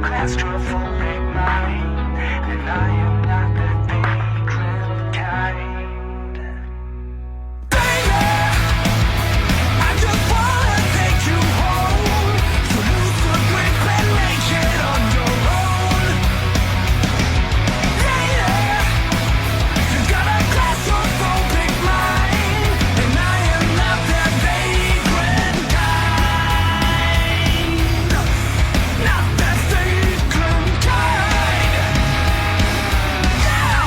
claustrophobic mind, and I am not that vagrant kind. Baby, I just wanna take you home. You lose the grip and make it on your own. Later, you got a claustrophobic mind, and I am not that vagrant kind. Not that vagrant kind. Yeah.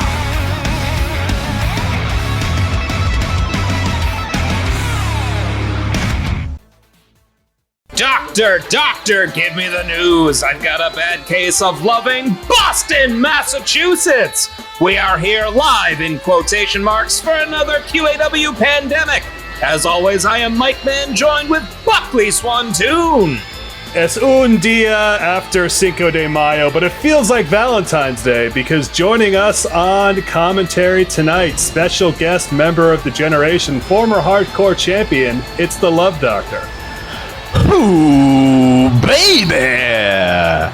Doctor, give me the news. I've got a bad case of loving Boston, Massachusetts. We are here live in quotation marks for another QAW Pandemic. As always, I am Mike Mann, joined with Buckley Swantoon. Es un dia after Cinco de Mayo, but it feels like Valentine's Day because joining us on commentary tonight, special guest member of the generation, former hardcore champion, it's the Love Doctor. Ooh, baby!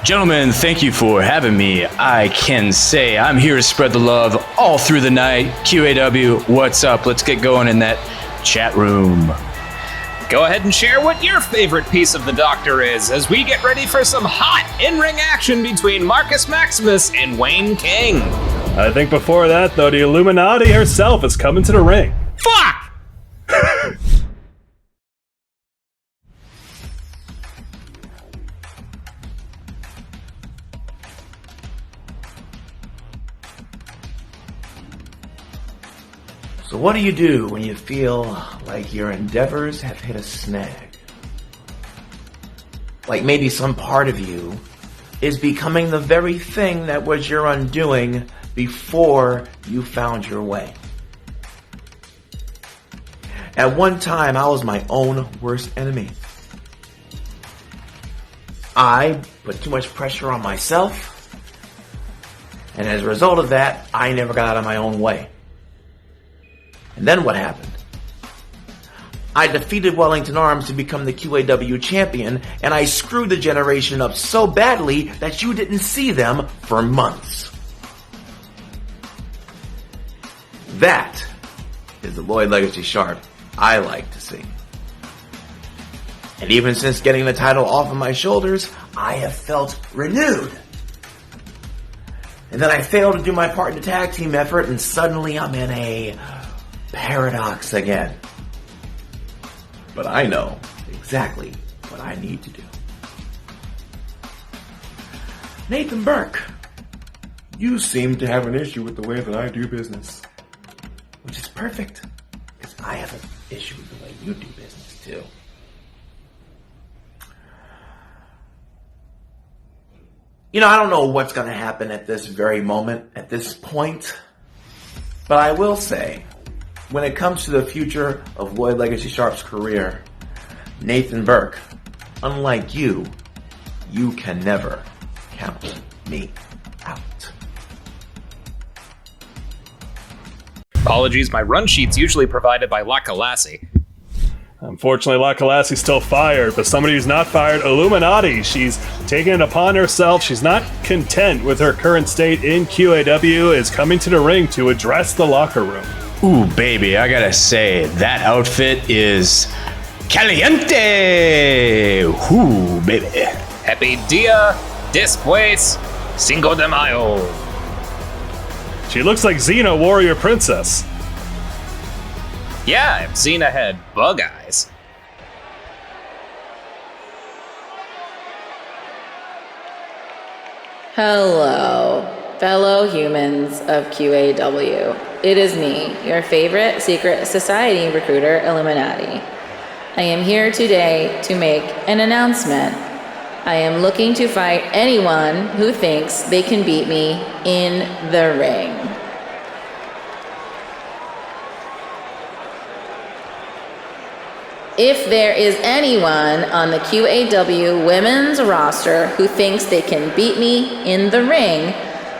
Gentlemen, thank you for having me. I can say I'm here to spread the love all through the night. QAW, what's up? Let's get going in that chat room. Go ahead and share what your favorite piece of the Doctor is as we get ready for some hot in-ring action between Marcus Maximus and Wayne King. I think before that, though, the Illuminati herself is coming to the ring. Fuck! So what do you do when you feel like your endeavors have hit a snag? Like maybe some part of you is becoming the very thing that was your undoing before you found your way. At one time, I was my own worst enemy. I put too much pressure on myself, and as a result of that, I never got out of my own way. And then what happened? I defeated Wellington Arms to become the QAW champion, and I screwed the generation up so badly that you didn't see them for months. That is the Lloyd Legacy Sharp I like to see. And even since getting the title off of my shoulders, I have felt renewed. And then I failed to do my part in the tag team effort, and suddenly I'm in a paradox again. But I know exactly what I need to do. Nathan Burke, you seem to have an issue with the way that I do business. Which is perfect, because I have an issue with the way you do business too. You know, I don't know what's going to happen at this very moment, at this point, but I will say, when it comes to the future of Lloyd Legacy Sharp's career, Nathan Burke, unlike you, you can never count me out. Apologies, my run sheet's usually provided by La Calassi. Unfortunately, La Calassi's still fired, but somebody who's not fired, Illuminati. She's taken it upon herself. She's not content with her current state in QAW, is coming to the ring to address the locker room. Ooh, baby, I gotta say, that outfit is caliente! Ooh, baby. Happy Dia Después Cinco de Mayo. She looks like Xena, Warrior Princess. Yeah, if Xena had bug eyes. Hello, fellow humans of QAW. It is me, your favorite secret society recruiter, Illuminati. I am here today to make an announcement. I am looking to fight anyone who thinks they can beat me in the ring. If there is anyone on the QAW women's roster who thinks they can beat me in the ring,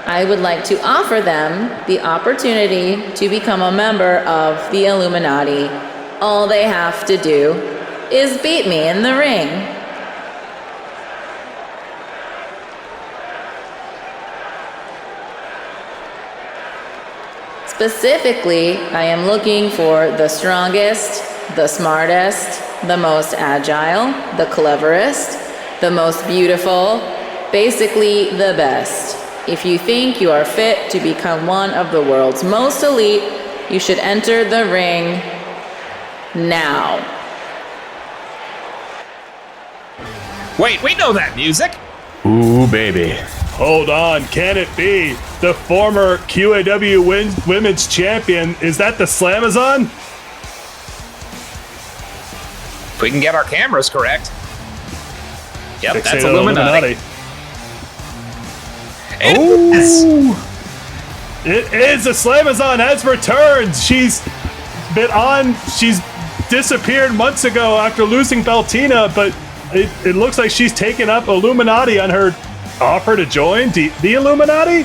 I would like to offer them the opportunity to become a member of the Illuminati. All they have to do is beat me in the ring. Specifically, I am looking for the strongest, the smartest, the most agile, the cleverest, the most beautiful, basically the best. If you think you are fit to become one of the world's most elite, you should enter the ring now. Wait, we know that music. Ooh, baby. Hold on, can it be the former QAW Women's Champion? Is that the Slamazon? If we can get our cameras correct. Yep, Fixate that's on Illuminati. Ooh! It is, the Slamazon has returned. She's disappeared months ago after losing Beltina, but it looks like she's taken up Illuminati on her offer to join the Illuminati.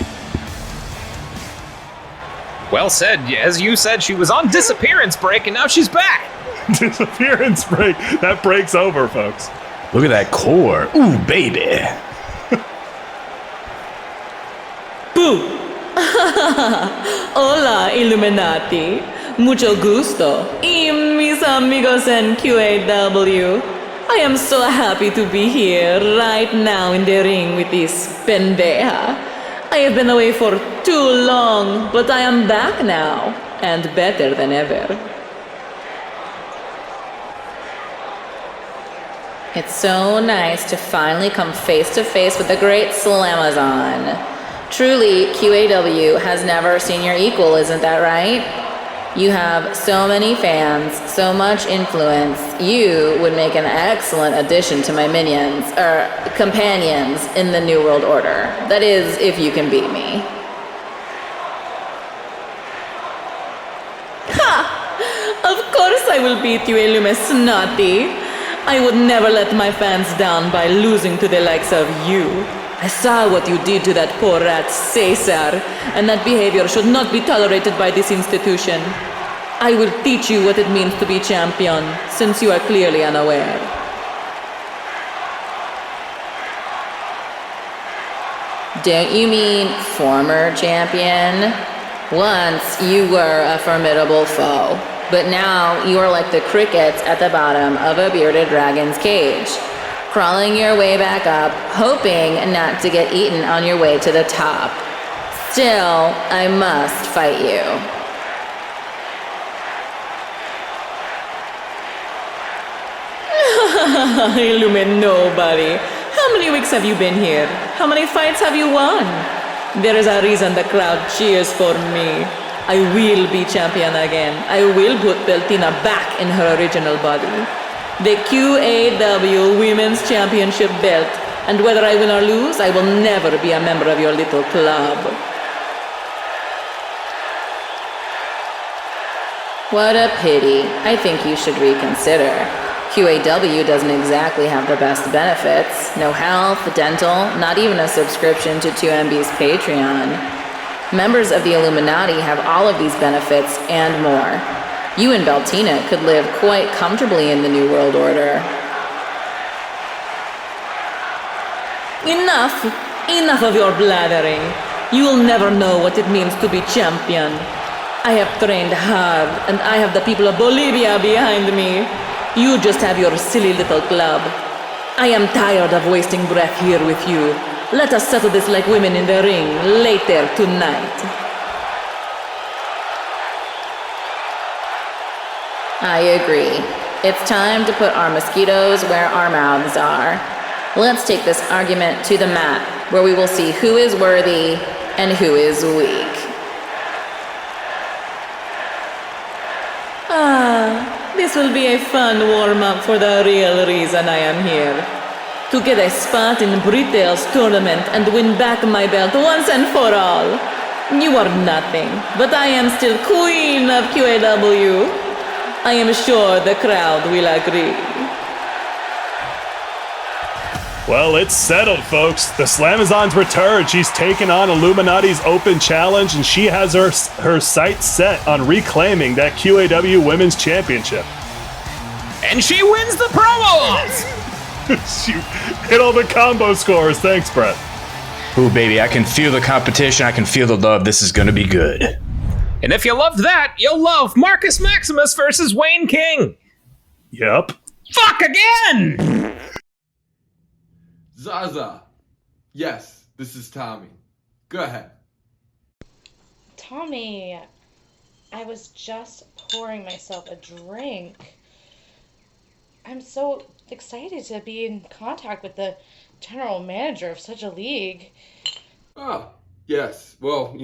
Well said. As you said, she was on disappearance break, and now she's back. Disappearance break. That break's over, folks. Look at that core. Ooh, baby. Boo! Hola, Illuminati. Mucho gusto. Y mis amigos en QAW. I am so happy to be here right now in the ring with this pendeja. I have been away for too long, but I am back now, and better than ever. It's so nice to finally come face to face with the great Slamazon. Truly, QAW has never seen your equal, isn't that right? You have so many fans, so much influence. You would make an excellent addition to my companions in the New World Order. That is, if you can beat me. Ha! Of course I will beat you, Illuminati. I would never let my fans down by losing to the likes of you. I saw what you did to that poor rat Caesar, and that behavior should not be tolerated by this institution. I will teach you what it means to be champion, since you are clearly unaware. Don't you mean former champion? Once you were a formidable foe, but now you are like the crickets at the bottom of a bearded dragon's cage, crawling your way back up, hoping not to get eaten on your way to the top. Still, I must fight you. Illumin nobody. How many weeks have you been here? How many fights have you won? There is a reason the crowd cheers for me. I will be champion again. I will put Beltina back in her original body. The QAW Women's Championship belt, and whether I win or lose, I will never be a member of your little club. What a pity. I think you should reconsider. QAW doesn't exactly have the best benefits. No health, dental, not even a subscription to 2MB's Patreon. Members of the Illuminati have all of these benefits and more. You and Beltina could live quite comfortably in the New World Order. Enough! Enough of your blathering. You will never know what it means to be champion. I have trained hard, and I have the people of Bolivia behind me. You just have your silly little club. I am tired of wasting breath here with you. Let us settle this like women in the ring later tonight. I agree. It's time to put our mosquitoes where our mouths are. Let's take this argument to the mat, where we will see who is worthy and who is weak. This will be a fun warm-up for the real reason I am here. To get a spot in Britail's tournament and win back my belt once and for all. You are nothing, but I am still queen of QAW. I am sure the crowd will agree. Well, it's settled, folks. The Slamazon's returned. She's taken on Illuminati's open challenge, and she has her sights set on reclaiming that QAW Women's Championship. And she wins the promos! She hit all the combo scores. Thanks, Brett. Ooh, baby, I can feel the competition. I can feel the love. This is going to be good. And if you loved that, you'll love Marcus Maximus versus Wayne King. Yep. Fuck again! Zaza. Yes, this is Tommy. Go ahead. Tommy, I was just pouring myself a drink. I'm so excited to be in contact with the general manager of such a league. Ah, yes. Well,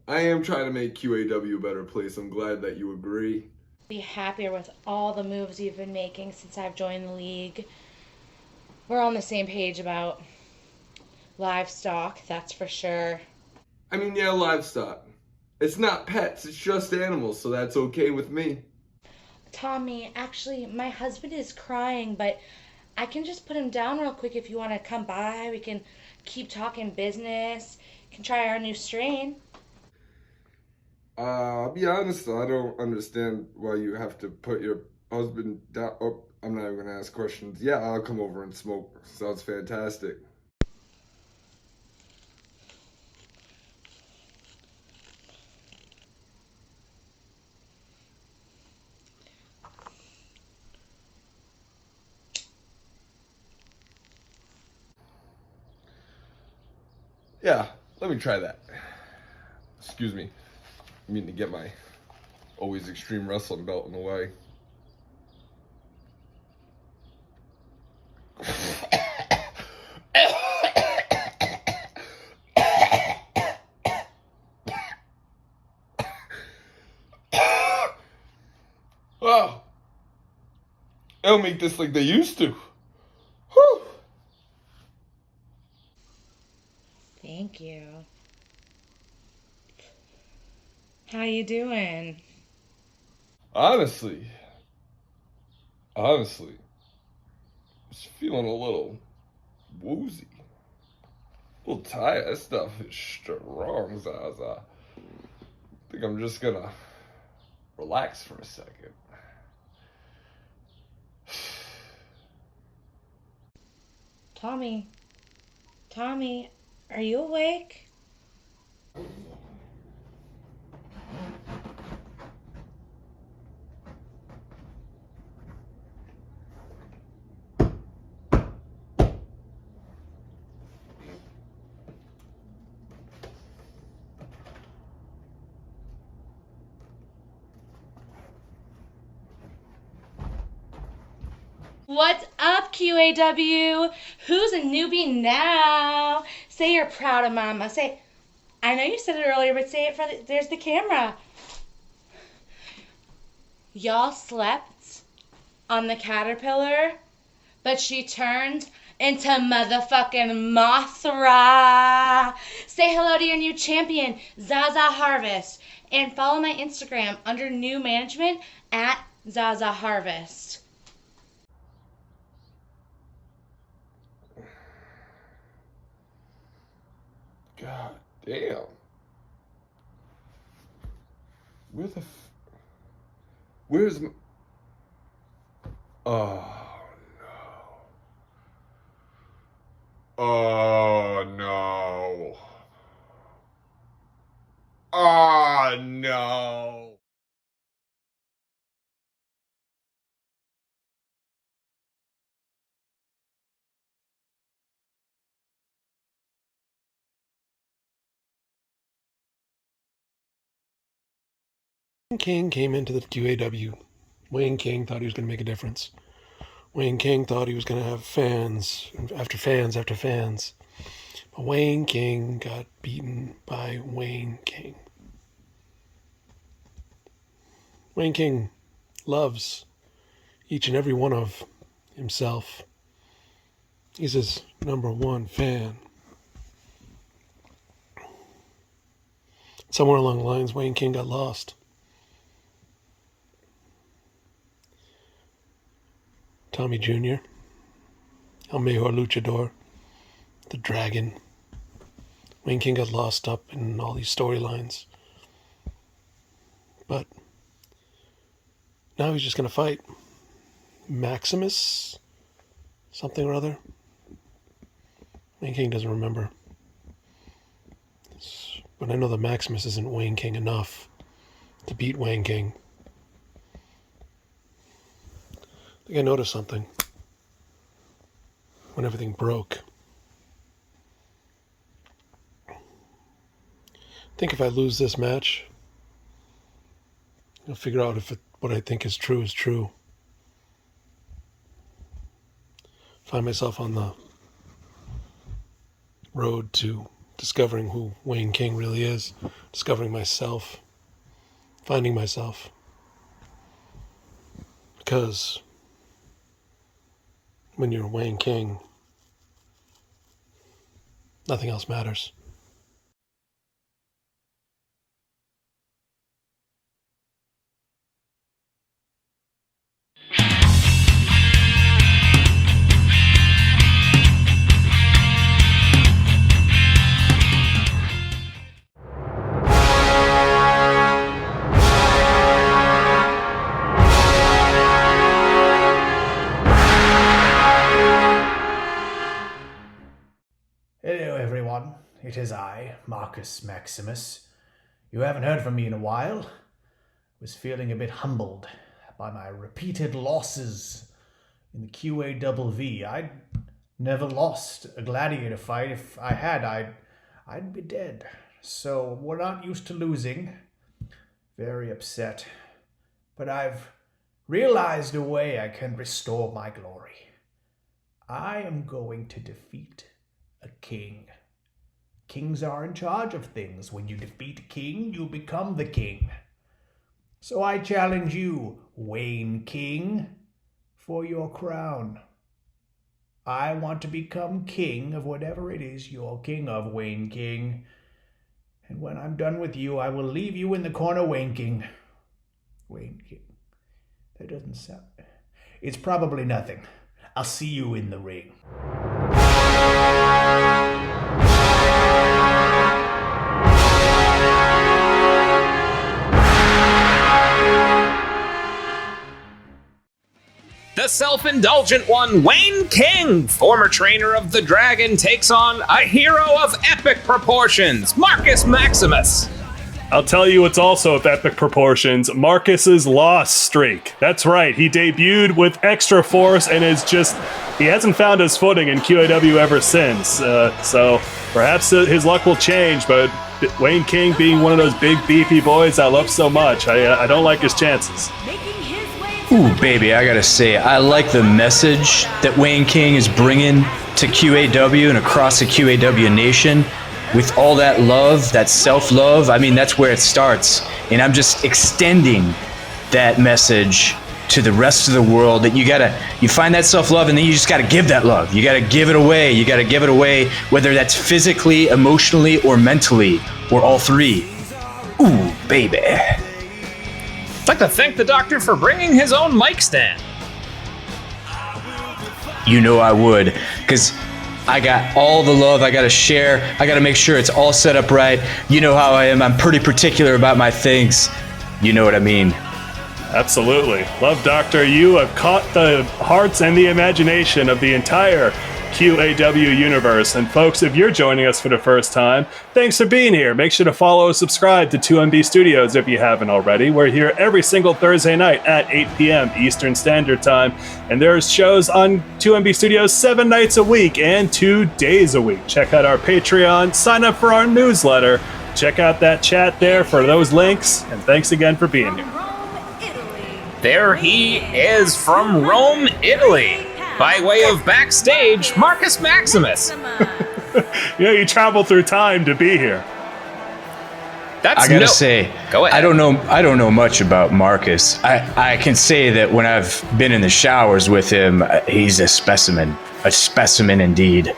I am trying to make QAW a better place. I'm glad that you agree. Be happier with all the moves you've been making since I've joined the league. We're on the same page about livestock, that's for sure. I mean, yeah, livestock. It's not pets, it's just animals, so that's okay with me. Tommy, actually, my husband is crying, but I can just put him down real quick if you want to come by. We can keep talking business. You can try our new strain. I'll be honest, though, I don't understand why you have to put your husband down. Oh, I'm not even gonna ask questions. Yeah, I'll come over and smoke. Sounds fantastic. Yeah, let me try that. Excuse me. I mean to get my always extreme wrestling belt in the way. Wow. They don't make this like they used to. Whew. Thank you. How you doing? Honestly, just feeling a little woozy. A little tired. That stuff is strong, Zaza. I think I'm just gonna relax for a second. Tommy, are you awake? What's up, QAW? Who's a newbie now? Say you're proud of mama. Say, I know you said it earlier, but say it for there's the camera. Y'all slept on the caterpillar, but she turned into motherfucking Mothra. Say hello to your new champion, Zaza Harvest, and follow my Instagram under new management at Zaza Harvest. God damn. Where's my... Oh, no. Oh, no. Oh, no. King came into the QAW. Wayne King thought he was going to make a difference. Wayne King thought he was going to have fans after fans after fans. But Wayne King got beaten by Wayne King. Wayne King loves each and every one of himself. He's his number one fan. Somewhere along the lines, Wayne King got lost. Tommy Jr., El Mejor Luchador, the Dragon. Wayne King got lost up in all these storylines. But now he's just going to fight Maximus something or other. Wayne King doesn't remember. But I know that Maximus isn't Wayne King enough. to beat Wayne King. I think I noticed something when everything broke. I think if I lose this match, I'll figure out if what I think is true is true. Find myself on the road to discovering who Wayne King really is, discovering myself, finding myself. Because when you're Wayne King, nothing else matters. Hello, everyone. It is I, Marcus Maximus. You haven't heard from me in a while. Was feeling a bit humbled by my repeated losses in the QAW. I'd never lost a gladiator fight. If I had, I'd be dead. So we're not used to losing. Very upset. But I've realized a way I can restore my glory. I am going to defeat a king. Kings are in charge of things. When you defeat a king, you become the king. So I challenge you, Wayne King, for your crown. I want to become king of whatever it is you're king of, Wayne King. And when I'm done with you, I will leave you in the corner, Wayne King. Wayne King. That doesn't sound... It's probably nothing. I'll see you in the ring. The self-indulgent one, Wayne King, former trainer of the Dragon, takes on a hero of epic proportions, Marcus Maximus. I'll tell you what's also of epic proportions, Marcus's loss streak. That's right, he debuted with extra force and he hasn't found his footing in QAW ever since. So perhaps his luck will change, but Wayne King being one of those big beefy boys I love so much, I don't like his chances. Ooh, baby, I gotta say, I like the message that Wayne King is bringing to QAW and across the QAW nation with all that love, that self-love. I mean, that's where it starts. And I'm just extending that message to the rest of the world that you find that self-love and then you just gotta give that love. You gotta give it away. You gotta give it away, whether that's physically, emotionally, or mentally, or all three. Ooh, baby. I'd like to thank the doctor for bringing his own mic stand. You know I would, because I got all the love I gotta share. I gotta make sure it's all set up right. You know how I am. I'm pretty particular about my things. You know what I mean. Absolutely. Love Doctor, you have caught the hearts and the imagination of the entire QAW universe. And folks, if you're joining us for the first time, thanks for being here. Make sure to follow and subscribe to 2MB Studios if you haven't already. We're here every single Thursday night at 8 p.m. Eastern Standard Time. And there's shows on 2MB Studios 7 nights a week and 2 days a week. Check out our Patreon, sign up for our newsletter, check out that chat there for those links, and thanks again for being here. There he is from Rome, Italy. By way of backstage, Marcus Maximus. You travel through time to be here. I gotta say, go ahead. I don't know much about Marcus. I can say that when I've been in the showers with him, he's a specimen indeed.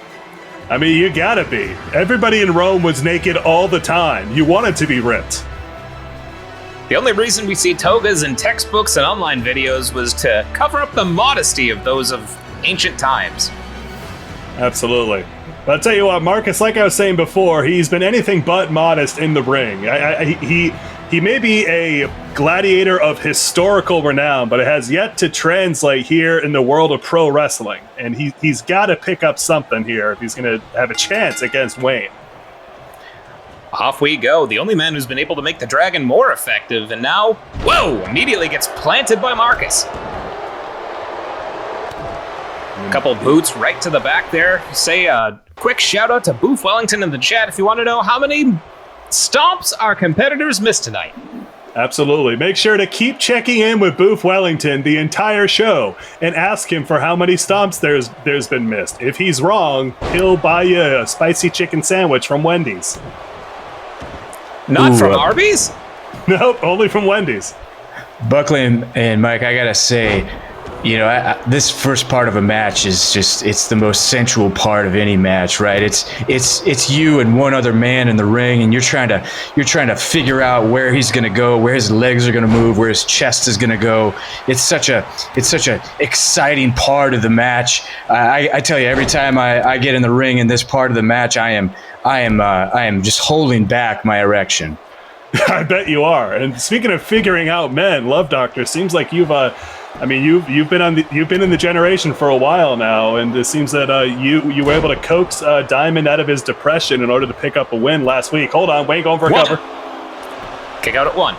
I mean, you gotta be. Everybody in Rome was naked all the time. You wanted to be ripped. The only reason we see togas in textbooks and online videos was to cover up the modesty of those of ancient times. Absolutely. But I'll tell you what, Marcus, like I was saying before, he's been anything but modest in the ring. He may be a gladiator of historical renown, but it has yet to translate here in the world of pro wrestling. And he's got to pick up something here if he's going to have a chance against Wayne. Off we go. The only man who's been able to make the dragon more effective, and now, whoa, immediately gets planted by Marcus. A couple boots right to the back there. Say a quick shout out to Boof Wellington in the chat if you want to know how many stomps our competitors missed tonight. Absolutely. Make sure to keep checking in with Boof Wellington the entire show and ask him for how many stomps there's been missed. If he's wrong, he'll buy you a spicy chicken sandwich from Wendy's. Not from Arby's? Nope, only from Wendy's. Buckley and Mike, I gotta say, you know, this first part of a match is just—it's the most sensual part of any match, right? It's you and one other man in the ring, and you're trying to figure out where he's gonna go, where his legs are gonna move, where his chest is gonna go. It's such a exciting part of the match. I tell you, every time I get in the ring in this part of the match, I am just holding back my erection. I bet you are. And speaking of figuring out men, Love Doctor, seems like you've been in the generation for a while now, and it seems that you were able to coax Diamond out of his depression in order to pick up a win last week. Hold on, Wayne going for a cover. Kick out at 1.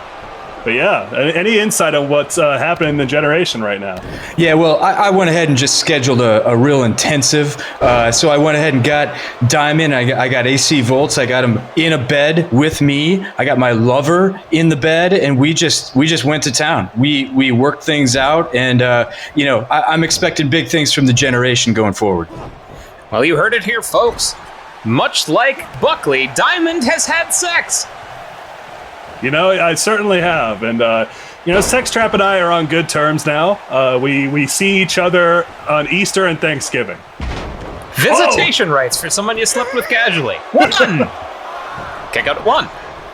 But yeah, any insight on what's happening in the generation right now? Yeah, well, I went ahead and just scheduled a real intensive. So I went ahead and got Diamond. I got AC Volts. I got him in a bed with me. I got my lover in the bed, and we just went to town. We worked things out, and I'm expecting big things from the generation going forward. Well, you heard it here, folks. Much like Buckley, Diamond has had sex. You know, I certainly have. And, Sex Trap and I are on good terms now. We see each other on Easter and Thanksgiving. Visitation rights for someone you slept with casually. 1! Kick out at 1.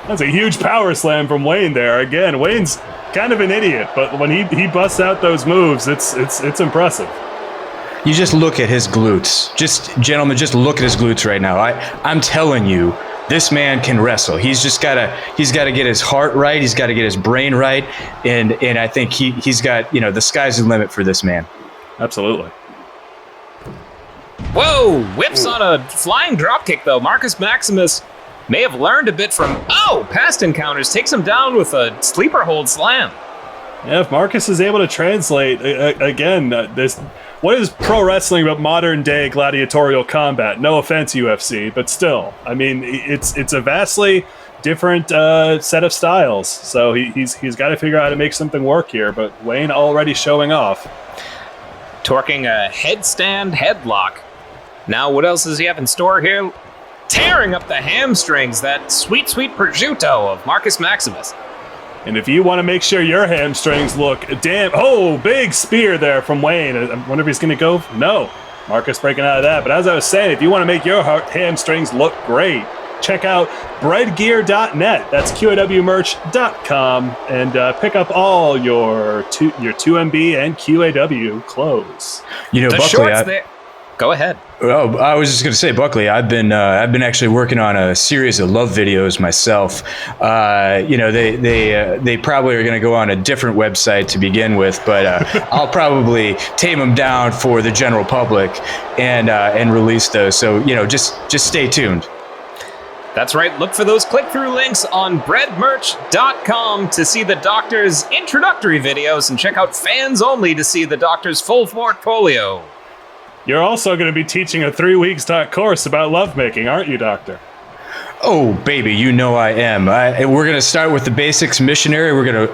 That's a huge power slam from Wayne there. Again, Wayne's kind of an idiot, but when he busts out those moves, it's impressive. You just look at his glutes. Gentlemen, just look at his glutes right now. I'm telling you, this man can wrestle. He's got to get his heart right. He's got to get his brain right. And I think he's got, the sky's the limit for this man. Absolutely. Whoa, whips on a flying dropkick though. Marcus Maximus may have learned a bit from, past encounters. Takes him down with a sleeper hold slam. Yeah, if Marcus is able to translate, again, what is pro wrestling but modern day gladiatorial combat? No offense, UFC, but still, I mean, it's a vastly different set of styles. So he's got to figure out how to make something work here. But Wayne already showing off, torquing a headstand headlock. Now, what else does he have in store here? Tearing up the hamstrings, that sweet, sweet prosciutto of Marcus Maximus. And if you want to make sure your hamstrings look big spear there from Wayne. I wonder if he's going to go. No, Marcus breaking out of that. But as I was saying, if you want to make your hamstrings look great, check out breadgear.net. That's QAWmerch.com, and pick up all your 2MB and QAW clothes. Buckley, Go ahead. Oh, I was just going to say, Buckley, I've been actually working on a series of love videos myself. They probably are going to go on a different website to begin with, but I'll probably tame them down for the general public and release those. So just stay tuned. That's right. Look for those click-through links on breadmerch.com to see the Doctor's introductory videos, and check out Fans Only to see the Doctor's full portfolio. You're also going to be teaching a 3-week course about lovemaking, aren't you, Doctor? Oh, baby, you know I am. We're going to start with the basics missionary. We're gonna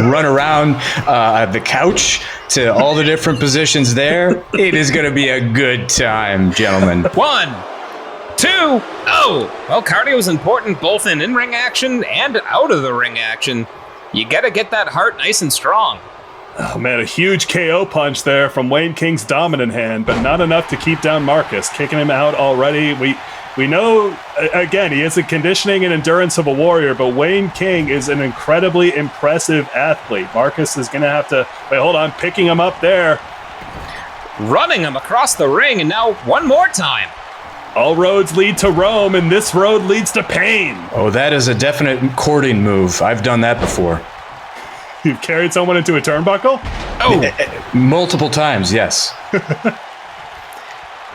run around the couch to all the different positions there. It is going to be a good time, gentlemen. 1, 2, well, cardio is important both in in-ring action and out of the ring action. You got to get that heart nice and strong. Oh man, a huge KO punch there from Wayne King's dominant hand, but not enough to keep down Marcus, kicking him out already. We know, again, he has the conditioning and endurance of a warrior, but Wayne King is an incredibly impressive athlete. Marcus is going to have to, picking him up there. Running him across the ring, and now one more time. All roads lead to Rome, and this road leads to pain. Oh, that is a definite courting move. I've done that before. You've carried someone into a turnbuckle? Oh, multiple times, yes.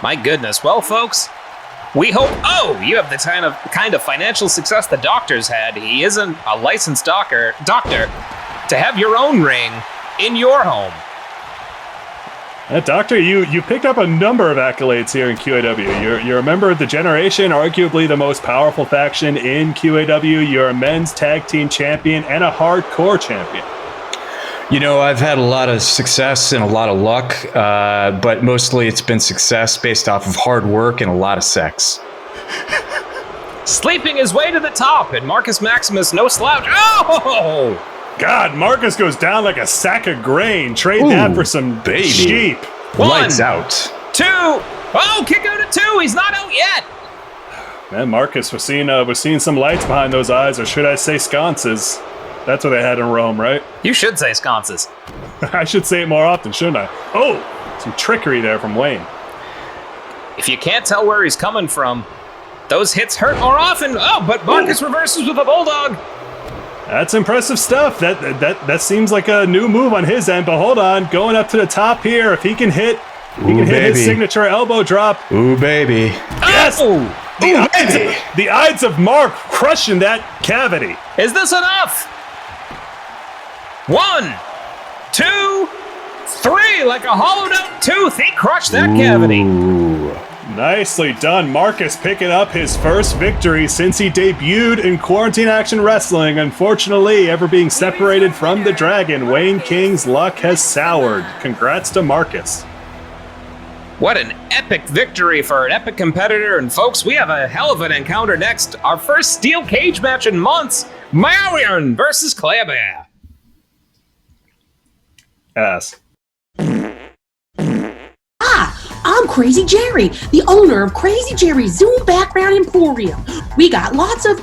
My goodness. Well, folks, We hope. Oh, you have the kind of financial success the doctor's had. He isn't a licensed doctor. To have your own ring in your home. Doctor, you picked up a number of accolades here in QAW. You're a member of the Generation, arguably the most powerful faction in QAW. You're a men's tag team champion and a hardcore champion. You know, I've had a lot of success and a lot of luck, but mostly it's been success based off of hard work and a lot of sex. Sleeping his way to the top, and Marcus Maximus no slouch. Oh! God, Marcus goes down like a sack of grain. Trade that for some sheep. Lights out. 2. Oh, kick out at 2. He's not out yet. Man, Marcus, we're seeing some lights behind those eyes, or should I say sconces? That's what they had in Rome, right? You should say sconces. I should say it more often, shouldn't I? Oh, some trickery there from Wayne. If you can't tell where he's coming from, those hits hurt more often. Oh, but Marcus reverses with a bulldog. That's impressive stuff. That seems like a new move on his end, but hold on. Going up to the top here, if he can hit his signature elbow drop. Ooh, baby. Yes! The Ides of Mark crushing that cavity. Is this enough? 1, 2, 3, like a hollowed out tooth. He crushed that cavity. Nicely done. Marcus picking up his first victory since he debuted in Quarantine Action Wrestling. Unfortunately, ever being separated from the Dragon, Wayne King's luck has soured. Congrats to Marcus. What an epic victory for an epic competitor. And folks, we have a hell of an encounter next. Our first steel cage match in months. Marion versus Kleber. Ass. I'm Crazy Jerry, the owner of Crazy Jerry's Zoom Background Emporium. We got lots of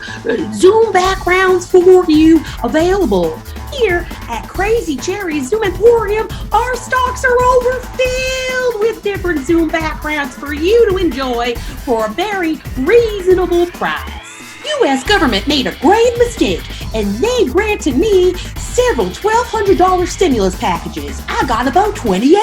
Zoom backgrounds for you available. Here at Crazy Jerry's Zoom Emporium, our stocks are overfilled with different Zoom backgrounds for you to enjoy for a very reasonable price. U.S. government made a grave mistake, and they granted me several $1,200 stimulus packages. I got about 28.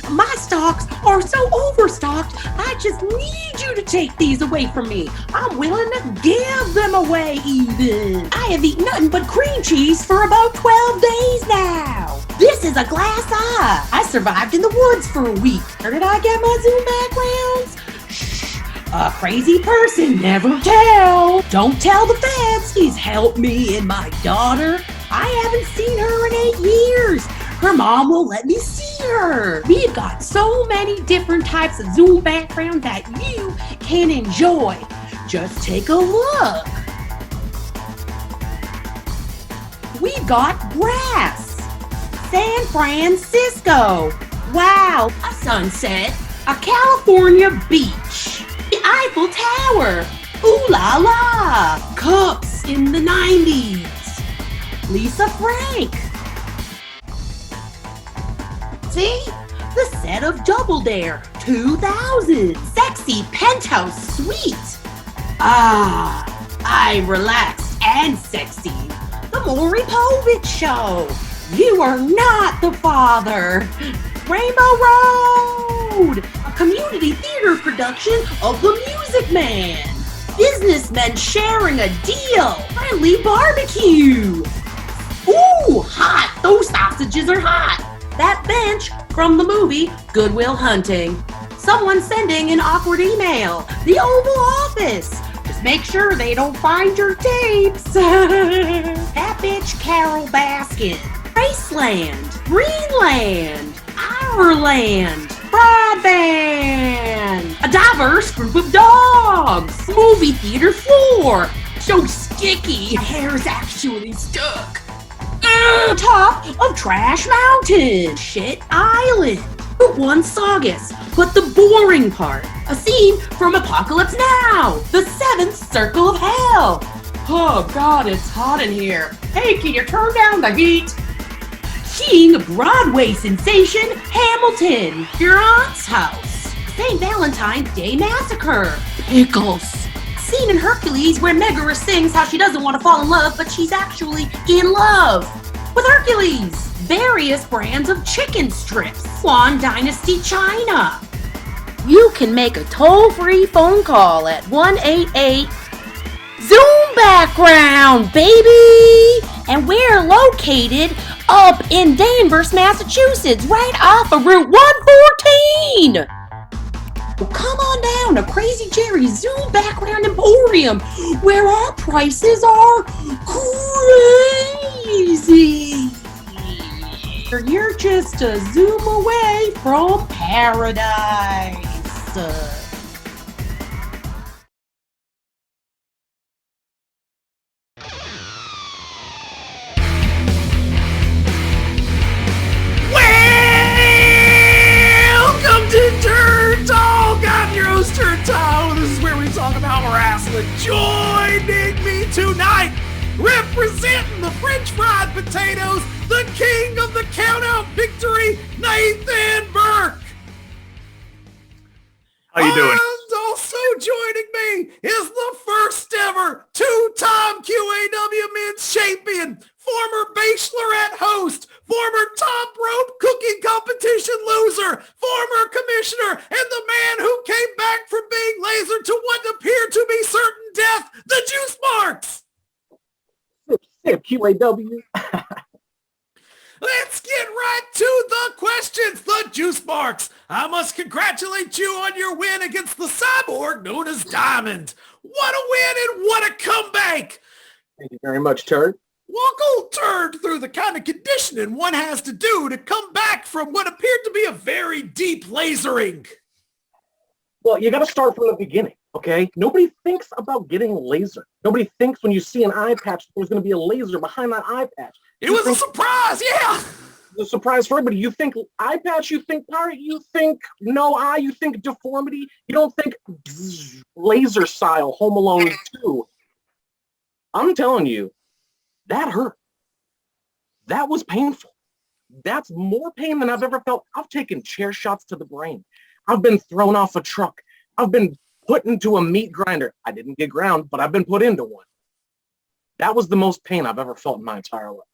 My stocks are so overstocked, I just need you to take these away from me. I'm willing to give them away even. I have eaten nothing but cream cheese for about 12 days now. This is a glass eye. I survived in the woods for a week. Where did I get my Zoom backgrounds? Shh, a crazy person never tell. Don't tell the feds. He's helped me and my daughter. I haven't seen her in 8 years. Her mom won't let me see her. We've got so many different types of Zoom backgrounds that you can enjoy. Just take a look. We've got grass, San Francisco, wow, a sunset, a California beach, the Eiffel Tower, ooh la la, cups in the 90s, Lisa Frank. See? The set of Double Dare 2000. Sexy penthouse suite. Ah, I'm relaxed and sexy. The Maury Povich Show. You are not the father. Rainbow Road. A community theater production of The Music Man. Businessmen sharing a deal. Friendly barbecue. Ooh, hot. Those sausages are hot. That bench from the movie Good Will Hunting. Someone sending an awkward email. The Oval Office. Just make sure they don't find your tapes. That bitch Carol Baskin. Graceland. Greenland. Ireland. Broadband. A diverse group of dogs. Movie theater floor. So sticky. My hair is actually stuck. Top of Trash Mountain, Shit Island, Route 1 Saugus, but the boring part, a scene from Apocalypse Now, the 7th Circle of Hell. Oh God, it's hot in here. Hey, can you turn down the heat? King Broadway sensation, Hamilton, your aunt's house, St. Valentine's Day Massacre, Pickles. Scene in Hercules where Megara sings how she doesn't want to fall in love, but she's actually in love with Hercules. Various brands of chicken strips. Yuan Dynasty China. you can make a toll-free phone call at 188 Zoom Background, baby! And we're located up in Danvers, Massachusetts, right off of Route 114. Well, come on down to Crazy Jerry's Zoom Background Emporium, where our prices are crazy. You're just a zoom away from paradise. Welcome to Turn Talk. I'm your host, Turn Talk. This is where we talk about wrestling. Joining me tonight, representing the French fried potatoes, the king of the count-out victory, Nathan Burke. How you doing? And also joining me is the first ever two-time QAW Men's Champion, former Bachelorette host, former top rope cooking competition loser, former commissioner, and the man who came back from being lasered to what appeared to be certain death, the Juice Marks. QAW. Let's get right to the questions. The Juice Marks, I must congratulate you on your win against the cyborg known as Diamond. What a win and what a comeback. Thank you very much, Turd. Walk old Turd through the kind of conditioning one has to do to come back from what appeared to be a very deep lasering. Well, you got to start from the beginning, okay? Nobody thinks about getting lasered. Nobody thinks when you see an eye patch there's going to be a laser behind that eye patch. It was a surprise, yeah. It was a surprise for everybody. You think eye patch, you think pirate, you think no eye, you think deformity. You don't think laser style Home Alone 2. I'm telling you, that hurt. That was painful. That's more pain than I've ever felt. I've taken chair shots to the brain. I've been thrown off a truck. I've been put into a meat grinder. I didn't get ground, but I've been put into one. That was the most pain I've ever felt in my entire life.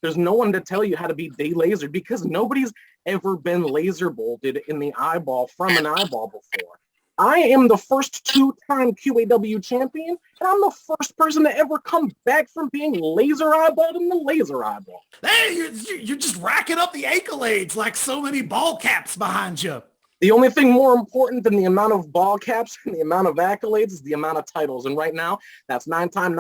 There's no one to tell you how to be de-lasered because nobody's ever been laser bolted in the eyeball from an eyeball before. I am the first two-time QAW champion, and I'm the first person to ever come back from being laser eyeballed in the laser eyeball. Hey, you're just racking up the accolades like so many ball caps behind you. The only thing more important than the amount of ball caps and the amount of accolades is the amount of titles. And right now, that's 9-time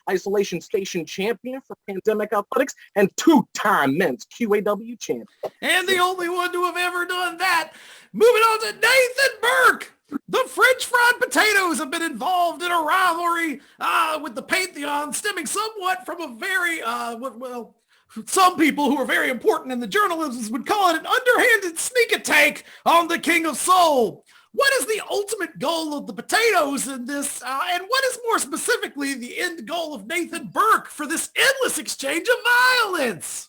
Isolation Station champion for Pandemic Athletics and 2-time men's QAW champion. And the only one to have ever done that. Moving on to Nathan Burke. The French fried potatoes have been involved in a rivalry with the Pantheon, stemming somewhat from a very, some people who are very important in the journalism would call it an underhanded sneak attack on the King of Soul. What is the ultimate goal of the potatoes in this, and what is more specifically the end goal of Nathan Burke for this endless exchange of violence?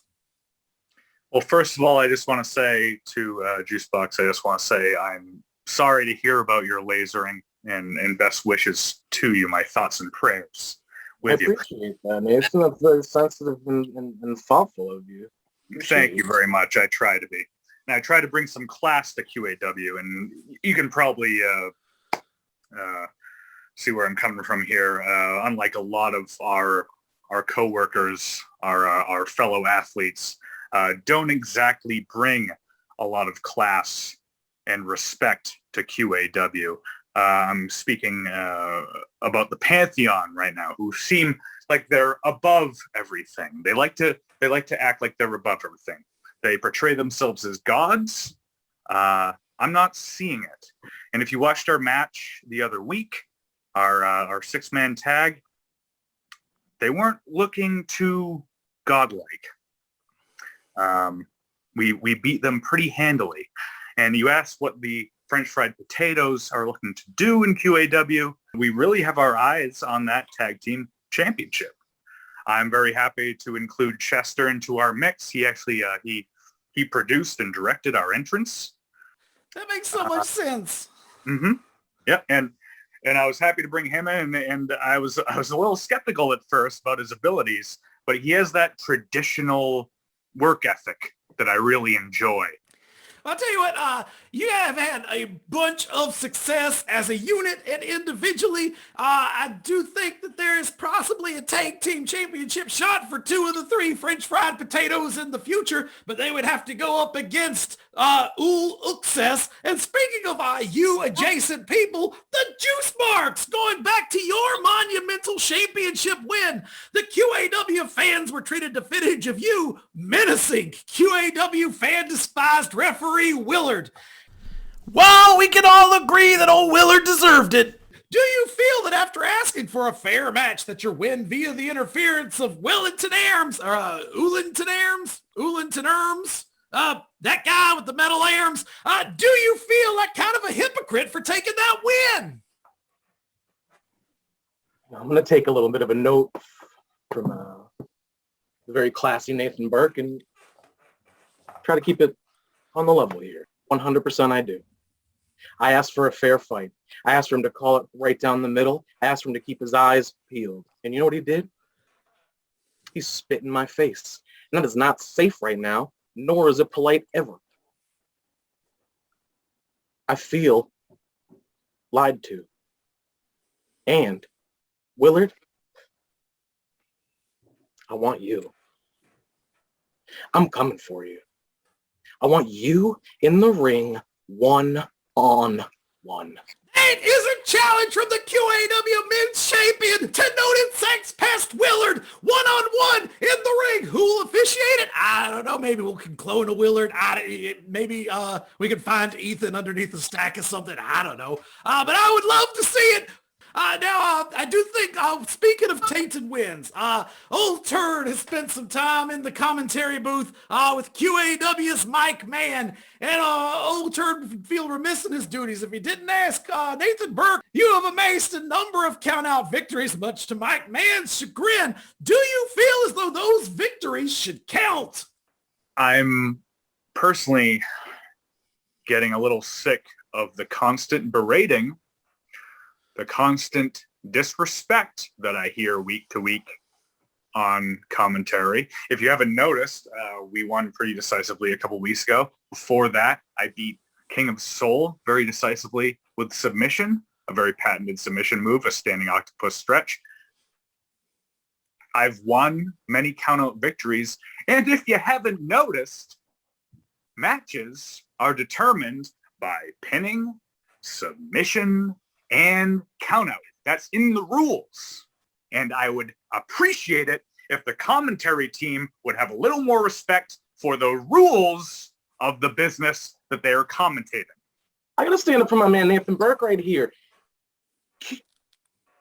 Well, first of all, I just want to say to Juicebox, I just want to say I'm sorry to hear about your lasering and best wishes to you. My thoughts and prayers. I appreciate that, Nathan. That's very sensitive and thoughtful of you. Thank you very much. I try to be. And I try to bring some class to QAW, and you can probably see where I'm coming from here. Unlike a lot of our coworkers, our fellow athletes, don't exactly bring a lot of class and respect to QAW. I'm speaking about the Pantheon right now, who seem like they're above everything. They like to act like they're above everything. They portray themselves as gods. I'm not seeing it. And if you watched our match the other week, our 6-man tag, they weren't looking too godlike. We beat them pretty handily. And you asked what the French fried potatoes are looking to do in QAW. We really have our eyes on that tag team championship. I'm very happy to include Chester into our mix. He actually he produced and directed our entrance. That makes so much sense. Mm-hmm. Yeah, and I was happy to bring him in, and I was a little skeptical at first about his abilities, but he has that traditional work ethic that I really enjoy. I'll tell you what, you have had a bunch of success as a unit and individually. I do think that there is possibly a tag team championship shot for 2 of the 3 French fried potatoes in the future, but they would have to go up against Ul Uxes. And speaking of you adjacent people, the Juice Marks, going back to your monumental championship win. The QAW fans were treated to footage of you menacing QAW fan-despised referee Willard. Well, we can all agree that old Willard deserved it. Do you feel that after asking for a fair match that your win via the interference of Wellington Arms, or Ulinton Arms, that guy with the metal arms, do you feel like kind of a hypocrite for taking that win? I'm going to take a little bit of a note from the very classy Nathan Burke and try to keep it on the level here. 100% I do. I asked for a fair fight. I asked for him to call it right down the middle. I asked for him to keep his eyes peeled. And you know what he did? He spit in my face. And that is not safe right now, nor is it polite ever. I feel lied to. And, Willard, I want you. I'm coming for you. I want you in the ring 1-on-1. It is a challenge from the QAW Men's Champion to noted sex pest Willard, 1-on-1 in the ring. Who will officiate it? I don't know. Maybe we can clone a Willard. Maybe we can find Ethan underneath a stack of something. I don't know. But I would love to see it. Now, I do think, speaking of tainted wins, Old Turd has spent some time in the commentary booth with QAW's Mike Mann, and Old Turd would feel remiss in his duties if he didn't ask Nathan Burke. You have amassed a number of count-out victories, much to Mike Mann's chagrin. Do you feel as though those victories should count? I'm personally getting a little sick of the constant berating, the constant disrespect that I hear week to week on commentary. If you haven't noticed, we won pretty decisively a couple weeks ago. Before that, I beat King of Soul very decisively with submission, a very patented submission move, a standing octopus stretch. I've won many count-out victories, and if you haven't noticed, matches are determined by pinning, submission, and count out. That's in the rules. And I would appreciate it if the commentary team would have a little more respect for the rules of the business that they are commentating. I gotta stand up for my man Nathan Burke right here.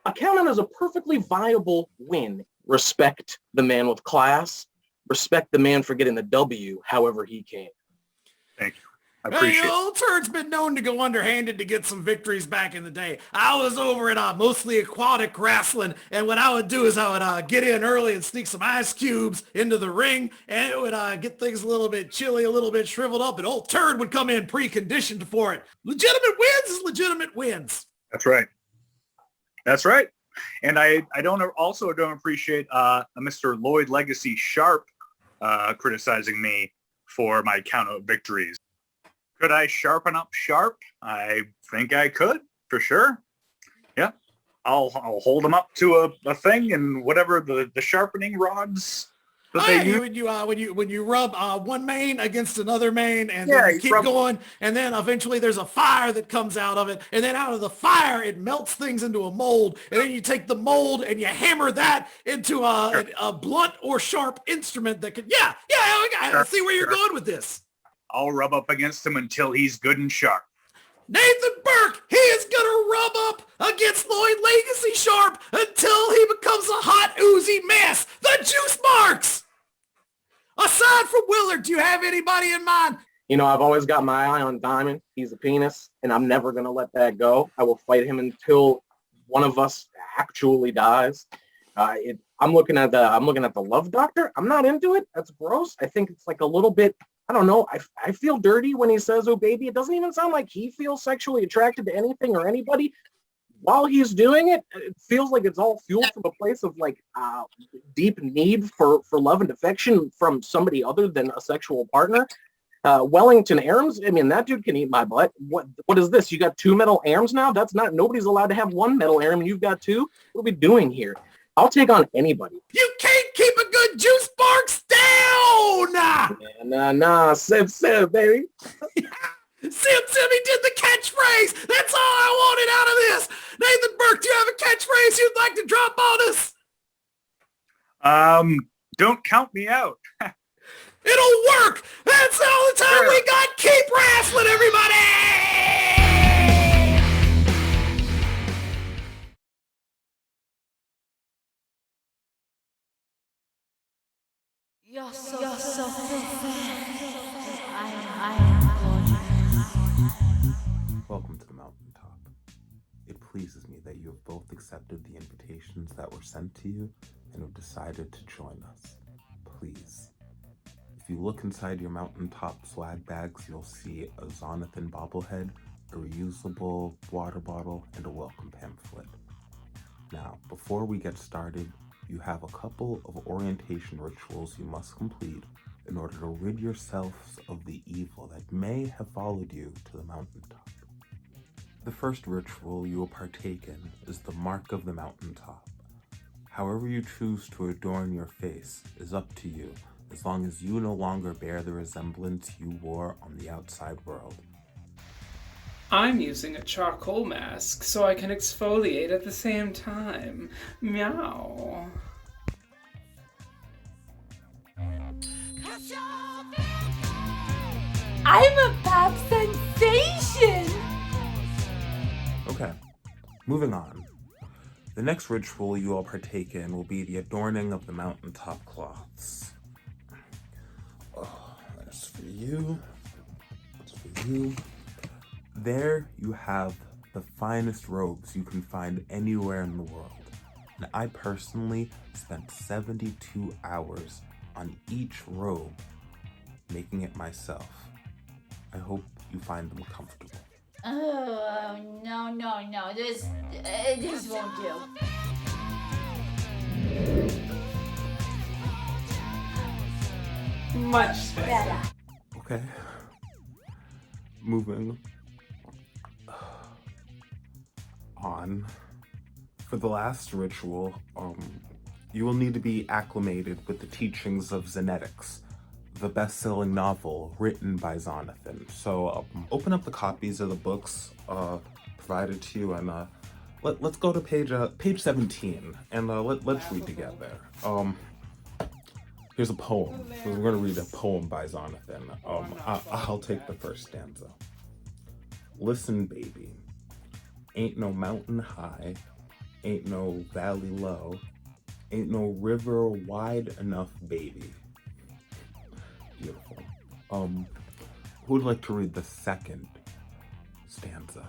A count out is a perfectly viable win. Respect the man with class. Respect the man for getting the W however he came. Thank you. I appreciate it. Old Turd's been known to go underhanded to get some victories back in the day. I was over at mostly aquatic wrestling, and what I would do is I would get in early and sneak some ice cubes into the ring, and it would get things a little bit chilly, a little bit shriveled up, and Old Turd would come in preconditioned for it. Legitimate wins is legitimate wins. That's right. That's right. And I don't appreciate Mr. Lloyd Legacy Sharp criticizing me for my count-out victories. Could I sharpen up Sharp? I think I could, for sure. Yeah. I'll hold him up to a thing and whatever the sharpening rods that they use. When you rub one main against another main and then you keep going, and then eventually there's a fire that comes out of it, and then out of the fire it melts things into a mold, and then you take the mold and you hammer that into a blunt or sharp instrument that can I see where you're going with this. I'll rub up against him until he's good and sharp. Nathan Burke, he is going to rub up against Lloyd Legacy Sharp until he becomes a hot, oozy mess. The Juice Marks! Aside from Willard, do you have anybody in mind? You know, I've always got my eye on Diamond. He's a penis, and I'm never going to let that go. I will fight him until one of us actually dies. I'm looking at the Love Doctor. I'm not into it. That's gross. I think it's like a little bit, I don't know. I feel dirty when he says, "Oh, baby." It doesn't even sound like he feels sexually attracted to anything or anybody. While he's doing it, it feels like it's all fueled from a place of like deep need for love and affection from somebody other than a sexual partner. Wellington Arms, I mean, that dude can eat my butt. What is this? You got 2 metal arms now? Nobody's allowed to have 1 metal arm and you've got 2? What are we doing here? I'll take on anybody. You can't keep a good juice box down! Nah, sip, baby. Sim, he did the catchphrase! That's all I wanted out of this! Nathan Burke, do you have a catchphrase you'd like to drop on us? Don't count me out. It'll work! That's all the time we got! Keep wrestling, everybody! You're so Welcome to the mountaintop. It pleases me that you have both accepted the invitations that were sent to you and have decided to join us. Please. If you look inside your mountaintop swag bags, you'll see a Zonathan bobblehead, a reusable water bottle, and a welcome pamphlet. Now, before we get started, you have a couple of orientation rituals you must complete in order to rid yourselves of the evil that may have followed you to the mountaintop. The first ritual you will partake in is the Mark of the Mountaintop. However you choose to adorn your face is up to you, as long as you no longer bear the resemblance you wore on the outside world. I'm using a charcoal mask so I can exfoliate at the same time. Meow. I'm a pop sensation! Okay, moving on. The next ritual you all partake in will be the adorning of the mountaintop cloths. Oh, that's for you. That's for you. There you have the finest robes you can find anywhere in the world. And I personally spent 72 hours on each robe, making it myself. I hope you find them comfortable. Oh, no. This won't do. Much better. Okay. Moving on. For the last ritual, you will need to be acclimated with the teachings of Xenetics, the best-selling novel written by Zonathan. So open up the copies of the books provided to you, and let's go to page 17, and let's read together. Here's a poem. We're going to read a poem by Zonathan. I'll take the first stanza. Listen, baby. Ain't no mountain high, ain't no valley low, ain't no river wide enough, baby. Beautiful. Who would like to read the second stanza?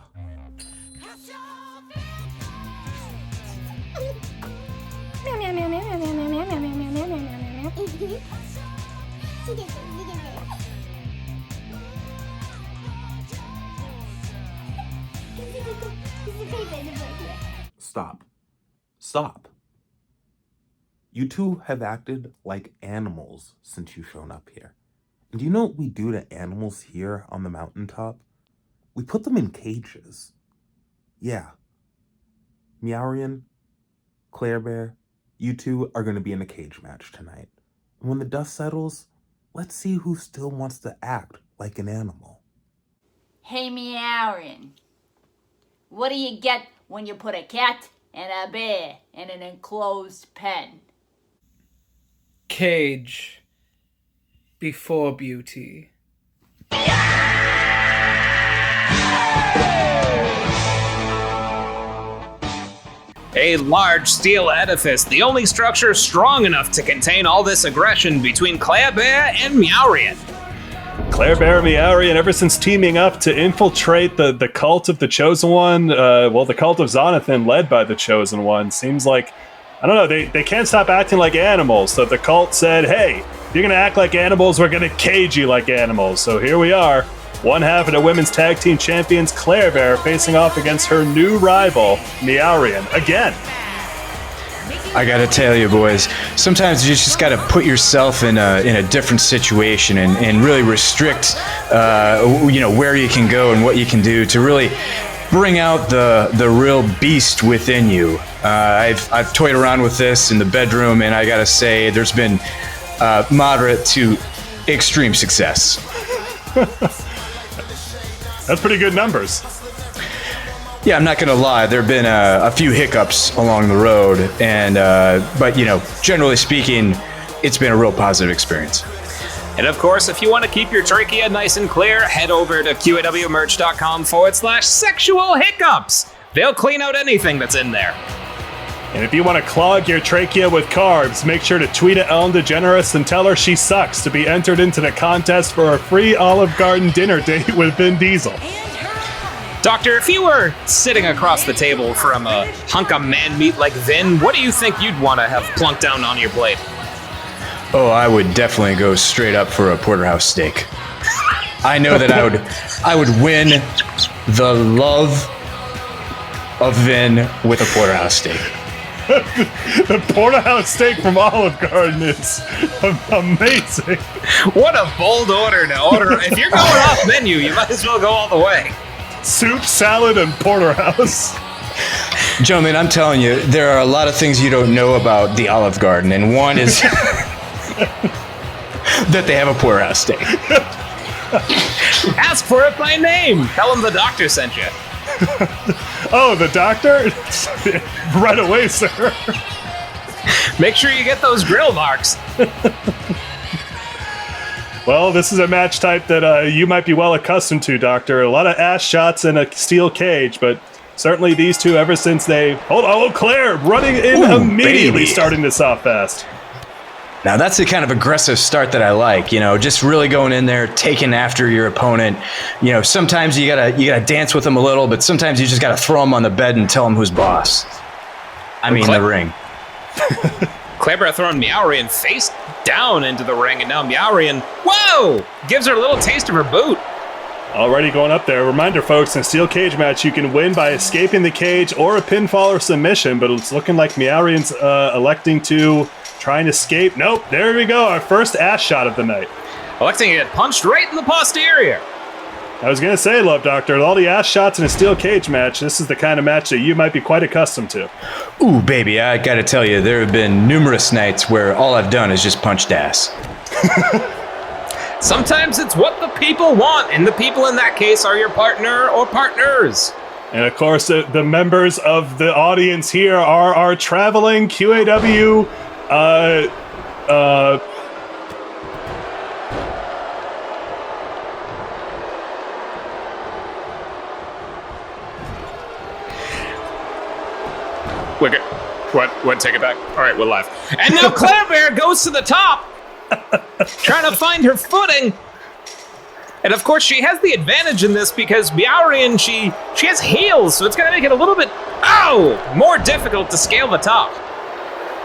Stop. You two have acted like animals since you've shown up here. And do you know what we do to animals here on the mountaintop? We put them in cages. Yeah. Meowrian, Claire Bear, you two are going to be in a cage match tonight. And when the dust settles, let's see who still wants to act like an animal. Hey, Meowrin. What do you get when you put a cat and a bear in an enclosed pen? Cage. Before beauty. A large steel edifice, the only structure strong enough to contain all this aggression between Claire Bear and Meowrian. Claire Bear and Meowrian, ever since teaming up to infiltrate the cult of the Chosen One, the cult of Zonathan led by the Chosen One, seems like, I don't know, they can't stop acting like animals. So the cult said, hey, if you're going to act like animals, we're going to cage you like animals. So here we are, one half of the women's tag team champions, Claire Bear, facing off against her new rival, Meowrian, again. I gotta tell you, boys, sometimes you just gotta put yourself in a different situation and really restrict, where you can go and what you can do to really bring out the real beast within you. I've toyed around with this in the bedroom, and I gotta say, there's been moderate to extreme success. That's pretty good numbers. Yeah, I'm not gonna lie. There have been a few hiccups along the road, but generally speaking, it's been a real positive experience. And of course, if you want to keep your trachea nice and clear, head over to QAWmerch.com/sexual hiccups. They'll clean out anything that's in there. And if you want to clog your trachea with carbs, make sure to tweet at Ellen DeGeneres and tell her she sucks to be entered into the contest for a free Olive Garden dinner date with Vin Diesel. Doctor, if you were sitting across the table from a hunk of man meat like Vin, what do you think you'd want to have plunked down on your plate? Oh, I would definitely go straight up for a porterhouse steak. I know that I would win the love of Vin with a porterhouse steak. The porterhouse steak from Olive Garden is amazing. What a bold order to order. If you're going off menu, you might as well go all the way. Soup, salad, and porterhouse. Gentlemen, I'm telling you, there are a lot of things you don't know about the Olive Garden, and one is that they have a porterhouse steak. Ask for it by name. Tell them the doctor sent you. Oh, the doctor? Right away, sir. Make sure you get those grill marks. Well, this is a match type that you might be well accustomed to, Doctor. A lot of ass shots in a steel cage, but certainly these two, ever since they... Oh, Claire, running in immediately, baby. Starting this off fast. Now, that's the kind of aggressive start that I like, just really going in there, taking after your opponent. Sometimes you gotta dance with them a little, but sometimes you just gotta throw them on the bed and tell them who's boss. The ring. Claire throwing Meowrian face down into the ring, and now Meowrian, whoa, gives her a little taste of her boot. Already going up there. Reminder, folks, in a steel cage match, you can win by escaping the cage or a pinfall or submission, but it's looking like Meowrian's electing to try and escape. Nope, there we go, our first ass shot of the night. Electing to get punched right in the posterior. I was going to say, Love Doctor, with all the ass shots in a steel cage match, this is the kind of match that you might be quite accustomed to. Ooh, baby, I gotta tell you, there have been numerous nights where all I've done is just punched ass. Sometimes it's what the people want, and the people in that case are your partner or partners. And of course, the members of the audience here are our traveling QAW Wicket. What? Take it back. All right, we're live. And now Claire Bear goes to the top, trying to find her footing. And of course, she has the advantage in this because Meowrian, she has heels, so it's going to make it a little bit, more difficult to scale the top.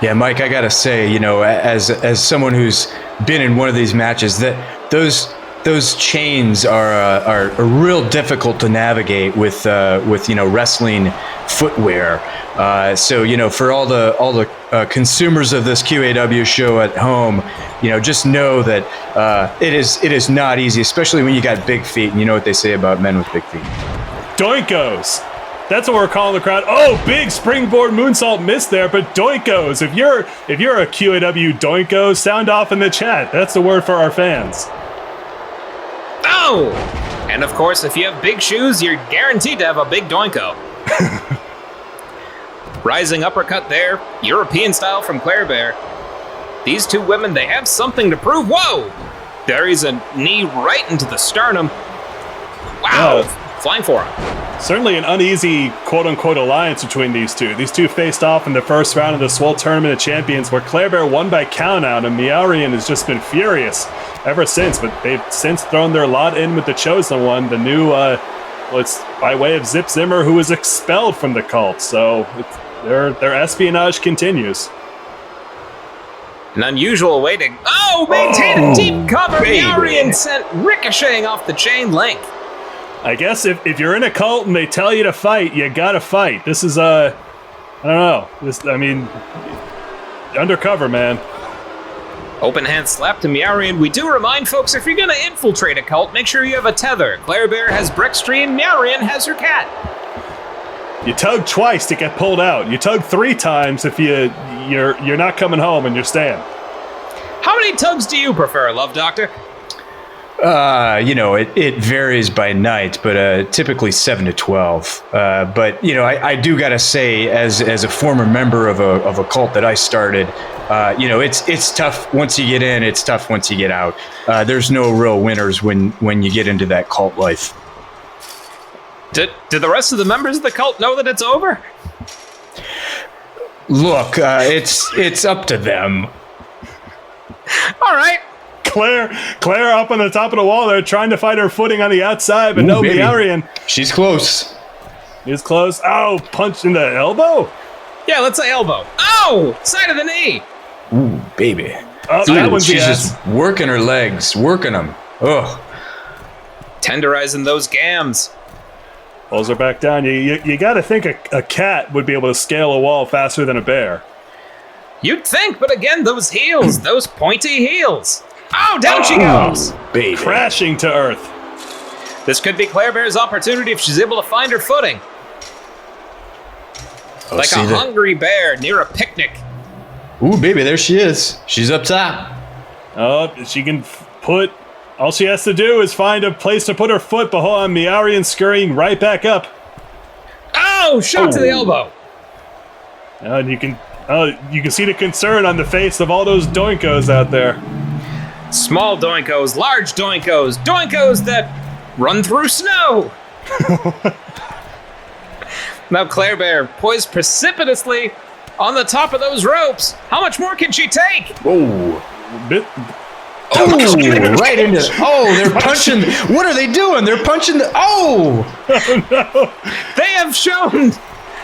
Yeah, Mike, I gotta say, as someone who's been in one of these matches, that those chains are real difficult to navigate with wrestling footwear. So for all the consumers of this QAW show at home, just know that it is not easy, especially when you got big feet, and you know what they say about men with big feet. Doinkos. That's what we're calling the crowd. Oh, big springboard moonsault miss there, but doinkos. If you're a QAW doinko, sound off in the chat. That's the word for our fans. Oh! And of course, if you have big shoes, you're guaranteed to have a big doinko. Rising uppercut there, European style from Claire Bear. These two women, they have something to prove. Whoa! There is a knee right into the sternum. Wow! Flying forearm. Certainly an uneasy quote-unquote alliance between these two. These two faced off in the first round of the Swole Tournament of Champions, where Claire Bear won by countout, and Meowrian has just been furious ever since, but they've since thrown their lot in with the Chosen One, the new, it's by way of Zip Zimmer, who was expelled from the cult, so their espionage continues. An unusual way to, maintain a deep cover. Meowrian sent ricocheting off the chain link. I guess if you're in a cult and they tell you to fight, you gotta fight. This is I don't know. undercover, man. Open hand slap to Meowrian. We do remind folks, if you're going to infiltrate a cult, make sure you have a tether. Claire Bear has Brickstream, Meowrian has her cat. You tug twice to get pulled out. You tug 3 times if you're not coming home and you're staying. How many tugs do you prefer, Love Doctor? It varies by night, but typically 7 to 12. But I do gotta say, as a former member of a cult that I started, it's tough once you get in. It's tough once you get out. There's no real winners when you get into that cult life. Do the rest of the members of the cult know that it's over? Look, it's up to them. All right. Claire up on the top of the wall there, trying to find her footing on the outside, but no, Meowrian. She's close. He's close. Oh, punch in the elbow? Yeah, let's say elbow. Oh, side of the knee. Ooh, baby. Oh, that one's she's just working her legs, working them. Ugh. Tenderizing those gams. Pulls her back down. You got to think a cat would be able to scale a wall faster than a bear. You'd think, but again, those heels, those pointy heels. Oh, down she goes! Baby. Crashing to earth. This could be Claire Bear's opportunity if she's able to find her footing. Like a hungry bear near a picnic. Ooh, baby, there she is. She's up top. Oh, she can put... All she has to do is find a place to put her foot behind Meowrian scurrying right back up. Oh, shot to the elbow. And you can see the concern on the face of all those doinkos out there. Small doinkos, large doinkos, doinkos that run through snow. Now Claire Bear poised precipitously on the top of those ropes. How much more can she take? Whoa. Oh, right into... Oh, they're punching... What are they doing? They're punching the... Oh! No. They have shown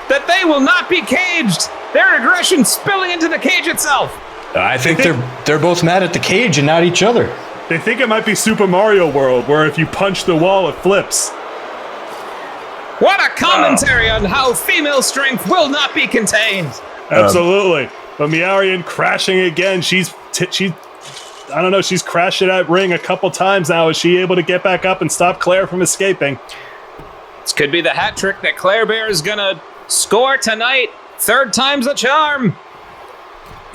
that they will not be caged. Their aggression spilling into the cage itself. I think they're both mad at the cage and not each other. They think it might be Super Mario World, where if you punch the wall, it flips. What a commentary on how female strength will not be contained. Absolutely. But Meowrian crashing again. She's I don't know, she's crashed that ring a couple times now. Is she able to get back up and stop Claire from escaping? This could be the hat trick that Claire Bear is gonna score tonight. 3rd time's the charm.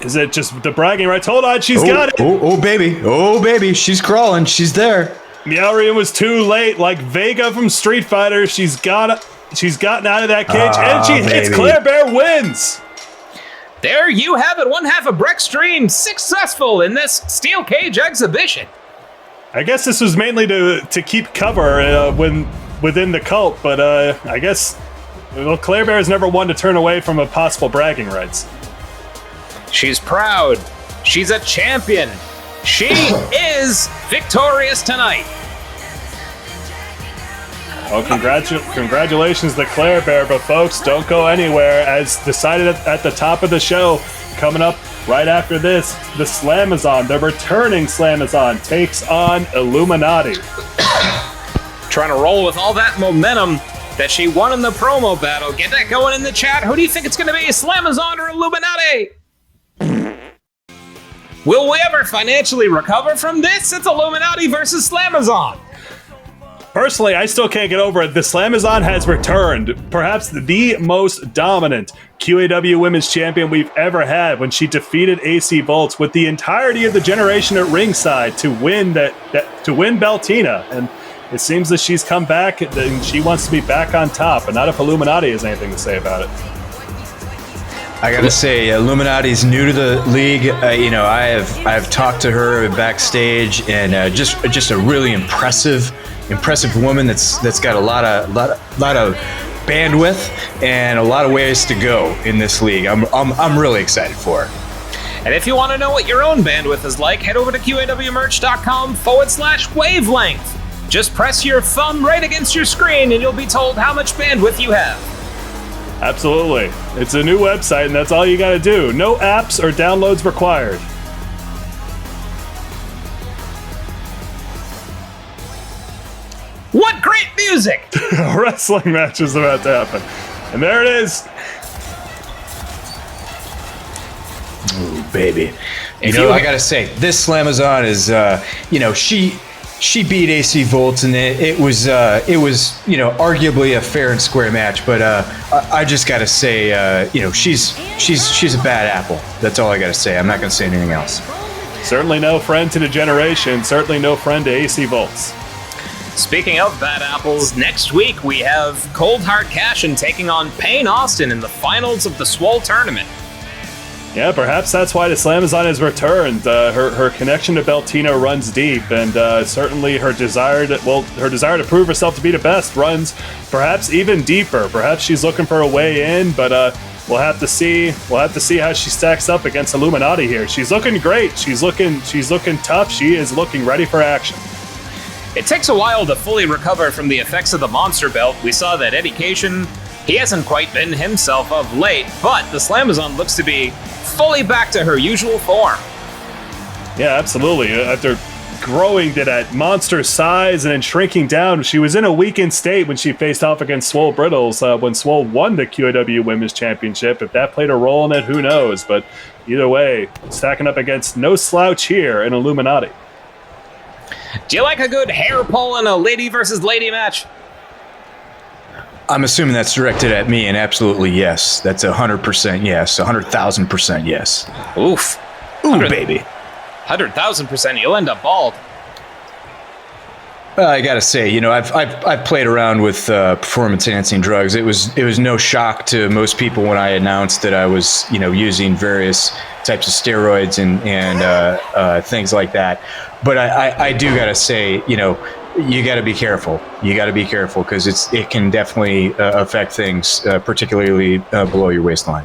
Is it just the bragging rights? Hold on, she's got it. Oh, baby. She's crawling. She's there. Meowrian was too late. Like Vega from Street Fighter, she's gotten out of that cage, and she hits. Claire Bear wins. There you have it. 1/2 of Brickstream successful in this steel cage exhibition. I guess this was mainly to keep cover within the cult, but I guess Claire Bear has never one to turn away from a possible bragging rights. She's proud. She's a champion. She is victorious tonight. Well, congratulations to Claire Bear, but folks, don't go anywhere. As decided at the top of the show, coming up right after this, the Slamazon, the returning Slamazon, takes on Illuminati. Trying to roll with all that momentum that she won in the promo battle. Get that going in the chat. Who do you think it's going to be, Slamazon or Illuminati? Will we ever financially recover from this? It's Illuminati versus Slamazon. Personally, I still can't get over it. The Slamazon has returned. Perhaps the most dominant QAW Women's Champion we've ever had when she defeated AC Volts with the entirety of the generation at ringside to win Beltina. And it seems that she's come back and she wants to be back on top, and not if Illuminati has anything to say about it. I gotta say, Illuminati's new to the league. I have talked to her backstage, and just a really impressive woman that's got a lot of bandwidth and a lot of ways to go in this league. I'm really excited for her. And if you want to know what your own bandwidth is like, head over to QAWmerch.com/wavelength. Just press your thumb right against your screen, and you'll be told how much bandwidth you have. Absolutely. It's a new website, and that's all you gotta do. No apps or downloads required. What great music! A wrestling match is about to happen. And there it is. Ooh, baby. I gotta say, this Slamazon is, she beat AC Volts, and it was arguably a fair and square match. But I just gotta say, she's a bad apple. That's all I gotta say. I'm not gonna say anything else. Certainly no friend to the generation. Certainly no friend to AC Volts. Speaking of bad apples, next week we have Cold Hard Cashin taking on Payne Austin in the finals of the Swole Tournament. Yeah, perhaps that's why the Slamazon has returned. Her connection to Beltino runs deep, and certainly her desire to prove herself to be the best runs perhaps even deeper. Perhaps she's looking for a way in, but we'll have to see. We'll have to see how she stacks up against Illuminati here. She's looking great. She's looking tough. She is looking ready for action. It takes a while to fully recover from the effects of the Monster Belt. We saw that Eddie Cation, he hasn't quite been himself of late, but the Slamazon looks to be fully back to her usual form. Yeah, absolutely. After growing to that monster size and then shrinking down, she was in a weakened state when she faced off against Swole Brittles when Swole won the QAW Women's Championship. If that played a role in it, who knows? But either way, stacking up against no slouch here in Illuminati. Do you like a good hair pull in a lady versus lady match? I'm assuming that's directed at me, and absolutely yes. That's 100% yes. 100,000% yes. Oof. Ooh, baby. 100,000%. You'll end up bald. I gotta say, I've played around with performance-enhancing drugs. It was no shock to most people when I announced that I was, using various types of steroids and things like that. But I do gotta say, you got to be careful. You got to be careful because it can definitely affect things, particularly below your waistline.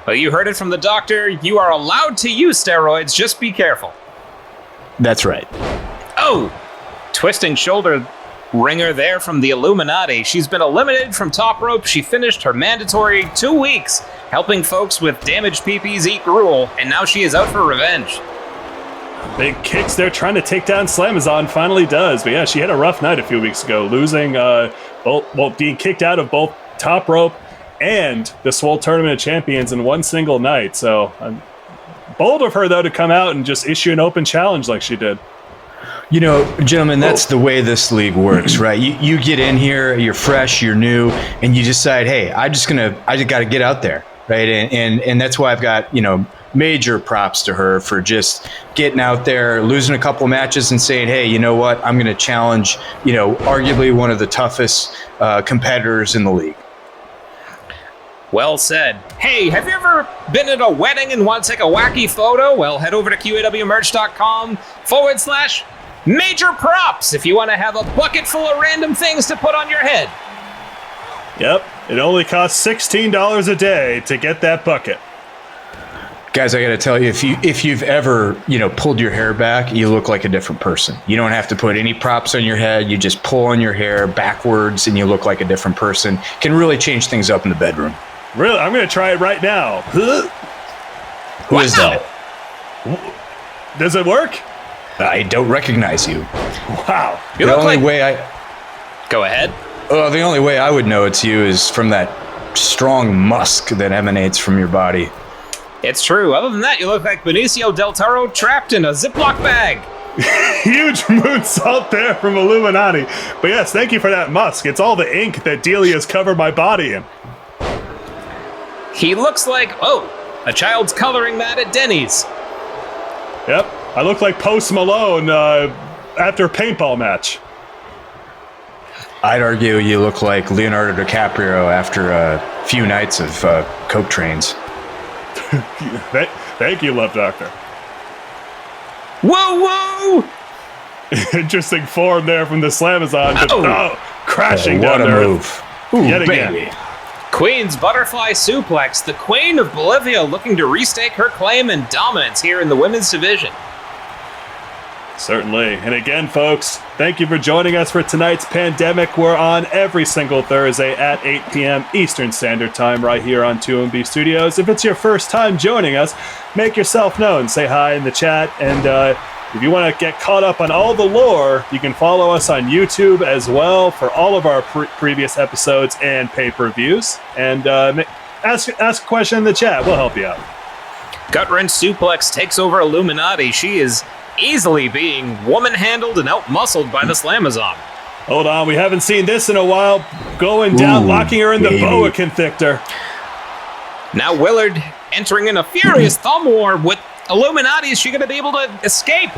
Well, you heard it from the doctor. You are allowed to use steroids. Just be careful. That's right. Oh, twisting shoulder ringer there from the Illuminati. She's been eliminated from Top Rope. She finished her mandatory 2 weeks helping folks with damaged PPs eat gruel, and now she is out for revenge. Big kicks there, trying to take down Slamazon, finally does. But yeah, she had a rough night a few weeks ago, losing, being kicked out of both Top Rope and the Swole Tournament of Champions in one single night. So, bold of her, though, to come out and just issue an open challenge like she did. Gentlemen, that's the way this league works, right? You get in here, you're fresh, you're new, and you decide, hey, I just got to get out there, right? And that's why I've got, major props to her for just getting out there, losing a couple matches and saying, hey, you know what? I'm going to challenge, arguably one of the toughest competitors in the league. Well said. Hey, have you ever been at a wedding and want to take a wacky photo? Well, head over to QAWmerch.com/major props if you want to have a bucket full of random things to put on your head. Yep, it only costs $16 a day to get that bucket. Guys, I got to tell you, if you've ever, pulled your hair back, you look like a different person. You don't have to put any props on your head. You just pull on your hair backwards and you look like a different person. Can really change things up in the bedroom. Really? I'm going to try it right now. Who is that? Does it work? I don't recognize you. Wow. Go ahead. The only way I would know it's you is from that strong musk that emanates from your body. It's true. Other than that, you look like Benicio del Toro trapped in a Ziploc bag. Huge moonsault there from Illuminati. But yes, thank you for that musk. It's all the ink that Delia's covered my body in. He looks like, a child's coloring mat at Denny's. Yep, I look like Post Malone after a paintball match. I'd argue you look like Leonardo DiCaprio after a few nights of coke trains. Thank you, Love Doctor. Whoa! Interesting form there from the Slamazon. Crashing what down a there. Move. Ooh, Yet again. baby. Queen's Butterfly Suplex, the Queen of Bolivia looking to restake her claim and dominance here in the women's division. Certainly. And again, folks, thank you for joining us for tonight's Pandemic. We're on every single Thursday at 8 p.m. Eastern Standard Time right here on 2MB Studios. If it's your first time joining us, make yourself known. Say hi in the chat. And if you want to get caught up on all the lore, you can follow us on YouTube as well for all of our previous episodes and pay-per-views. And ask a question in the chat. We'll help you out. Gut wrench suplex takes over Illuminati. She is easily being woman-handled and out-muscled by the Slamazon. Hold on, we haven't seen this in a while. Going down, locking her in the boa constrictor. Now Willard entering in a furious thumb war with Illuminati. Is she going to be able to escape?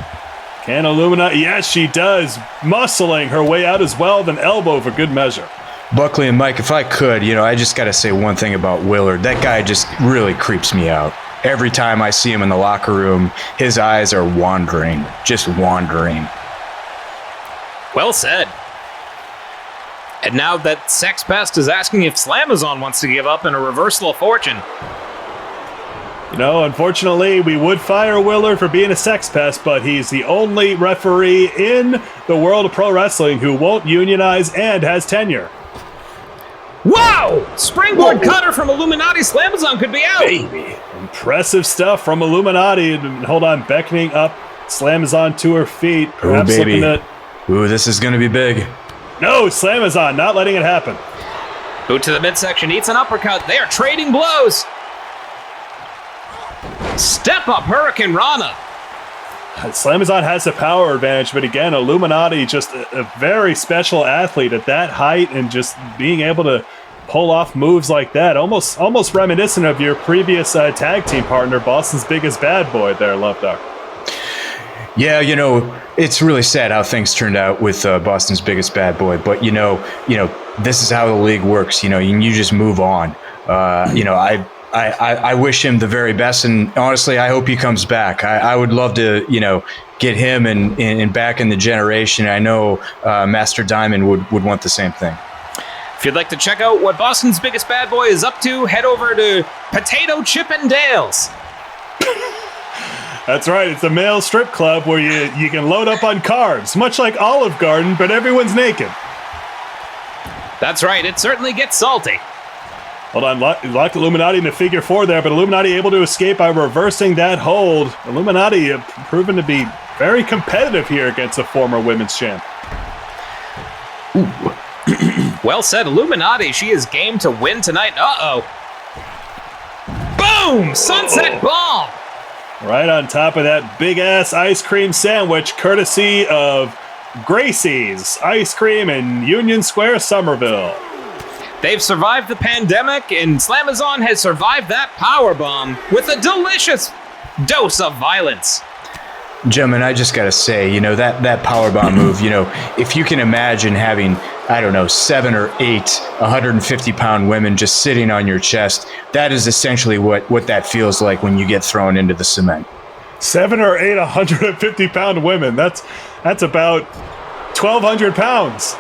Can Illuminati? Yes, she does. Muscling her way out as well, with an elbow for good measure. Buckley and Mike, if I could, I just got to say one thing about Willard. That guy just really creeps me out. Every time I see him in the locker room, his eyes are wandering, just wandering. Well said. And now that Sex Pest is asking if Slamazon wants to give up in a reversal of fortune. Unfortunately, we would fire Willard for being a sex pest, but he's the only referee in the world of pro wrestling who won't unionize and has tenure. Wow! Springboard cutter from Illuminati. Slamazon could be out. Baby. Impressive stuff from Illuminati. Hold on, beckoning up Slamazon to her feet. Perhaps baby. looking at... Ooh, this is going to be big. No, Slamazon, not letting it happen. Boot to the midsection, eats an uppercut. They are trading blows. Step up Hurricane Rana. Slamazon has the power advantage, but again, Illuminati just a very special athlete at that height and just being able to pull off moves like that. Almost reminiscent of your previous tag team partner, Boston's Biggest Bad Boy there, Love Doc. Yeah, it's really sad how things turned out with Boston's Biggest Bad Boy, but this is how the league works. You just move on. I wish him the very best, and honestly, I hope he comes back. I would love to, get him and back in the generation. I know Master Diamond would want the same thing. If you'd like to check out what Boston's Biggest Bad Boy is up to, head over to Potato Chippendales. That's right. It's a male strip club where you can load up on carbs, much like Olive Garden, but everyone's naked. That's right. It certainly gets salty. Hold on, locked Illuminati into figure 4 there, but Illuminati able to escape by reversing that hold. Illuminati have proven to be very competitive here against the former women's champ. Well said, Illuminati. She is game to win tonight. Uh-oh. Boom! Sunset bomb! Right on top of that big-ass ice cream sandwich, courtesy of Gracie's Ice Cream in Union Square, Somerville. They've survived the pandemic, and Slamazon has survived that powerbomb with a delicious dose of violence. Gentlemen, I just got to say, that powerbomb move, if you can imagine having, 7 or 8 150-pound women just sitting on your chest, that is essentially what that feels like when you get thrown into the cement. 7 or 8 150-pound women, that's about 1,200 pounds.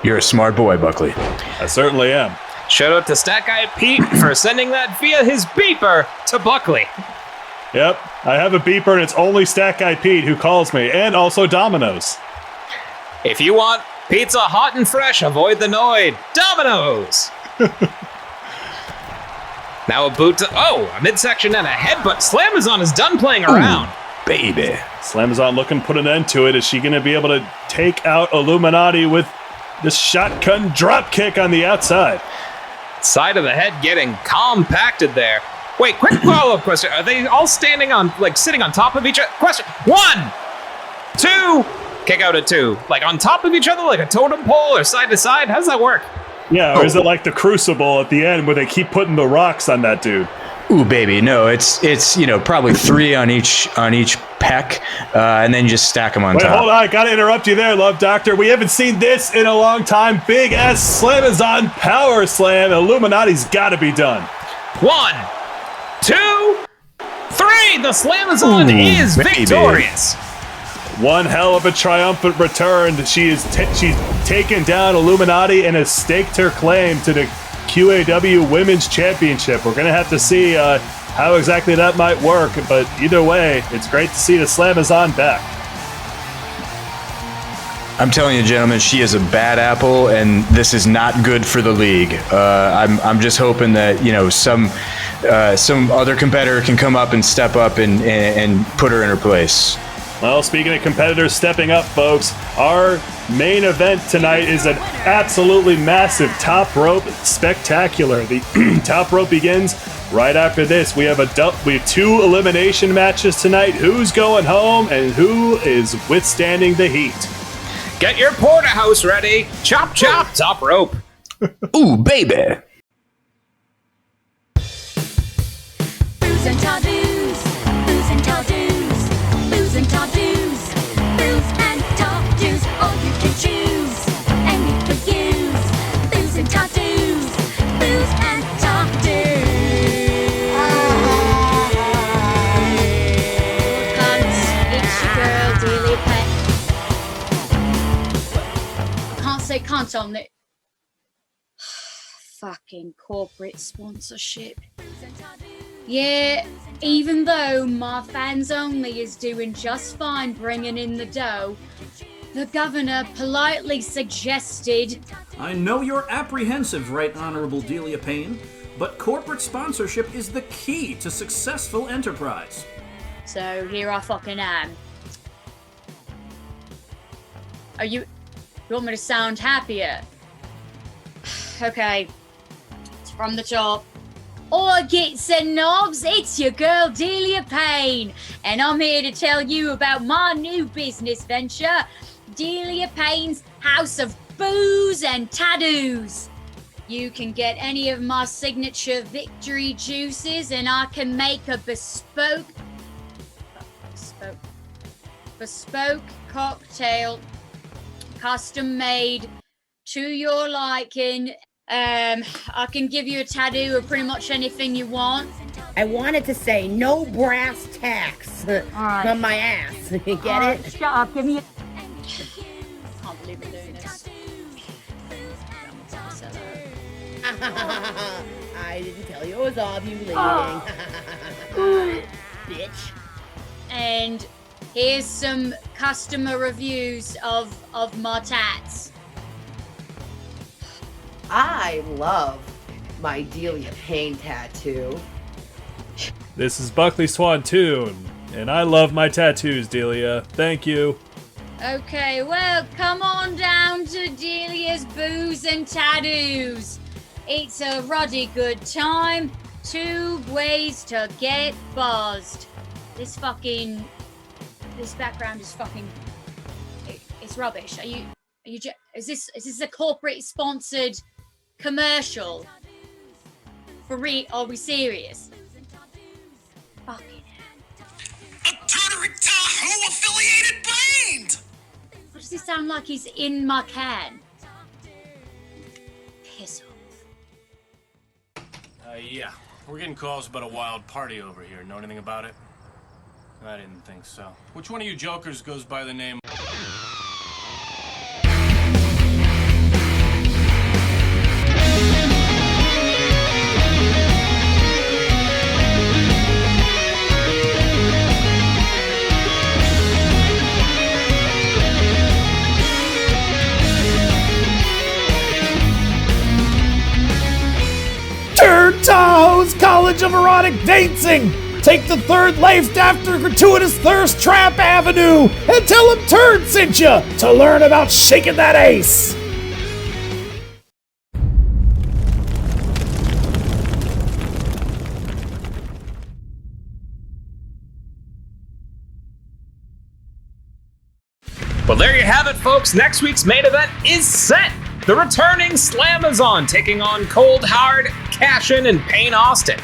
You're a smart boy, Buckley. I certainly am. Shout out to Stat Guy Pete for sending that via his beeper to Buckley. Yep, I have a beeper and it's only Stat Guy Pete who calls me, and also Domino's. If you want pizza hot and fresh, avoid the Noid. Domino's! Now a boot to... a midsection and a headbutt. Slamazon is done playing around. Ooh, baby. Slamazon looking to put an end to it. Is she going to be able to take out Illuminati with this shotgun drop kick on the outside? Side of the head getting compacted there. Wait, quick follow-up question. Are they all standing on, sitting on top of each other? Question. 1, 2, kick out at 2. On top of each other, like a totem pole or side to side? How does that work? Yeah, or is it like the Crucible at the end where they keep putting the rocks on that dude? Ooh, baby, no, it's probably 3 on each pec, and then you just stack them on top. Wait, hold on, I gotta interrupt you there, Love Doctor. We haven't seen this in a long time. Big ass Slamazon power slam. Illuminati's gotta be done. 1, 2, 3. The Slamazon is victorious. One hell of a triumphant return. She's taken down Illuminati and has staked her claim to the QAW Women's Championship. We're going to have to see how exactly that might work, but either way, it's great to see the Slamazon back. I'm telling you, gentlemen, she is a bad apple, and this is not good for the league. I'm just hoping that some other competitor can come up and step up and put her in her place. Well, speaking of competitors stepping up, folks, our main event tonight is an absolutely massive top rope spectacular. The top rope begins right after this. We have two elimination matches tonight. Who's going home and who is withstanding the heat? Get your porterhouse ready. Chop, chop, top rope. Ooh, baby. Booze and taboos, booze and taboos, booze and taboos, booze and taboos, all you can choose, and you can use, booze and taboos, booze and taboos. It's your girl, Delia Pet. I can't say cunt on it. Fucking corporate sponsorship. Yeah, even though my fans only is doing just fine bringing in the dough, the governor politely suggested. I know you're apprehensive, Right Honorable Delia Payne, but corporate sponsorship is the key to successful enterprise. So here I fucking am. You want me to sound happier? Okay. It's from the top. Oi, gits and knobs, it's your girl Delia Payne, and I'm here to tell you about my new business venture, Delia Payne's House of Booze and Tattoos. You can get any of my signature victory juices, and I can make a bespoke cocktail, custom made to your liking. I can give you a tattoo of pretty much anything you want. I wanted to say no brass tacks on my ass. You get it? Shut up, give me a... Can't believe we're doing this. I didn't tell you it was ovulating. Bitch. And here's some customer reviews of my tats. I love my Delia Payne tattoo. This is Buckley Swantoon, and I love my tattoos, Delia. Thank you. Okay, well, come on down to Delia's Booze and Tattoos. It's a ruddy good time. 2 ways to get buzzed. This background is fucking... It's rubbish. Is this a corporate sponsored commercial? For real? Are we serious? Fucking hell. A Turner Tahoe affiliated brand! What does it sound like he's in my can? Piss off. Yeah. We're getting calls about a wild party over here. Know anything about it? I didn't think so. Which one of you jokers goes by the name... Turn Tahoe's College of Erotic Dancing! Take the third life after gratuitous thirst trap avenue and tell him Turd sent you to learn about shaking that ace! Well, there you have it, folks. Next week's main event is set. The returning Slamazon taking on Cold Hard, Cashin, and Payne Austin.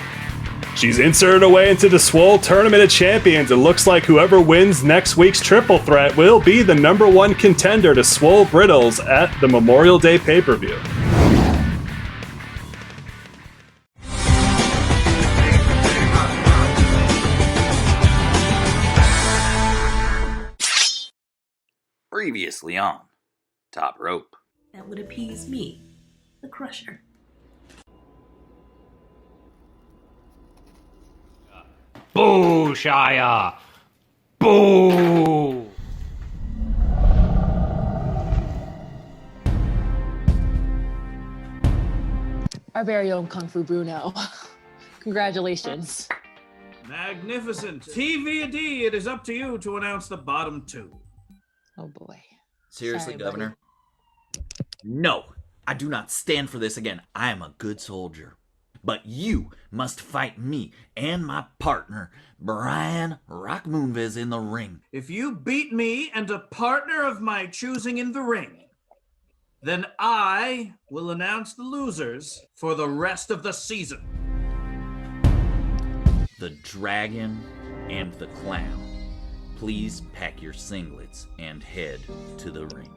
She's inserted away into the Swole Tournament of Champions. It looks like whoever wins next week's triple threat will be the #1 contender to Swole Brittles at the Memorial Day pay-per-view. Previously on Top Rope. That would appease me, the Crusher. Boo, Shia! Boo! Our very own Kung Fu Bruno. Congratulations. Magnificent. TV&D, it is up to you to announce the bottom two. Oh boy. Seriously, Sorry, Governor? buddy. No, I do not stand for this again. I am a good soldier. But you must fight me and my partner, Brian Rock Moonves, in the ring. If you beat me and a partner of my choosing in the ring, then I will announce the losers for the rest of the season. The Dragon and the Clown. Please pack your singlets and head to the ring.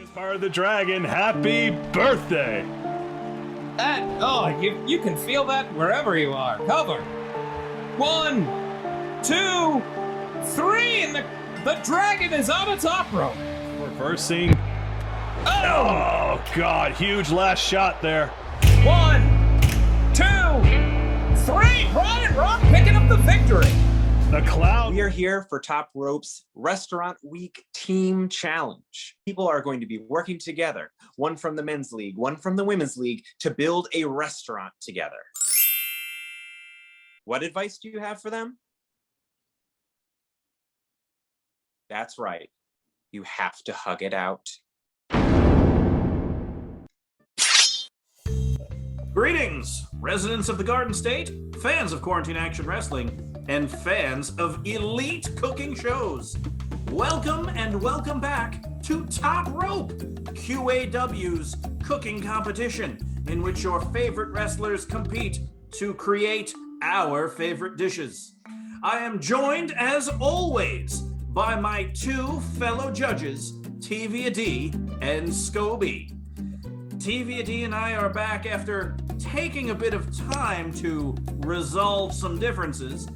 As part of the Dragon, happy birthday! You can feel that wherever you are. Cover. 1, 2, 3, and the dragon is on a top rope. Reversing. Oh, God, huge last shot there. 1, 2, 3. Brian Rock picking up the victory. The Clown. We are here for Top Rope's Restaurant Week Team Challenge. People are going to be working together, one from the men's league, one from the women's league, to build a restaurant together. What advice do you have for them? That's right. You have to hug it out. Greetings, residents of the Garden State, fans of Quarantine Action Wrestling, and fans of elite cooking shows. Welcome and welcome back to Top Rope, QAW's cooking competition, in which your favorite wrestlers compete to create our favorite dishes. I am joined, as always, by my two fellow judges, TV&D and Scobie. TV&D and I are back after taking a bit of time to resolve some differences,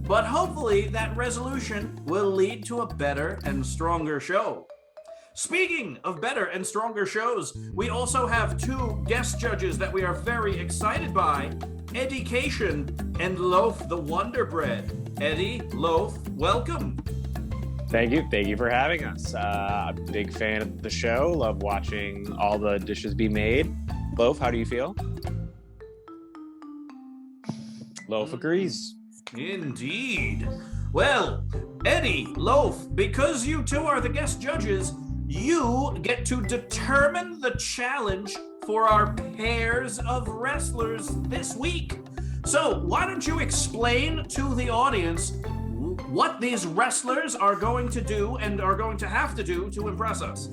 but hopefully that resolution will lead to a better and stronger show. Speaking of better and stronger shows, we also have two guest judges that we are very excited by, Eddie Cation and Loaf the Wonder Bread. Eddie, Loaf, welcome. Thank you for having us. I'm a big fan of the show. Love watching all the dishes be made. Loaf, how do you feel? Loaf agrees. Indeed. Well, Eddie, Loaf, because you two are the guest judges, you get to determine the challenge for our pairs of wrestlers this week. So why don't you explain to the audience what these wrestlers are going to do and are going to have to do to impress us?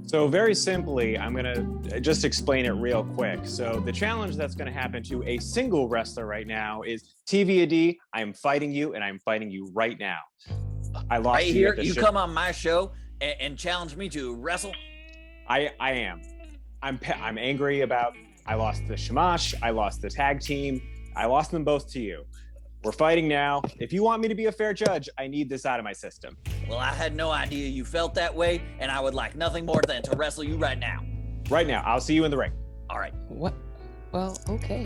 So very simply, I'm going to just explain it real quick. So the challenge that's going to happen to a single wrestler right now is TV&D, I am fighting you, and I'm fighting you right now. I lost Right here, you come on my show and challenge me to wrestle? I am. I'm angry about, I lost the Shamash, I lost the tag team, I lost them both to you. We're fighting now. If you want me to be a fair judge, I need this out of my system. Well, I had no idea you felt that way, and I would like nothing more than to wrestle you right now. Right now. I'll see you in the ring. All right. What? Well, okay.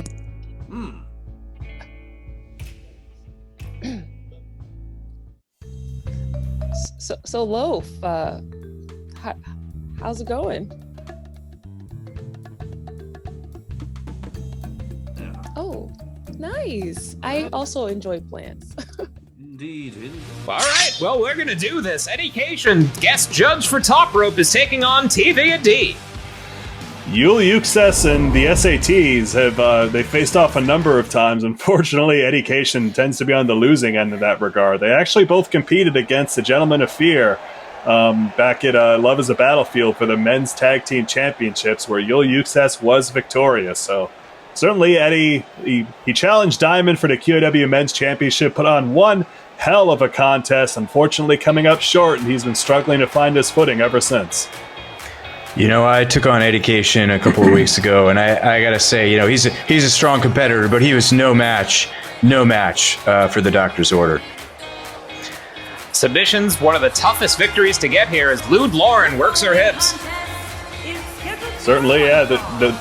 So Loaf, how's it going? Oh, nice. I also enjoy plants. Indeed. All right, well, we're gonna do this. Eddie Cation, guest judge for Top Rope, is taking on TV&D. Yul Yuxes and the SATs have they faced off a number of times. Unfortunately, Eddie Cation tends to be on the losing end in that regard. They actually both competed against the Gentlemen of Fear back at Love is a Battlefield for the Men's Tag Team Championships, where Yul Yuxes was victorious. So certainly Eddie, he challenged Diamond for the QAW Men's Championship, put on one hell of a contest, unfortunately coming up short, and he's been struggling to find his footing ever since. You know, I took on Education a couple of weeks ago, and I got to say, you know, he's a strong competitor, but he was no match for the doctor's order. Submissions, one of the toughest victories to get here as Lude Lauren works her hips. Certainly, yeah.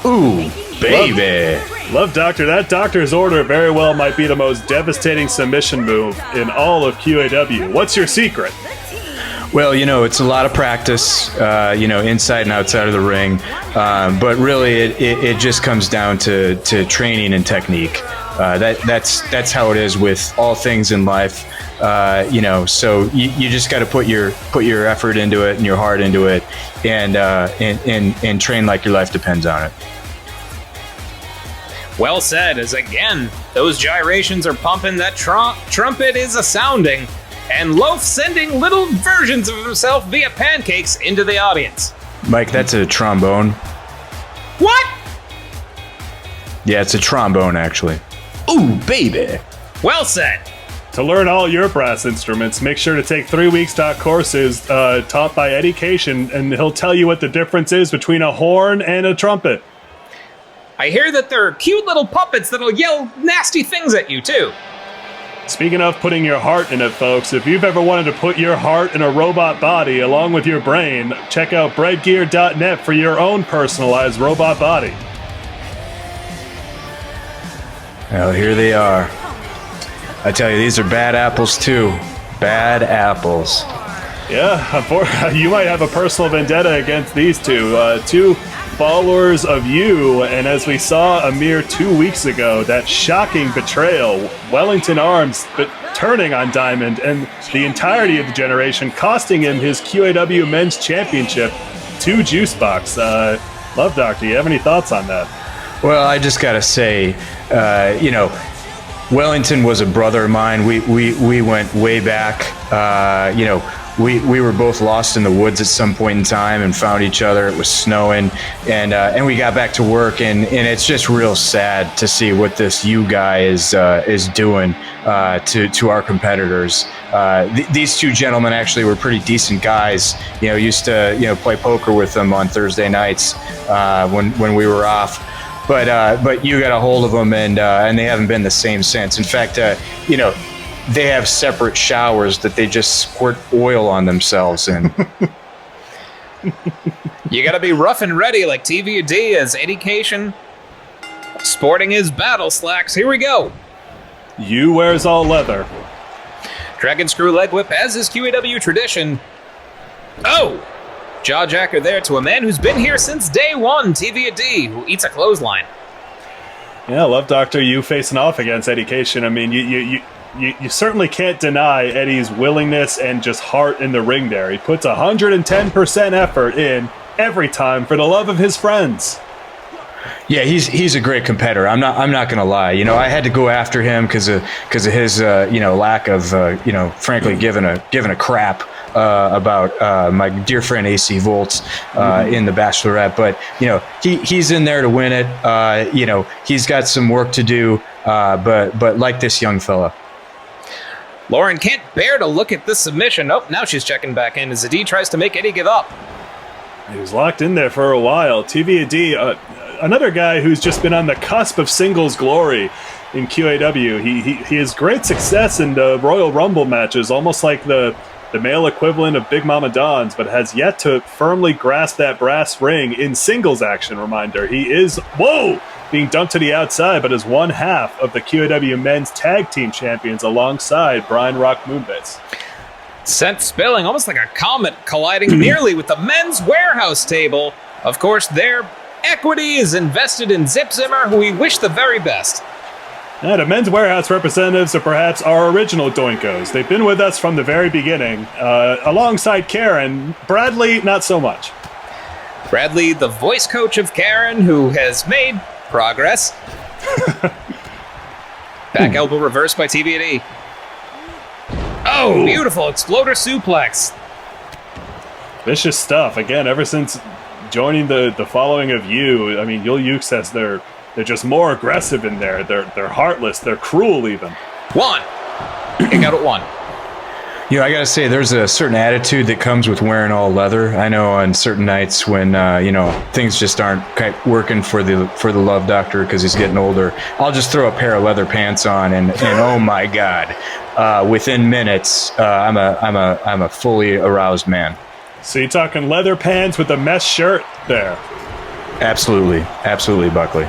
Ooh, baby. Love Doctor. That Doctor's order very well might be the most devastating submission move in all of QAW. What's your secret? Well, you know, it's a lot of practice, you know, inside and outside of the ring. But really, it just comes down to training and technique. That's how it is with all things in life. So you just got to put your effort into it and your heart into it, and train like your life depends on it. Well said, as again, those gyrations are pumping, that trumpet is a-sounding, and Loaf sending little versions of himself via pancakes into the audience. Mike, that's a trombone. What? Yeah, it's a trombone, actually. Ooh, baby. Well said. To learn all your brass instruments, make sure to take 3 weeks courses taught by Eddie Cation, and he'll tell you what the difference is between a horn and a trumpet. I hear that there are cute little puppets that'll yell nasty things at you, too. Speaking of putting your heart in it, folks, if you've ever wanted to put your heart in a robot body along with your brain, check out breadgear.net for your own personalized robot body. Well, here they are. I tell you, these are bad apples, too. Bad apples. Yeah, you might have a personal vendetta against these two followers of you, and as we saw a mere 2 weeks ago, that shocking betrayal, Wellington Arms turning on Diamond and the entirety of the generation, costing him his QAW Men's Championship to Juicebox. Love Doctor, you have any thoughts on that? Well, I just gotta say, Wellington was a brother of mine. We went way back. We were both lost in the woods at some point in time and found each other. It was snowing, and we got back to work, and it's just real sad to see what this you guy is doing to our competitors. These two gentlemen actually were pretty decent guys. Used to play poker with them on Thursday nights when we were off. But you got a hold of them, and they haven't been the same since. In fact, they have separate showers that they just squirt oil on themselves in. You gotta be rough and ready like TVD as Eddie Cation sporting his battle slacks. Here we go. You wears all leather. Dragon screw leg whip as is QAW tradition. Oh! Jawjacker there to a man who's been here since day one, TVD, who eats a clothesline. Yeah, Love Doctor, you facing off against Eddie Cation. I mean, you certainly can't deny Eddie's willingness and just heart in the ring there. He puts 110% effort in every time for the love of his friends. Yeah, he's a great competitor. I'm not gonna lie. I had to go after him because of his lack of frankly giving a crap about my dear friend AC Volts in the Bachelorette. But he's in there to win it. He's got some work to do. But like this young fella. Lauren can't bear to look at this submission. Oh, now she's checking back in as Adi tries to make Eddie give up. He was locked in there for a while. TVD, another guy who's just been on the cusp of singles glory in QAW. He has great success in the Royal Rumble matches, almost like the male equivalent of Big Mama Don's, but has yet to firmly grasp that brass ring in singles action. Reminder, he is, being dumped to the outside, but is one half of the QAW Men's Tag Team Champions alongside Brian Rock Moonves. Sent spilling, almost like a comet colliding nearly with the men's warehouse table. Of course, their equity is invested in Zip Zimmer, who we wish the very best. The men's warehouse representatives are perhaps our original Doinkos. They've been with us from the very beginning, alongside Karen. Bradley, not so much. Bradley, the voice coach of Karen, who has made progress. Back elbow reverse by TVD. Oh, beautiful exploder suplex. Vicious stuff. Again, ever since joining the following of you, I mean, Yul Yuke says they're just more aggressive in there. They're heartless. They're cruel even. One. Kick out at one. I gotta say, there's a certain attitude that comes with wearing all leather. I know on certain nights when things just aren't working for the Love Doctor because he's getting older, I'll just throw a pair of leather pants on, and oh my God, within minutes, I'm a fully aroused man. So you're talking leather pants with a mesh shirt there? Absolutely, Buckley.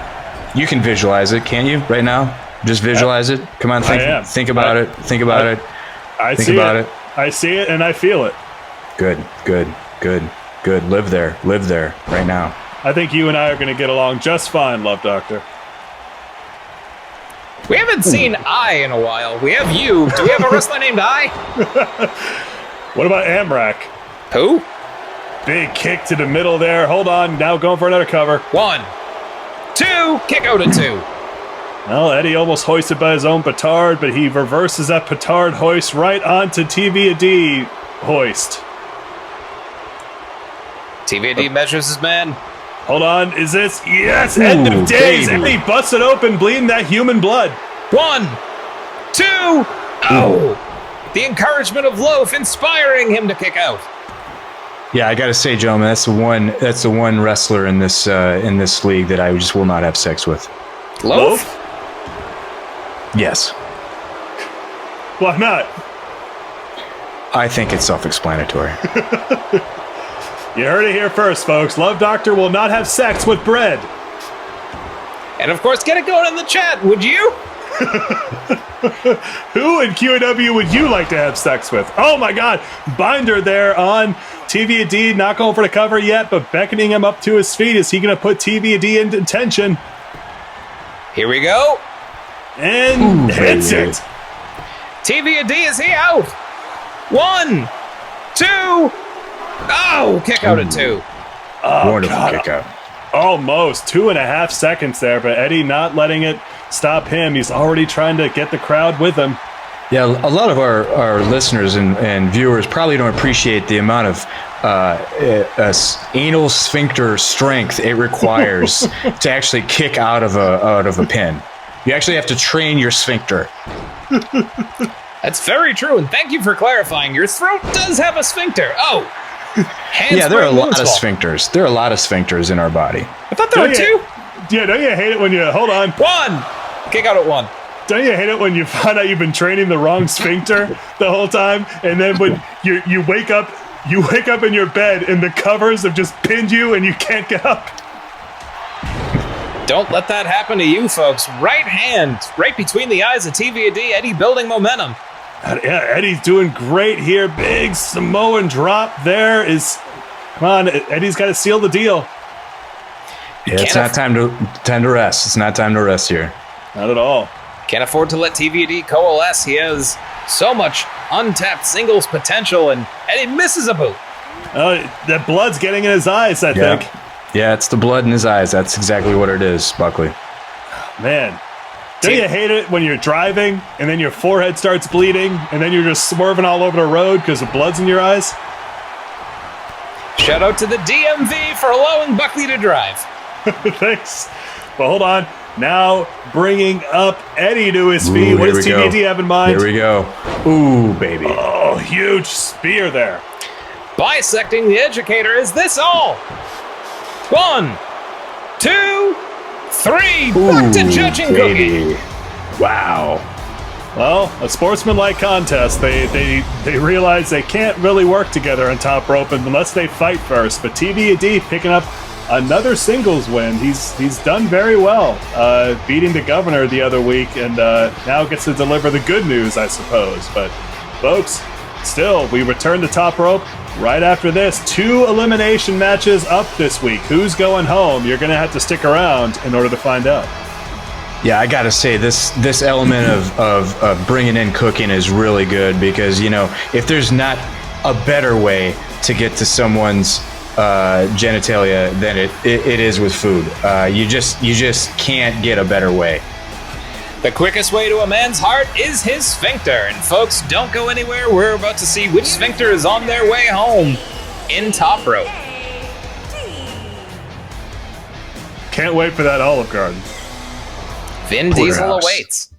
You can visualize it, can't you? Right now, just visualize it. Come on, think about it. Think about it. I see it and I feel it. Good. Live there right now. I think you and I are going to get along just fine, Love Doctor. We haven't seen I in a while. We have you. Do we have a wrestler named I? What about Amrak? Who? Big kick to the middle there. Hold on. Now going for another cover. 1, 2, kick out at 2. Well, Eddie almost hoisted by his own petard, but he reverses that petard hoist right onto TVAD hoist. TVAD measures his man. Hold on. Is this? Yes! End of days. Baby. Eddie busted open, bleeding that human blood. 1, 2. Oh! The encouragement of Loaf inspiring him to kick out. Yeah, I gotta say, gentlemen, that's the one wrestler in this league that I just will not have sex with. Loaf? Yes. Why not? I think it's self-explanatory. You heard it here first, folks. Love Doctor will not have sex with bread. And of course, get it going in the chat, would you? Who in QAW would you like to have sex with? Oh my god, Binder there on TVAD, not going for the cover yet, but beckoning him up to his feet. Is he going to put TVAD into tension? Here we go. And hits it. TVAD, is he out? 1, 2. Oh, kick out at 2. Oh, Wonderful God. kick out. Almost 2.5 seconds there, but Eddie not letting it stop him. He's already trying to get the crowd with him. Yeah, a lot of our listeners and viewers probably don't appreciate the amount of anal sphincter strength it requires to actually kick out of a pin. You actually have to train your sphincter. That's very true, and thank you for clarifying. Your throat does have a sphincter. Oh, Yeah, there are a lot of sphincters. There are a lot of sphincters in our body. I thought there were 2. Yeah, don't you hate it when you... Hold on. 1. Kick out at 1. Don't you hate it when you find out you've been training the wrong sphincter the whole time, and then when you wake up in your bed and the covers have just pinned you and you can't get up? Don't let that happen to you, folks. Right hand, right between the eyes of TVAD. Eddie building momentum. Yeah, Eddie's doing great here. Big Samoan drop there is... Come on, Eddie's got to seal the deal. Yeah, it's not time to rest. It's not time to rest here. Not at all. Can't afford to let TVAD coalesce. He has so much untapped singles potential, and Eddie misses a boot. That blood's getting in his eyes, I think. Yeah, it's the blood in his eyes. That's exactly what it is, Buckley. Man, don't you hate it when you're driving and then your forehead starts bleeding and then you're just swerving all over the road because the blood's in your eyes? Shout out to the DMV for allowing Buckley to drive. Thanks. But hold on. Now bringing up Eddie to his feet. What does TVD have in mind? Here we go. Ooh, baby. Oh, huge spear there. Bisecting the educator. Is this all? 1, 2, 3. Back to judging baby. cooking. Wow. Well, a sportsmanlike contest. They realize they can't really work together on top rope unless they fight first. But TVAD picking up another singles win. He's done very well, beating the governor the other week, and now gets to deliver the good news, I suppose. But folks, still, we return to top rope right after this. 2 elimination matches up this week. Who's going home? You're going to have to stick around in order to find out. Yeah, I gotta say this element of bringing in cooking is really good because, you know, if there's not a better way to get to someone's genitalia than it is with food. You just can't get a better way. The quickest way to a man's heart is his sphincter. And folks, don't go anywhere. We're about to see which sphincter is on their way home in Top Rope. Can't wait for that Olive Garden. Vin Diesel awaits.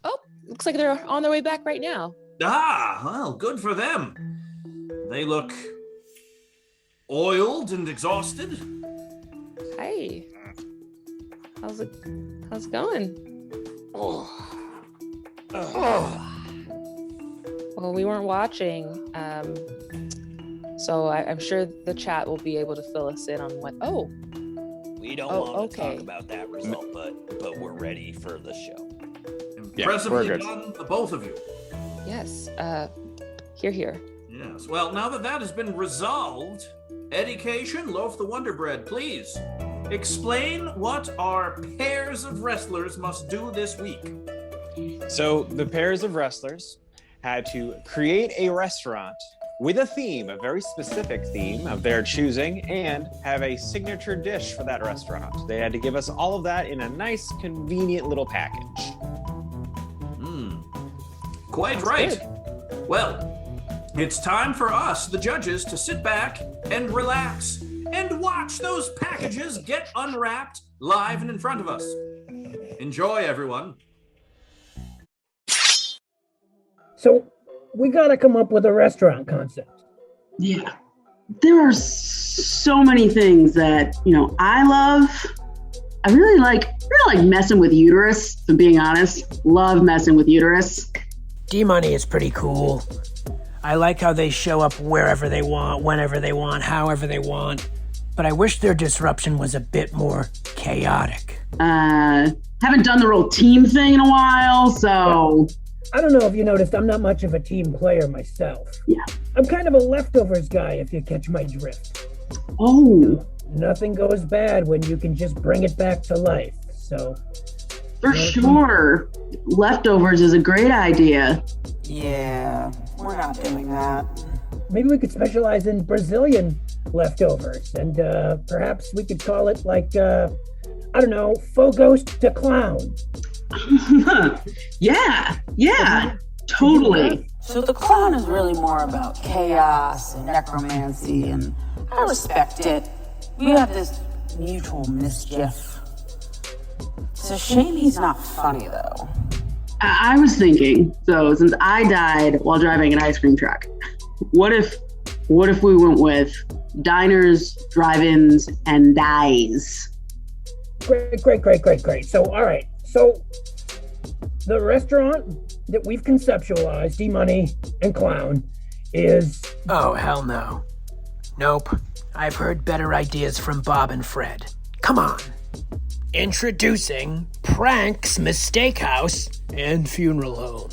Oh, looks like they're on their way back right now. Ah, well, good for them. They look oiled and exhausted. Hey, how's it going? Well, we weren't watching, so I'm sure the chat will be able to fill us in on what. Oh, we don't want to talk about that result, but we're ready for the show. Impressively done, the both of you. Yes. Here. Yes. Well, now that has been resolved, Education, Loaf the Wonder Bread, please explain what our pairs of wrestlers must do this week. So the pairs of wrestlers had to create a restaurant with a theme, a very specific theme of their choosing, and have a signature dish for that restaurant. They had to give us all of that in a nice, convenient little package. Quite That's right. good. Well, it's time for us, the judges, to sit back and relax and watch those packages get unwrapped live and in front of us. Enjoy, everyone. So we got to come up with a restaurant concept. Yeah. There are so many things that, I love. I really like messing with uterus, if I'm being honest. Love messing with uterus. D-Money is pretty cool. I like how they show up wherever they want, whenever they want, however they want. But I wish their disruption was a bit more chaotic. Haven't done the real team thing in a while, so... I don't know if you noticed, I'm not much of a team player myself. Yeah. I'm kind of a leftovers guy, if you catch my drift. Oh. Nothing goes bad when you can just bring it back to life, so... For sure. Leftovers is a great idea. Yeah, we're not doing that. Maybe we could specialize in Brazilian leftovers, and perhaps we could call it Fogos to Clown. Yeah, totally. So the clown is really more about chaos and necromancy, and I respect it. We have this mutual mischief. It's a shame he's not funny, though. I was thinking, so since I died while driving an ice cream truck, what if we went with diners, drive-ins, and dies? Great. So, all right. So, the restaurant that we've conceptualized, D-Money and Clown, is... Oh, hell no. Nope. I've heard better ideas from Bob and Fred. Come on. Introducing Prank's Steakhouse and Funeral Home.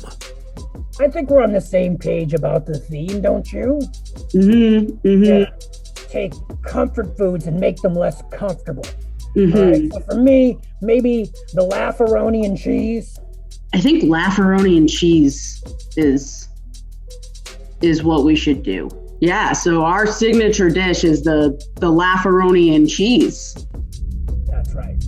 I think we're on the same page about the theme, don't you? Yeah. Take comfort foods and make them less comfortable. All right, so for me, maybe the Laffaroni and cheese. I think Laffaroni and cheese is what we should do. Yeah, so our signature dish is the Laffaroni and cheese. That's right.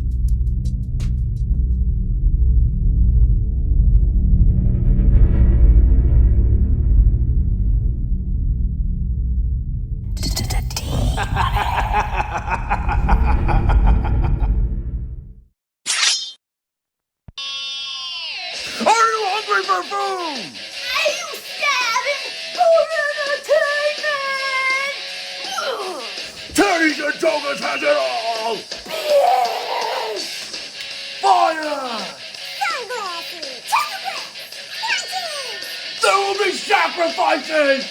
Are you hungry for food? Are you starving for entertainment? Teddy's and Togas has it all! Fire! Sunglasses! Chocolates! Matches! There will be sacrifices!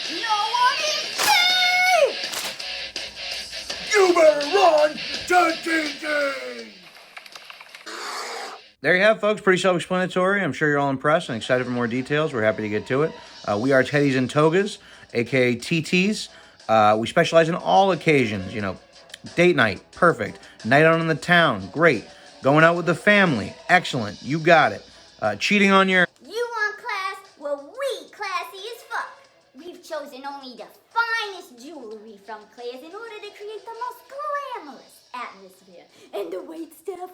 No one is safe! You better run to TT! There you have it, folks. Pretty self-explanatory. I'm sure you're all impressed and excited for more details. We're happy to get to it. We are Teddies and Togas, aka TTs. We specialize in all occasions. Date night, perfect. Night out in the town, great. Going out with the family, excellent. You got it. Cheating on your... You want class? Well, we classy as fuck. We've chosen only the finest jewelry from Claire's in order to create the most glamorous atmosphere. And the waitstaff,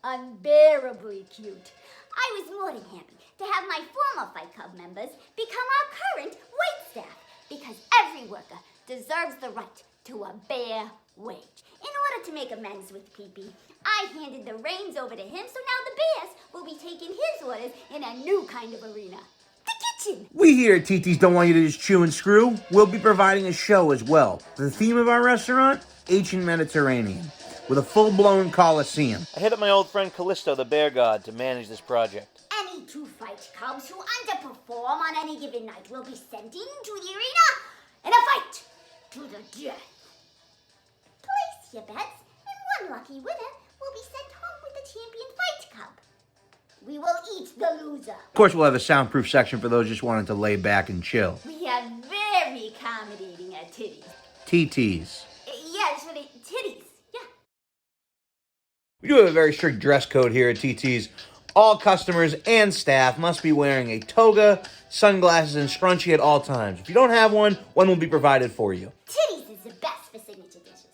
unbearably cute. I was more than happy to have my former Fight Club members become our current waitstaff, because every worker deserves the right to a bare wage. In order to make amends with PP, I handed the reins over to him, so now the Bears will be taking his orders in a new kind of arena. The kitchen! We here at TTs don't want you to just chew and screw. We'll be providing a show as well. The theme of our restaurant, Ancient Mediterranean, with a full-blown coliseum. I hit up my old friend Callisto, the bear god, to manage this project. Any two fight cubs who underperform on any given night will be sent into the arena in a fight to the death. Place your bets, and one lucky winner will be sent home with the champion fight cup. We will eat the loser. Of course, we'll have a soundproof section for those just wanting to lay back and chill. We have very accommodating activities. TTs. We do have a very strict dress code here at TT's. All customers and staff must be wearing a toga, sunglasses, and scrunchie at all times. If you don't have one will be provided for you. Titties is the best for signature dishes.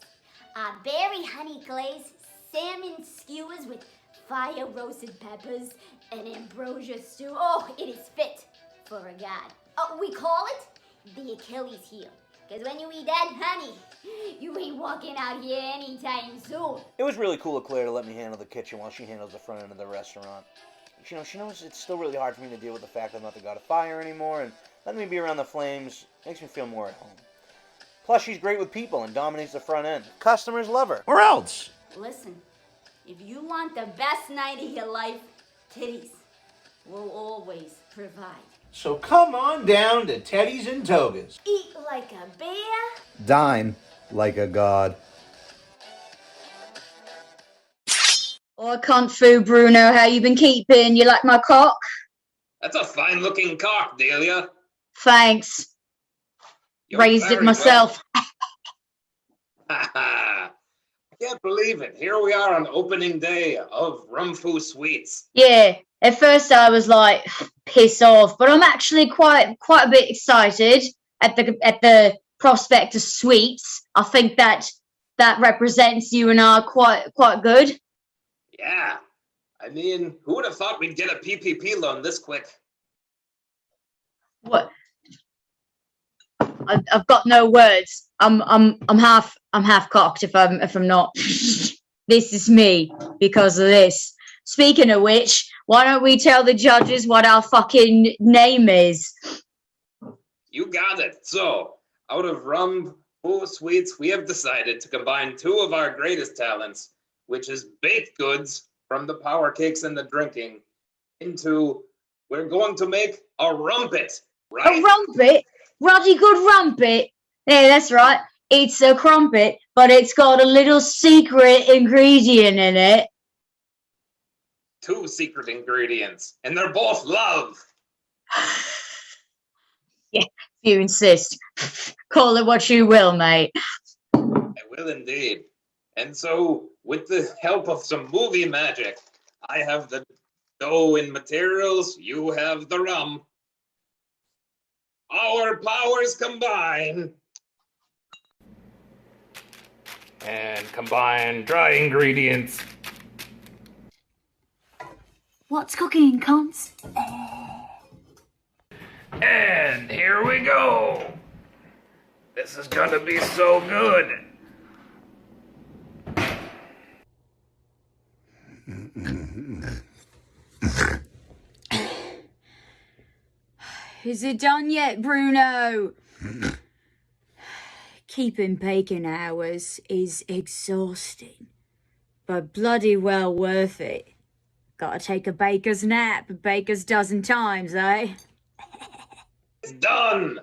Berry honey glaze, salmon skewers with fire roasted peppers, and ambrosia stew. Oh, it is fit for a god. Oh, we call it the Achilles heel. Because when you eat that honey, you ain't walking out here anytime soon. It was really cool of Claire to let me handle the kitchen while she handles the front end of the restaurant. You know, she knows it's still really hard for me to deal with the fact that I'm not the god of fire anymore, and letting me be around the flames makes me feel more at home. Plus, she's great with people and dominates the front end. Customers love her. Or else. Listen, if you want the best night of your life, titties will always provide. So come on down to Teddy's and Togas. Eat like a bear. Dine like a god. Oh, Kung Fu Bruno, how you been keeping? You like my cock? That's a fine-looking cock, Delia. Thanks. You're Raised it very myself. I can't believe it. Here we are on opening day of Rumfu Sweets. Yeah, at first I was like, piss off, but I'm actually quite a bit excited at the prospect of sweets. I think that represents you and I quite good. Yeah. I mean, who would have thought we'd get a PPP loan this quick? What? I've got no words. I'm half cocked if I'm not. This is me because of this. Speaking of which, why don't we tell the judges what our fucking name is? You got it. So, out of Rumfu Sweets, we have decided to combine two of our greatest talents, which is baked goods from the power cakes and the drinking, into, we're going to make a rumpet, right? A rumpet? Ruddy good rumpet? Yeah, that's right. It's a crumpet, but it's got a little secret ingredient in it. Two secret ingredients, and they're both love. Yeah, if you insist. Call it what you will, mate. I will indeed. And so, with the help of some movie magic, I have the dough and materials, you have the rum. Our powers combine. And combine dry ingredients. What's cooking, cunts? And here we go. This is gonna be so good. Is it done yet, Bruno? Keeping bacon hours is exhausting, but bloody well worth it. Gotta take a baker's nap a baker's dozen times, eh? It's done!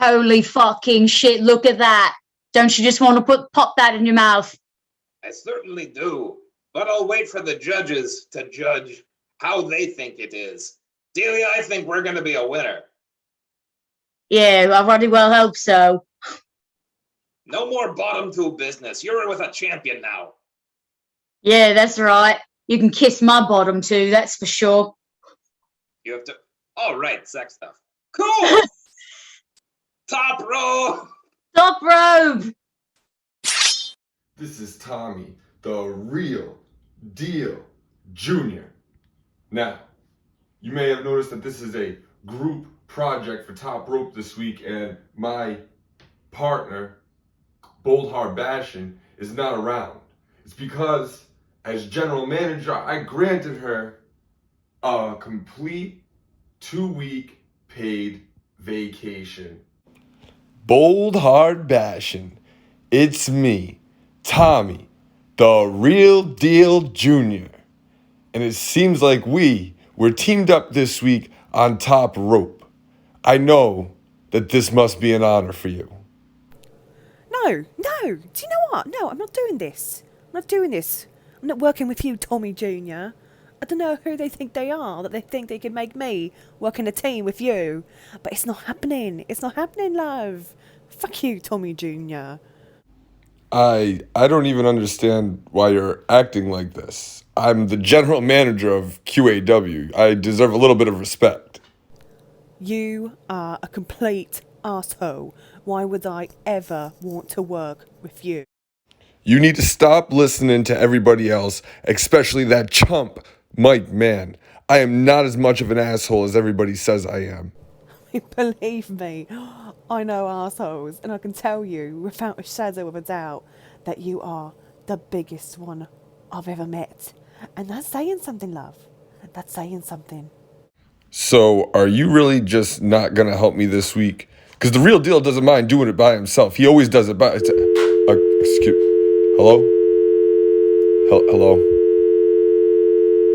Holy fucking shit, look at that. Don't you just want to pop that in your mouth? I certainly do, but I'll wait for the judges to judge how they think it is. Delia, I think we're going to be a winner. Yeah, I bloody well hope so. No more bottom two business. You're with a champion now. Yeah, that's right. You can kiss my bottom too, that's for sure. You have to... Oh, right, sex stuff. Cool! Top row! Top robe! This is Tommy, the real deal junior. Now, you may have noticed that this is a group project for Top Rope this week, and my partner, Bold Hard Bashin, is not around. It's because, as general manager, I granted her a complete 2-week paid vacation. Bold Hard Bashin, it's me, Tommy, the real deal junior. And it seems like we're teamed up this week on Top Rope. I know that this must be an honor for you. No. Do you know what? No, I'm not doing this. I'm not working with you, Tommy Jr. I don't know who they think they are, that they think they can make me work in a team with you. But it's not happening. It's not happening, love. Fuck you, Tommy Jr. I don't even understand why you're acting like this. I'm the general manager of QAW. I deserve a little bit of respect. You are a complete arsehole. Why would I ever want to work with you? You need to stop listening to everybody else, especially that chump, Mike Mann. I am not as much of an asshole as everybody says I am. Believe me, I know arseholes, and I can tell you without a shadow of a doubt that you are the biggest one I've ever met. And that's saying something, love. That's saying something. So, are you really just not gonna help me this week? Because the real deal doesn't mind doing it by himself. He always does it by... Hello? Hello?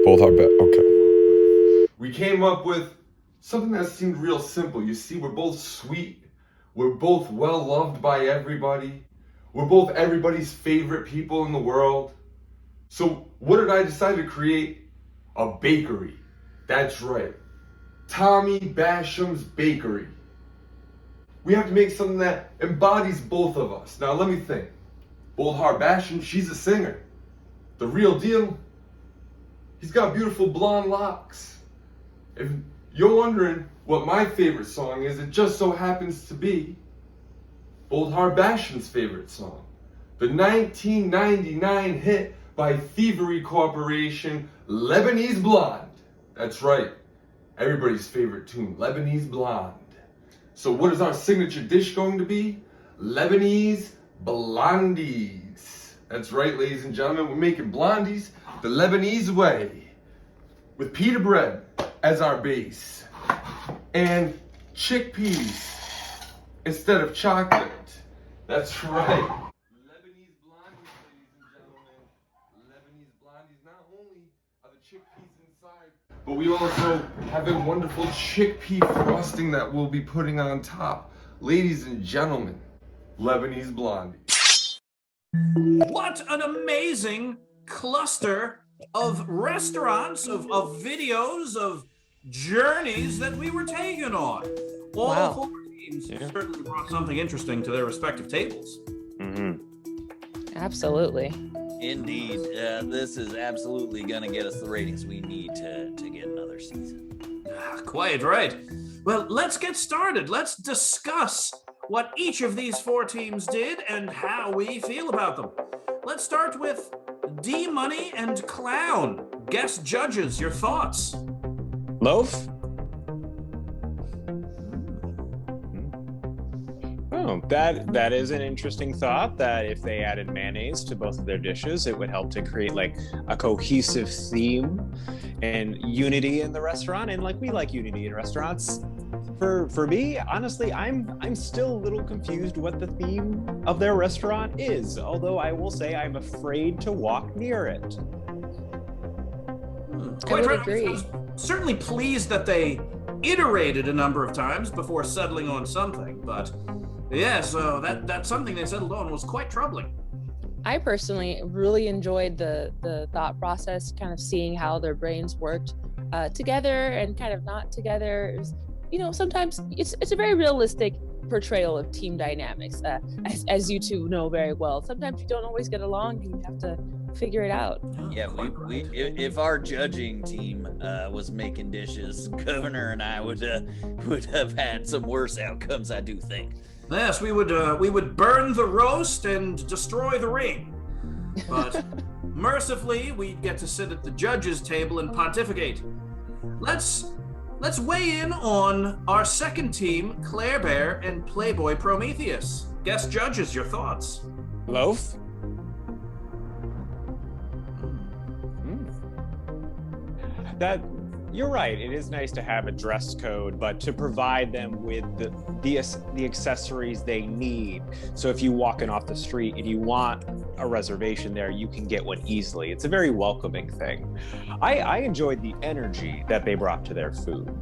Both are back. Okay. We came up with something that seemed real simple. You see, we're both sweet. We're both well loved by everybody. We're both everybody's favorite people in the world. So what did I decide to create? A bakery. That's right. Tommy Basham's Bakery. We have to make something that embodies both of us. Now let me think. Boldheart Basham, she's a singer. The real deal, he's got beautiful blonde locks. If you're wondering what my favorite song is, it just so happens to be Boldheart Basham's favorite song. The 1999 hit by Thievery Corporation, Lebanese Blonde. That's right, everybody's favorite tune, Lebanese Blonde. So what is our signature dish going to be? Lebanese blondies. That's right, ladies and gentlemen, we're making blondies the Lebanese way, with pita bread as our base, and chickpeas instead of chocolate. That's right. Lebanese blondies, ladies and gentlemen. Lebanese blondies, not only are the chickpeas inside, but we also have a wonderful chickpea frosting that we'll be putting on top. Ladies and gentlemen, Lebanese blondie. What an amazing cluster of restaurants, of videos, of journeys that we were taken on. All four teams certainly brought something interesting to their respective tables. Absolutely. Indeed. This is absolutely going to get us the ratings we need to get another season. Quite right. Well, let's get started. Let's discuss what each of these four teams did and how we feel about them. Let's start with D-Money and Clown. Guest judges, your thoughts? Loaf? Oh, that is an interesting thought, that if they added mayonnaise to both of their dishes, it would help to create like a cohesive theme and unity in the restaurant. And like, we like unity in restaurants. For me, honestly, I'm still a little confused what the theme of their restaurant is, although I will say I'm afraid to walk near it. Quite I would right. agree. I was certainly pleased that they iterated a number of times before settling on something, but yeah, so that something they settled on was quite troubling. I personally really enjoyed the thought process, kind of seeing how their brains worked together and kind of not together. It was, sometimes it's a very realistic portrayal of team dynamics, as you two know very well. Sometimes you don't always get along, and you have to figure it out. Yeah, if our judging team was making dishes, Governor and I would have had some worse outcomes, I do think. Yes, we would burn the roast and destroy the ring. But mercifully, we'd get to sit at the judges' table and pontificate. Let's weigh in on our second team, Claire Bear and Playboy Prometheus. Guest judges, your thoughts? Loaf? That you're right. It is nice to have a dress code, but to provide them with the accessories they need. So if you walking off the street, if you want a reservation there, you can get one easily. It's a very welcoming thing. I enjoyed the energy that they brought to their food,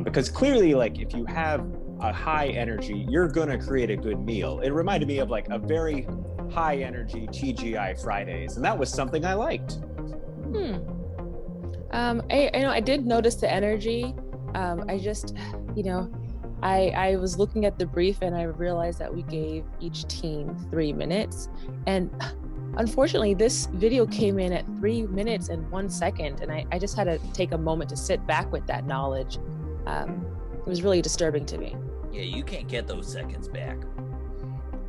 because clearly, like, if you have a high energy, you're gonna create a good meal. It reminded me of like a very high energy TGI Fridays, and that was something I liked. I did notice the energy. I just, I was looking at the brief and I realized that we gave each team 3 minutes. And unfortunately, this video came in at 3 minutes and 1 second. And I just had to take a moment to sit back with that knowledge. It was really disturbing to me. Yeah, you can't get those seconds back.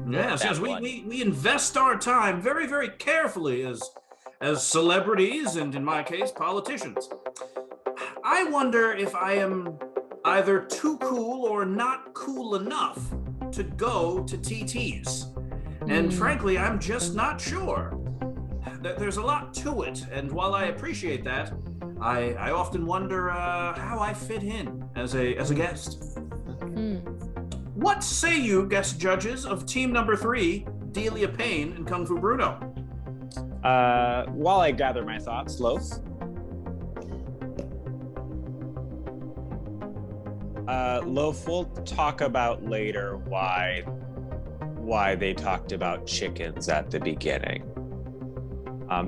Yes, we invest our time very, very carefully as celebrities and, in my case, politicians. I wonder if I am either too cool or not cool enough to go to TTs. And frankly, I'm just not sure. There's a lot to it, and while I appreciate that, I often wonder how I fit in as a guest. What say you, guest judges of team number 3, Delia Payne and Kung Fu Bruno? While I gather my thoughts, Loaf. Loaf, we'll talk about later why they talked about chickens at the beginning.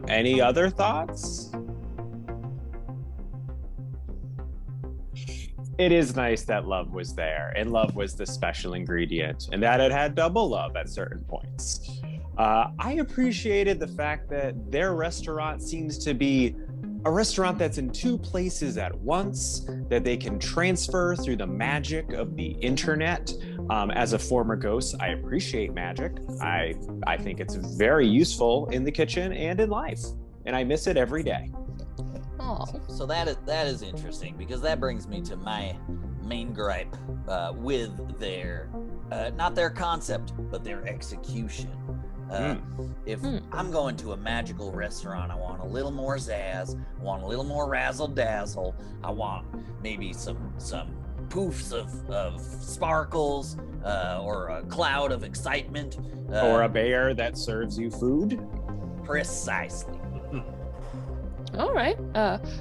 Any other thoughts? It is nice that love was there, and love was the special ingredient, and that it had double love at certain points. I appreciated the fact that their restaurant seems to be a restaurant that's in 2 places at once, that they can transfer through the magic of the internet. As a former ghost, I appreciate magic. I think it's very useful in the kitchen and in life, and I miss it every day. So that is interesting, because that brings me to my main gripe with their, not their concept, but their execution. If I'm going to a magical restaurant, I want a little more zazz, I want a little more razzle dazzle, I want maybe some poofs of sparkles, or a cloud of excitement. Or a bear that serves you food? Precisely. All right.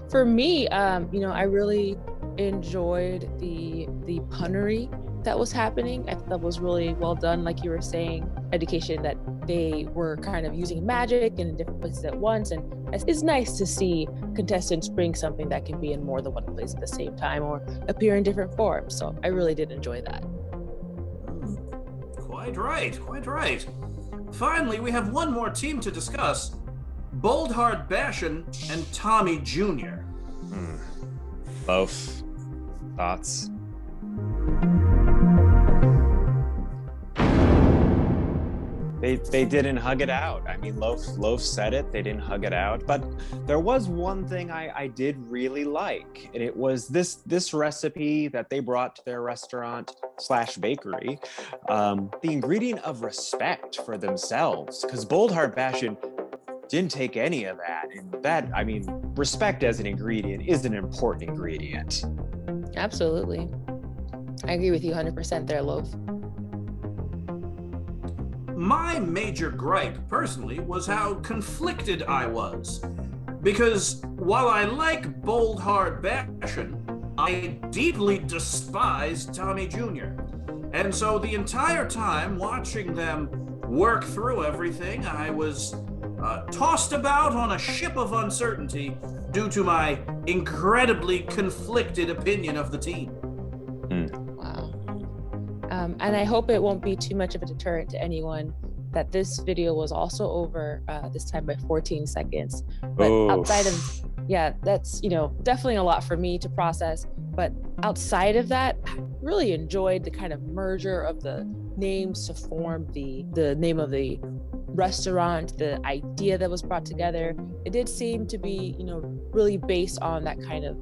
For me, I really enjoyed the punnery that was happening. I thought that was really well done. Like you were saying, education, that they were kind of using magic and in different places at once. And it's nice to see contestants bring something that can be in more than one place at the same time or appear in different forms. So I really did enjoy that. Quite right. Finally, we have one more team to discuss. Boldheart Bashan and Tommy Jr. Both thoughts? They didn't hug it out. I mean, Loaf said it, they didn't hug it out. But there was one thing I did really like, and it was this recipe that they brought to their restaurant / bakery, the ingredient of respect for themselves. Because Boldheart Bashan didn't take any of that. And that, I mean, respect as an ingredient is an important ingredient. Absolutely. I agree with you 100% there, Loaf. My major gripe, personally, was how conflicted I was. Because while I like Boldheart Bashan, I deeply despise Tommy Jr. And so the entire time watching them work through everything, I was tossed about on a ship of uncertainty due to my incredibly conflicted opinion of the team. Wow. And I hope it won't be too much of a deterrent to anyone that this video was also over this time by 14 seconds. But outside of, that's, definitely a lot for me to process. But outside of that, I really enjoyed the kind of merger of the names to form the name of the restaurant, the idea that was brought together. It did seem to be, really based on that kind of,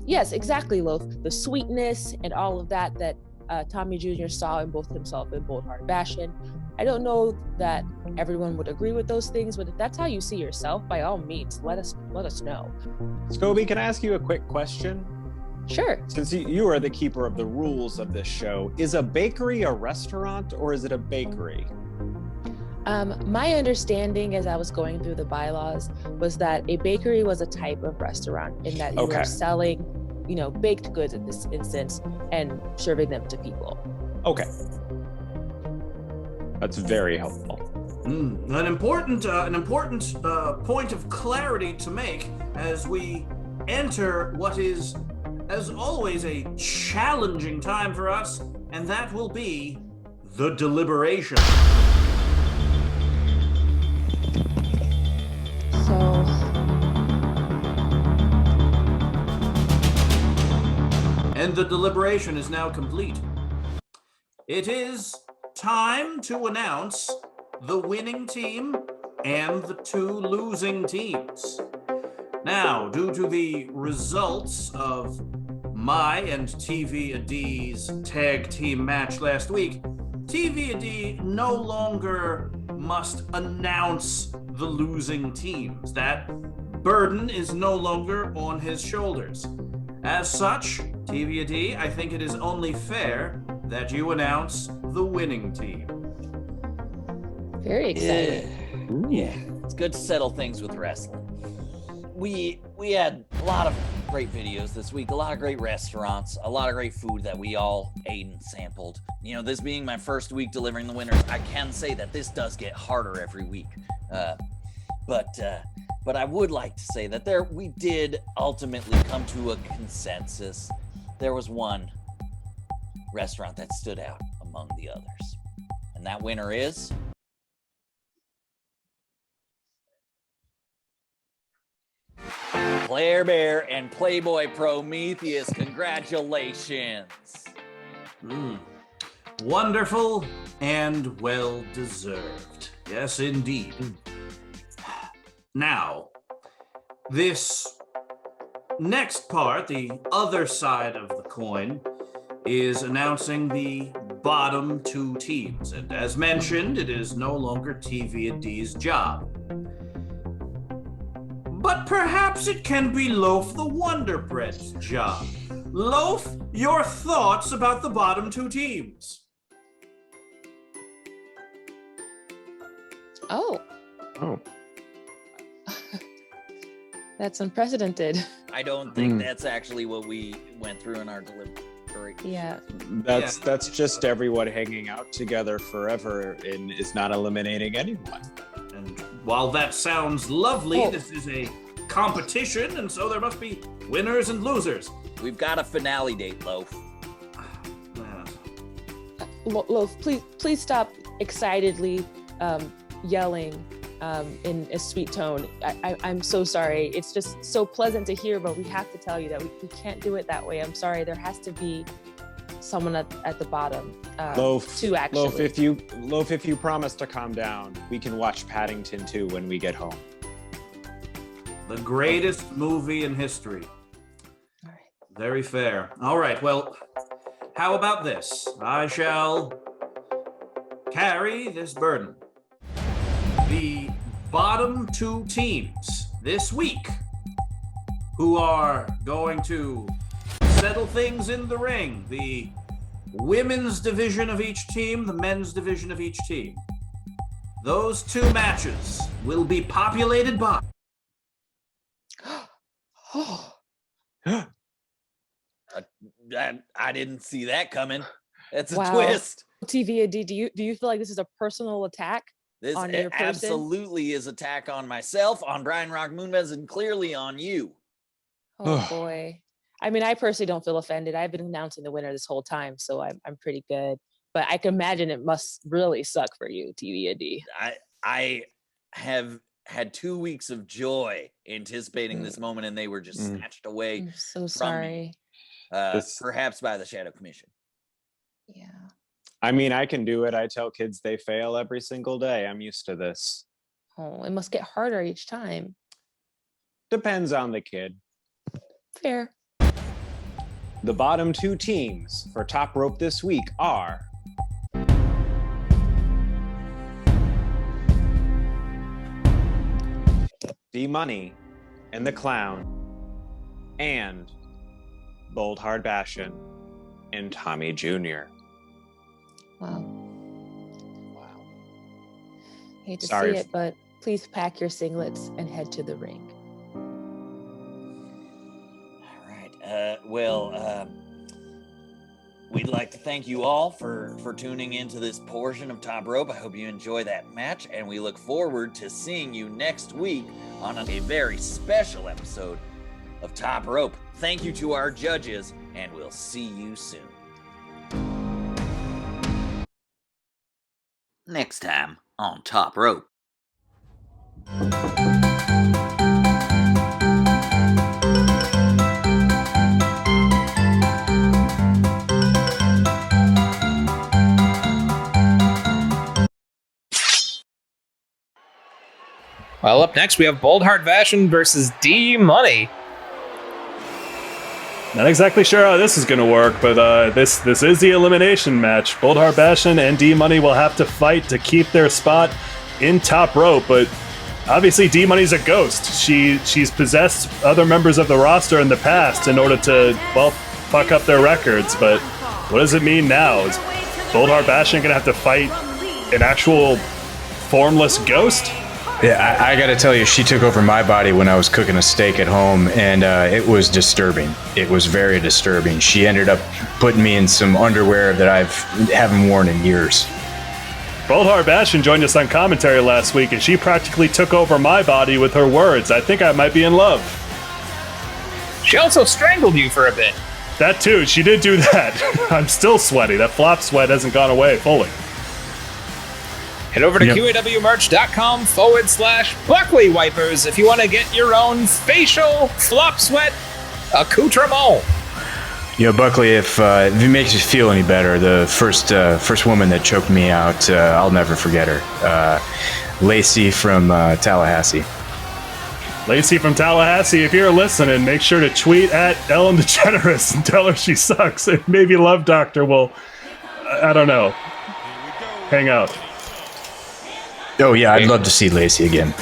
yes, exactly, Loaf, the sweetness and all of that Tommy Jr. saw in both himself and Boldheart Bashan. I don't know that everyone would agree with those things, but if that's how you see yourself, by all means, let us know. Scobie, can I ask you a quick question? Sure. Since you are the keeper of the rules of this show, is a bakery a restaurant or is it a bakery? My understanding as I was going through the bylaws was that a bakery was a type of restaurant in that you were selling, baked goods in this instance and serving them to people. Okay. That's very helpful. An important point of clarity to make as we enter what is as always, a challenging time for us, and that will be the deliberation. And the deliberation is now complete. It is time to announce the winning team and the 2 losing teams. Now, due to the results of my and TV-AD's tag team match last week, TV-AD no longer must announce the losing teams. That burden is no longer on his shoulders. As such, TV-AD, I think it is only fair that you announce the winning team. Very excited. Yeah, it's good to settle things with wrestling. We had a lot of great videos this week, a lot of great restaurants, a lot of great food that we all ate and sampled. You know, this being my first week delivering the winners, I can say that this does get harder every week. But I would like to say that we did ultimately come to a consensus. There was one restaurant that stood out among the others. And that winner is... Claire Bear and Playboy Prometheus. Congratulations. Wonderful and well deserved. Yes, indeed. Now, this next part, the other side of the coin, is announcing the bottom 2 teams. And as mentioned, it is no longer TV-AD's job. But perhaps it can be Loaf the Wonder Bread's job. Loaf, your thoughts about the bottom 2 teams? Oh. That's unprecedented. I don't think that's actually what we went through in our delivery. Yeah. That's just everyone hanging out together forever and is not eliminating anyone. And while that sounds lovely, this is a competition, and so there must be winners and losers. We've got a finale date, Loaf. Loaf, please stop excitedly yelling in a sweet tone. I'm so sorry. It's just so pleasant to hear, but we have to tell you that we can't do it that way. I'm sorry. There has to be someone at the bottom. Loaf, 2 actually. Loaf, if you promise to calm down, we can watch Paddington 2 when we get home. The greatest movie in history. All right. Very fair. All right, well, how about this? I shall carry this burden. The bottom 2 teams this week who are going to settle things in the ring. The women's division of each team, the men's division of each team. Those 2 matches will be populated by... I didn't see that coming. That's a Wow. twist. TV-AD, do you feel like this is a personal attack This on your person? absolutely is attack on myself, on Brian Rock Moonves, and clearly on you. Oh boy. I mean, I personally don't feel offended. I've been announcing the winner this whole time, so I'm pretty good. But I can imagine it must really suck for you, TV-AD. I have had 2 weeks of joy anticipating this moment, and they were just snatched away. I'm so from sorry. me, perhaps by the Shadow Commission. Yeah. I mean, I can do it. I tell kids they fail every single day. I'm used to this. Oh, it must get harder each time. Depends on the kid. Fair. The bottom 2 teams for Top Rope this week are... D-Money and the Clown and Bold Hard Bastion and Tommy Jr. Wow. Hate to Sorry see it, but please pack your singlets and head to the ring. All right. We'd like to thank you all for tuning into this portion of Top Rope. I hope you enjoy that match, and we look forward to seeing you next week on a very special episode of Top Rope. Thank you to our judges, and we'll see you soon. Next time on Top Rope. Well, up next we have Boldheart Vashon versus D Money. Not exactly sure how this is going to work, but this is the elimination match. Boldheart Vashon and D Money will have to fight to keep their spot in Top Rope, but obviously D Money's a ghost. She's possessed other members of the roster in the past in order to, well, fuck up their records, but what does it mean now? Is Boldheart Vashon going to have to fight an actual formless ghost? Yeah, I gotta tell you, she took over my body when I was cooking a steak at home, and it was disturbing. It was very disturbing. She ended up putting me in some underwear that I haven't worn in years. Boldheart Vashon joined us on commentary last week, and she practically took over my body with her words. I think I might be in love. She also strangled you for a bit. That too, she did do that. I'm still sweaty. That flop sweat hasn't gone away fully. Head over to QAWmerch.com/Buckley Wipers if you want to get your own facial flop sweat accoutrement. You know, Buckley, if it makes you feel any better, the first woman that choked me out, I'll never forget her. Lacey from Tallahassee. Lacey from Tallahassee, if you're listening, make sure to tweet at Ellen DeGeneres and tell her she sucks, and maybe Love Doctor will, I don't know, hang out. Oh yeah, I'd love to see Lacey again.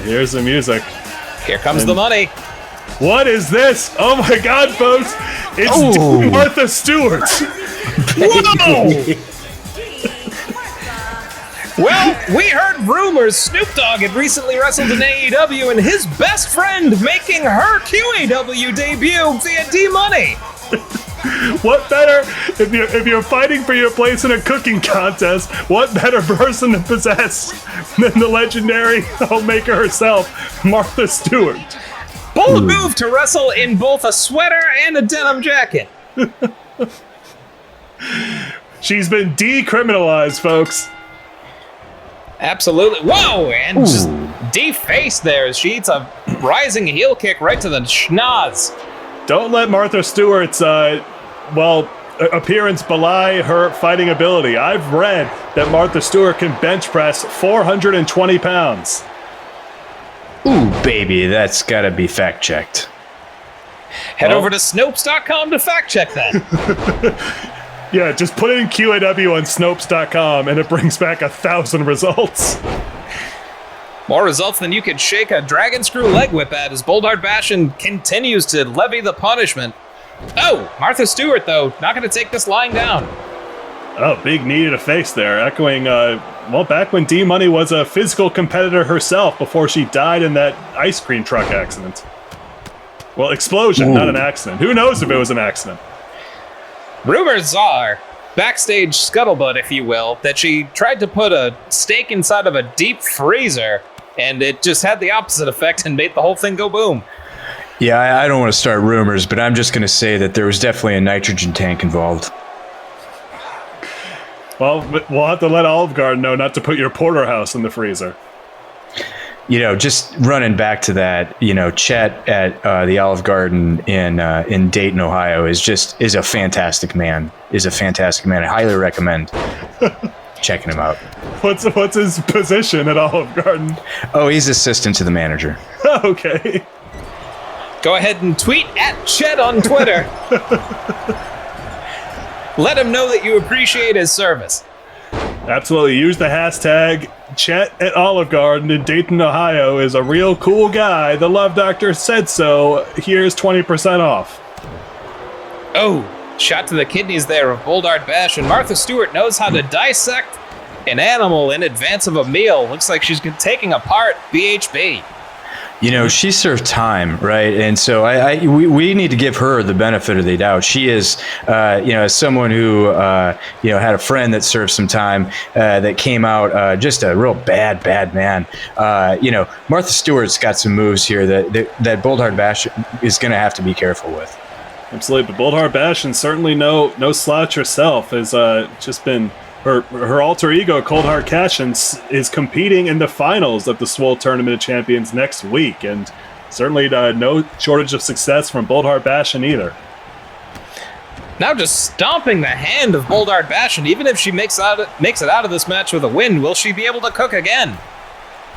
Here's the music. Here comes the money. What is this? Oh my God, folks! It's Martha Stewart. Whoa! Well, we heard rumors Snoop Dogg had recently wrestled in AEW, and his best friend making her QAW debut via D Money. What better, if you're fighting for your place in a cooking contest, what better person to possess than the legendary homemaker herself, Martha Stewart? Bold move to wrestle in both a sweater and a denim jacket. She's been decriminalized, folks. Absolutely. Whoa! And just defaced there as she eats a rising heel kick right to the schnoz. Don't let Martha Stewart's, appearance belie her fighting ability. I've read that Martha Stewart can bench press 420 pounds. Ooh, baby, that's gotta be fact checked. Head over to Snopes.com to fact check that. Yeah, just put in QAW on Snopes.com and it brings back 1,000 results. More results than you could shake a dragon screw leg whip at as Boldheart Vashon continues to levy the punishment. Oh, Martha Stewart, though, not going to take this lying down. Oh, big knee to the face there, echoing, back when D Money was a physical competitor herself before she died in that ice cream truck accident. Well, explosion, not an accident. Who knows if it was an accident? Rumors are, backstage scuttlebutt, if you will, that she tried to put a steak inside of a deep freezer, and it just had the opposite effect and made the whole thing go boom. Yeah, I don't want to start rumors, but I'm just going to say that there was definitely a nitrogen tank involved. Well, we'll have to let Olive Garden know not to put your porterhouse in the freezer. You know, just running back to that, Chet at the Olive Garden in Dayton, Ohio is a fantastic man. I highly recommend checking him out. What's his position at Olive Garden? Oh, he's assistant to the manager. Okay. Go ahead and tweet at Chet on Twitter. Let him know that you appreciate his service. Absolutely. Use the hashtag Chet at Olive Garden in Dayton, Ohio is a real cool guy. The Love Doctor said so. Here's 20% off. Oh, shot to the kidneys there of Boldheart Vashon. Martha Stewart knows how to dissect an animal in advance of a meal. Looks like she's taking apart BHB. You know, she served time, right? And so we need to give her the benefit of the doubt. She is, as someone who, had a friend that served some time that came out just a real bad man. Martha Stewart's got some moves here that Boldheart Bash is going to have to be careful with. Absolutely, but Boldheart Bash, and certainly no slouch herself, has just been... Her alter ego, Coldheart Cashin, is competing in the finals of the Swole Tournament of Champions next week, and certainly no shortage of success from Boldheart Bashin either. Now just stomping the hand of Boldheart Bashin. Even if she makes it out of this match with a win, will she be able to cook again?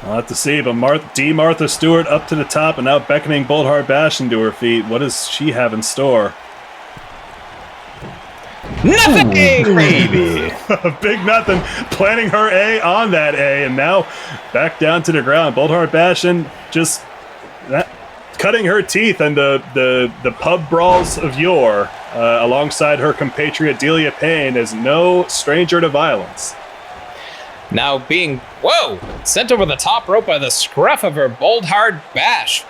I'll have to see, but Martha Stewart up to the top and now beckoning Boldheart Bashin to her feet. What does she have in store? Nothing, baby. Big nothing. Planting her A on that A, and now back down to the ground. Boldheart Bashin just cutting her teeth in the pub brawls of yore, alongside her compatriot Delia Payne, is no stranger to violence. Now being sent over the top rope by the scruff of her Boldheart Bash.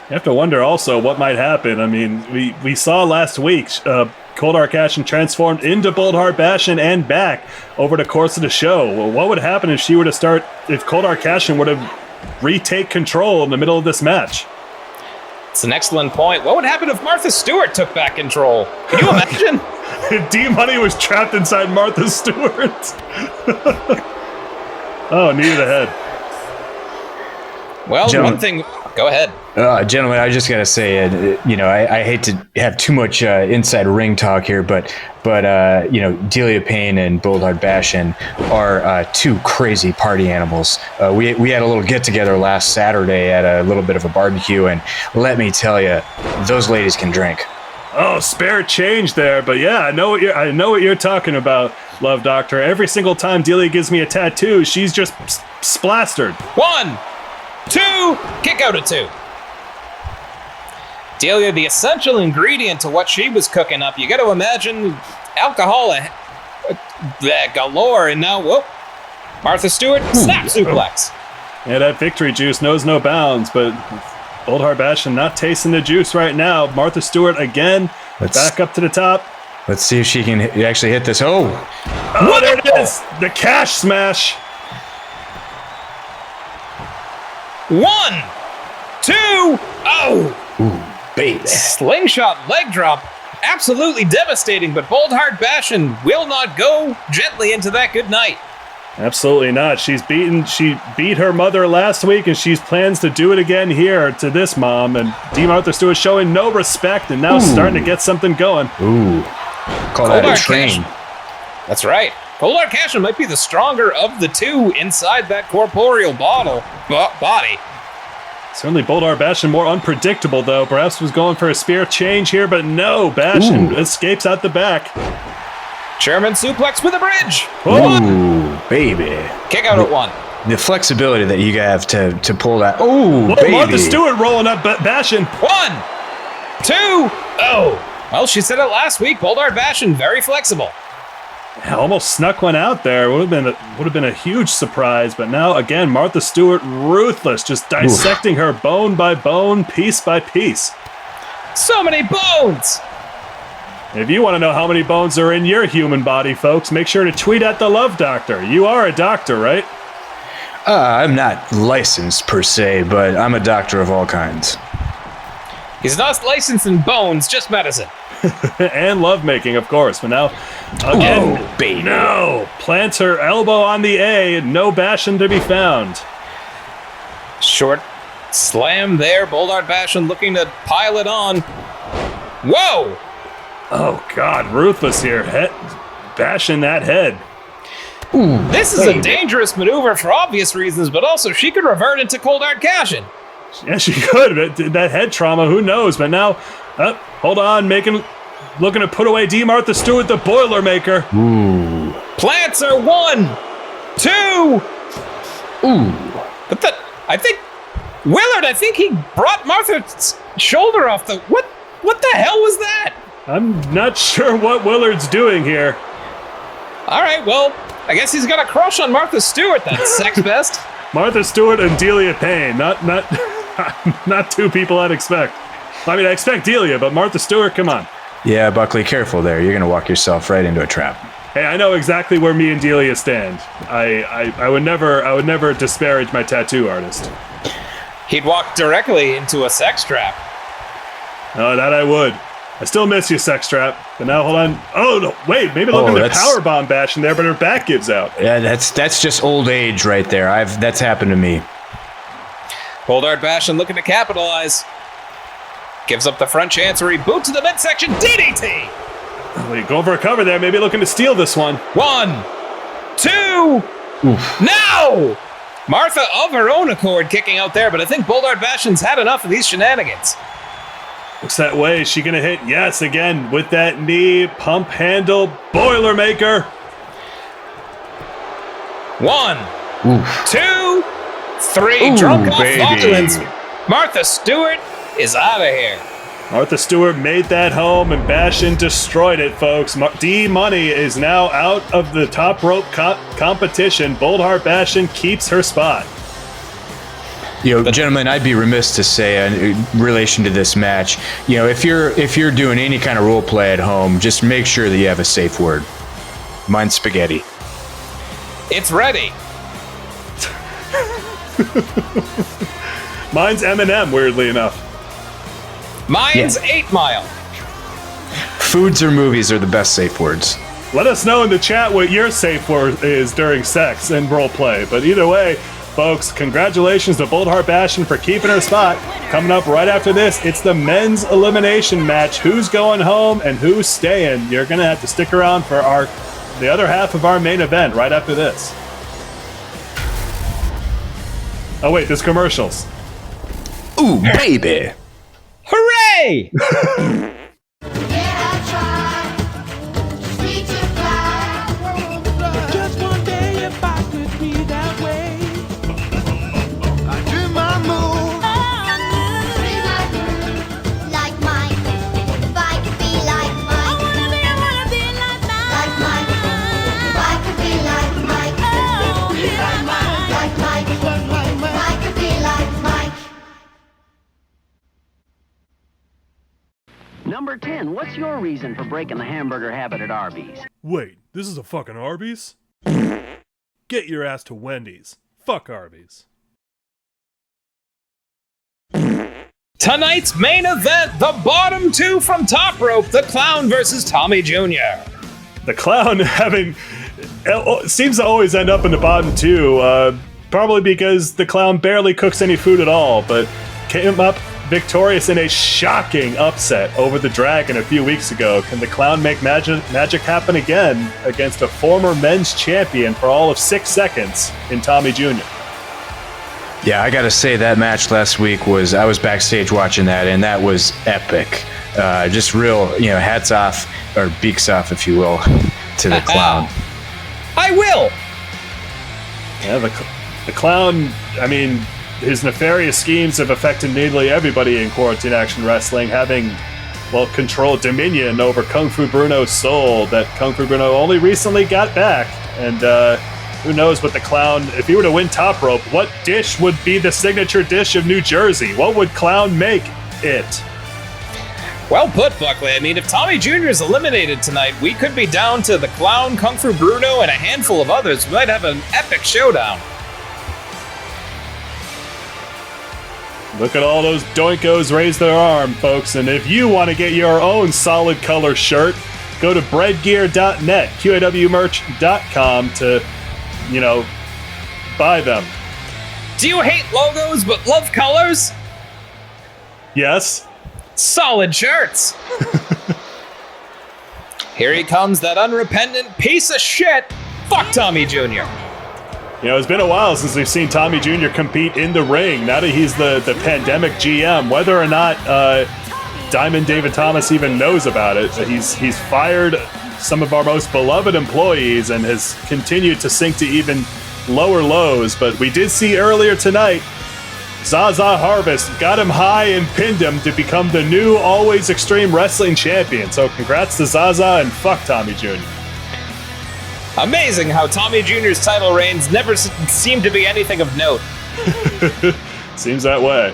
You have to wonder also what might happen. I mean, we saw last week Coldheart Cashin transformed into Boldheart Bashin and back over the course of the show. Well, what would happen if Coldheart Cashin would have retake control in the middle of this match? It's an excellent point. What would happen if Martha Stewart took back control? Can you imagine? If D-Money was trapped inside Martha Stewart. Oh, knee to the head. Well, one thing... Go ahead. Gentlemen, I just got to say, I hate to have too much inside ring talk here, but Delia Payne and Boldheart Bashin are two crazy party animals. We had a little get-together last Saturday at a little bit of a barbecue, and let me tell you, those ladies can drink. Oh, spare change there, but yeah, I know what you're talking about, Love Doctor. Every single time Delia gives me a tattoo, she's just splastered. 1, 2, kick out at 2. Delia, the essential ingredient to what she was cooking up. You got to imagine alcohol galore, and now, Martha Stewart, snap suplex. Yeah, that victory juice knows no bounds, but Boldheart Bashin not tasting the juice right now. Martha Stewart again, back up to the top. Let's see if she can actually hit this. Oh, there it is! The cash smash! 1, 2, Ooh, baby. Slingshot leg drop. Absolutely devastating, but Boldheart Bashin will not go gently into that good night. Absolutely not. She beat her mother last week, and she plans to do it again here to this mom. And D. Martha Stewart showing no respect, and now starting to get something going. Ooh, call that a train. That's right. Coldheart Cashin might be the stronger of the two inside that corporeal body. Certainly Boldheart Bashin more unpredictable, though. Perhaps was going for a spear change here, but no. Bashin escapes out the back. German suplex with a bridge. Ooh, baby. Kick out at 1. The flexibility that you have to pull that. Oh, baby. Martha Stewart rolling up Bashin. 1, 2, Well, she said it last week. Boldheart Bashin, very flexible. Almost snuck one out there. Would have been a huge surprise, but now again Martha Stewart ruthless, just dissecting her bone by bone, piece by piece. So many bones. If you want to know how many bones are in your human body, folks, make sure to tweet at the Love Doctor. You are a doctor, right? I'm not licensed per se, but I'm a doctor of all kinds. He's not licensed in bones, just medicine. And lovemaking, of course. But now, again, baby. No! Plants her elbow on the A, no Bashin to be found. Short slam there. Boldheart Bashin looking to pile it on. Whoa! Oh, God, ruthless here. Bashin that head. Ooh, this is a dangerous maneuver for obvious reasons, but also she could revert into Coldheart Cashin. Yeah, she could. That head trauma, who knows? But now, hold on, looking to put away D. Martha Stewart, the Boilermaker. Ooh. Plants are 1, 2. Ooh. But I think he brought Martha's shoulder off the. What the hell was that? I'm not sure what Willard's doing here. All right, well, I guess he's got a crush on Martha Stewart, that sex pest. Martha Stewart and Delia Payne. Not not two people I'd expect. I mean, I expect Delia, but Martha Stewart, come on. Yeah, Buckley, careful there. You're going to walk yourself right into a trap. Hey, I know exactly where me and Delia stand. I would never disparage my tattoo artist. He'd walk directly into a sex trap. Oh, that I would. I still miss you, sex trap. But now, hold on. Oh, no, wait. Maybe looking at powerbomb bash in there, but her back gives out. Yeah, that's just old age right there. That's happened to me. Boldart Bastion looking to capitalize. Gives up the front chancery, boot to the midsection, DDT! Wait, going for a cover there, maybe looking to steal this one. 1, 2, now! Martha of her own accord kicking out there, but I think Boldart Bastion's had enough of these shenanigans. Looks that way, is she gonna hit? Yes, again, with that knee, pump handle, Boilermaker. 1, 2, 3, drunk off violence. Martha Stewart is out of here. Martha Stewart made that home and Bastion destroyed it, folks. D-Money is now out of the top rope competition. Boldheart Bastion keeps her spot. Gentlemen, I'd be remiss to say in relation to this match, if you're doing any kind of role play at home, just make sure that you have a safe word. Mine's spaghetti. It's ready. Mine's M&M, weirdly enough. Mine's 8 Mile. Foods or movies are the best safe words. Let us know in the chat what your safe word is during sex and role play. But either way, folks, congratulations to Boldheart Bastion for keeping her spot. Coming up right after this, it's the men's elimination match. Who's going home and who's staying? You're going to have to stick around for the other half of our main event right after this. Oh wait, there's commercials. Ooh, baby. Hooray! Just one day if I could be that way. I do my move. Like Mike. If I could be like Mike. I wanna be like Mike. Like Mike. If I could be like Mike. Oh, be like Mike. Like Mike. If I could be like Mike. Number 10, what's your reason for breaking the hamburger habit at Arby's? Wait, this is a fucking Arby's? Get your ass to Wendy's. Fuck Arby's. Tonight's main event, the bottom two from Top Rope, the Clown versus Tommy Jr. The Clown seems to always end up in the bottom two, probably because the Clown barely cooks any food at all, but came up victorious in a shocking upset over the Dragon a few weeks ago. Can the Clown make magic happen again against a former men's champion for all of 6 seconds in Tommy Jr.? Yeah, I gotta say that match last week I was backstage watching that, and that was epic. Just real, hats off, or beaks off, if you will, to the Clown. I will! Yeah, the Clown, I mean, his nefarious schemes have affected nearly everybody in Quarantine Action Wrestling, having, controlled dominion over Kung Fu Bruno's soul that Kung Fu Bruno only recently got back. And who knows what the Clown, if he were to win Top Rope, what dish would be the signature dish of New Jersey? What would Clown make it? Well put, Buckley. I mean, if Tommy Jr. is eliminated tonight, we could be down to the Clown, Kung Fu Bruno, and a handful of others. We might have an epic showdown. Look at all those doinkos raise their arm, folks. And if you want to get your own solid color shirt, go to breadgear.net, QAWmerch.com to, buy them. Do you hate logos but love colors? Yes. Solid shirts. Here he comes, that unrepentant piece of shit. Fuck Tommy Jr. It's been a while since we've seen Tommy Jr. compete in the ring. Now that he's the Pandemic GM, whether or not Diamond David Thomas even knows about it, he's fired some of our most beloved employees and has continued to sink to even lower lows. But we did see earlier tonight, Zaza Harvest got him high and pinned him to become the new Always Extreme Wrestling Champion. So congrats to Zaza and fuck Tommy Jr. Amazing how Tommy Jr.'s title reigns never seem to be anything of note. Seems that way.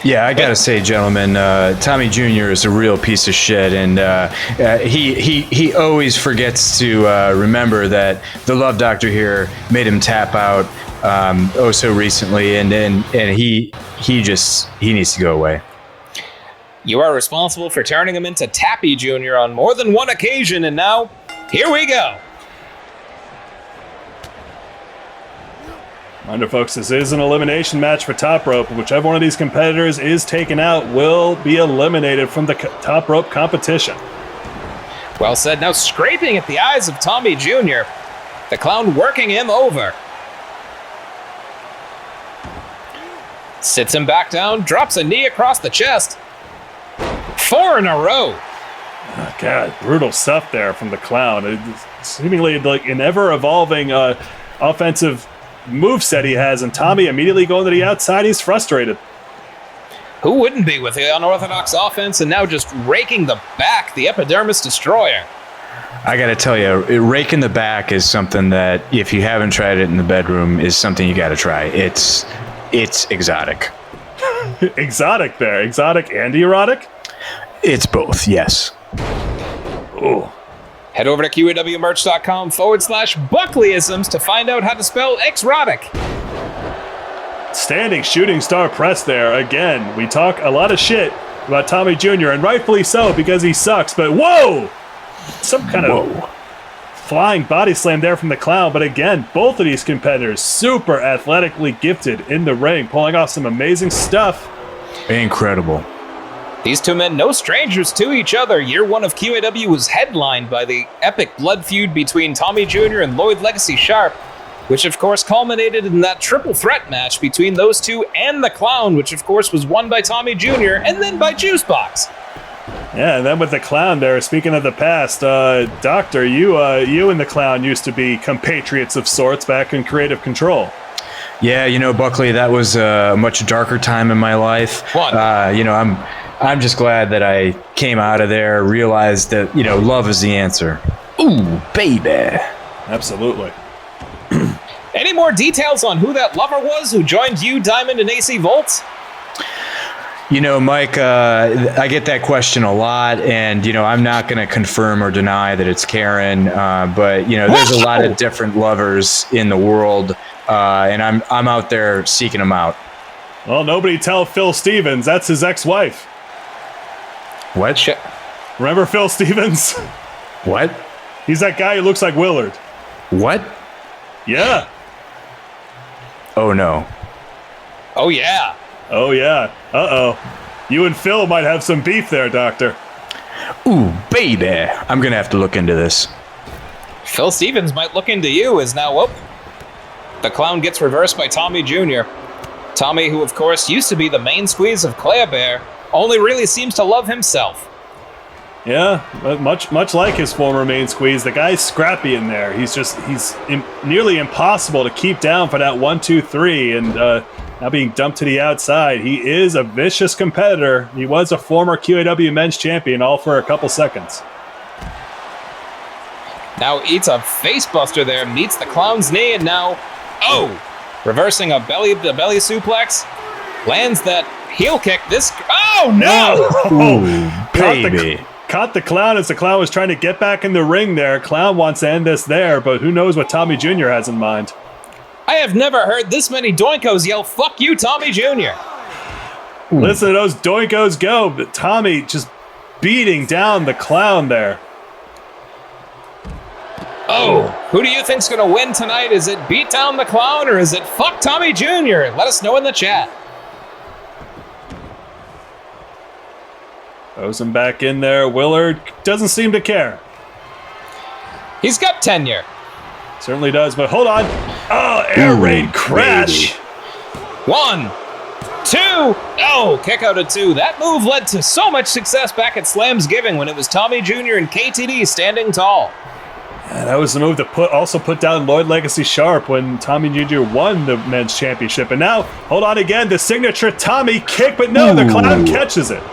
Yeah, I gotta say, gentlemen, Tommy Jr. is a real piece of shit, and he always forgets to remember that the Love Doctor here made him tap out so recently, and he needs to go away. You are responsible for turning him into Tappy Jr. on more than one occasion, and now, here we go. Reminder, folks, this is an elimination match for Top Rope. Whichever one of these competitors is taken out will be eliminated from the Top Rope competition. Well said. Now scraping at the eyes of Tommy Jr. The Clown working him over. Sits him back down, drops a knee across the chest. 4 in a row. Oh, God, brutal stuff there from the Clown. It's seemingly like an ever-evolving offensive moveset he has, and Tommy immediately going to the outside. He's frustrated. Who wouldn't be with the unorthodox offense and now just raking the back, the epidermis destroyer? I gotta tell you, raking the back is something that, if you haven't tried it in the bedroom, is something you gotta try. It's exotic. Exotic there. Exotic and erotic? It's both, yes. Oh. Head over to QAWmerch.com/Buckleyisms to find out how to spell exotic. Standing shooting star press there. Again, we talk a lot of shit about Tommy Jr., and rightfully so, because he sucks, but whoa! Some kind of flying body slam there from the Clown, but again, both of these competitors super athletically gifted in the ring, pulling off some amazing stuff. Incredible. These two men, no strangers to each other. Year 1 of QAW was headlined by the epic blood feud between Tommy Jr. and Lloyd Legacy Sharp, which of course culminated in that triple threat match between those two and the Clown, which of course was won by Tommy Jr. and then by Juicebox. Yeah, and then with the Clown there, speaking of the past, Doctor, you and the Clown used to be compatriots of sorts back in Creative Control. Yeah, you know, Buckley, that was a much darker time in my life. I'm just glad that I came out of there, realized that, love is the answer. Ooh, baby. Absolutely. Any more details on who that lover was who joined you, Diamond, and AC Volt? Mike, I get that question a lot, and, I'm not going to confirm or deny that it's Karen, but, there's a lot of different lovers in the world, and I'm out there seeking them out. Well, nobody tell Phil Stevens. That's his ex-wife. What? Remember Phil Stevens? What? He's that guy who looks like Willard. What? Yeah. Oh, no. Oh, yeah. Oh, yeah. Uh-oh. You and Phil might have some beef there, Doctor. Ooh, baby. I'm going to have to look into this. Phil Stevens might look into you as now, whoop. The Clown gets reversed by Tommy Jr. Tommy, who of course used to be the main squeeze of Claire Bear, only really seems to love himself. Yeah, much like his former main squeeze, the guy's scrappy in there. He's nearly impossible to keep down for that 1, 2, 3, and now being dumped to the outside. He is a vicious competitor. He was a former QAW men's champion, all for a couple seconds. Now eats a facebuster there, meets the Clown's knee, and now, reversing a belly suplex, lands that heel kick. Oh no! Ooh, baby. Caught the Clown as the Clown was trying to get back in the ring there. Clown wants to end this there, but who knows what Tommy Jr. has in mind. I have never heard this many doinkos yell, "Fuck you, Tommy Jr." Listen to those doinkos go, but Tommy just beating down the Clown there. Oh, who do you think's gonna win tonight? Is it beat down the Clown or is it fuck Tommy Jr.? Let us know in the chat. Throws him back in there. Willard doesn't seem to care. He's got tenure. Certainly does, but hold on. Oh, air raid crash. Baby. 1, 2. Oh, kick out of 2. That move led to so much success back at Slamsgiving when it was Tommy Jr. and KTD standing tall. Yeah, that was the move that also put down Lloyd Legacy Sharp when Tommy Jr. won the men's championship. And now, hold on again, the signature Tommy kick, but no, the Clown catches it.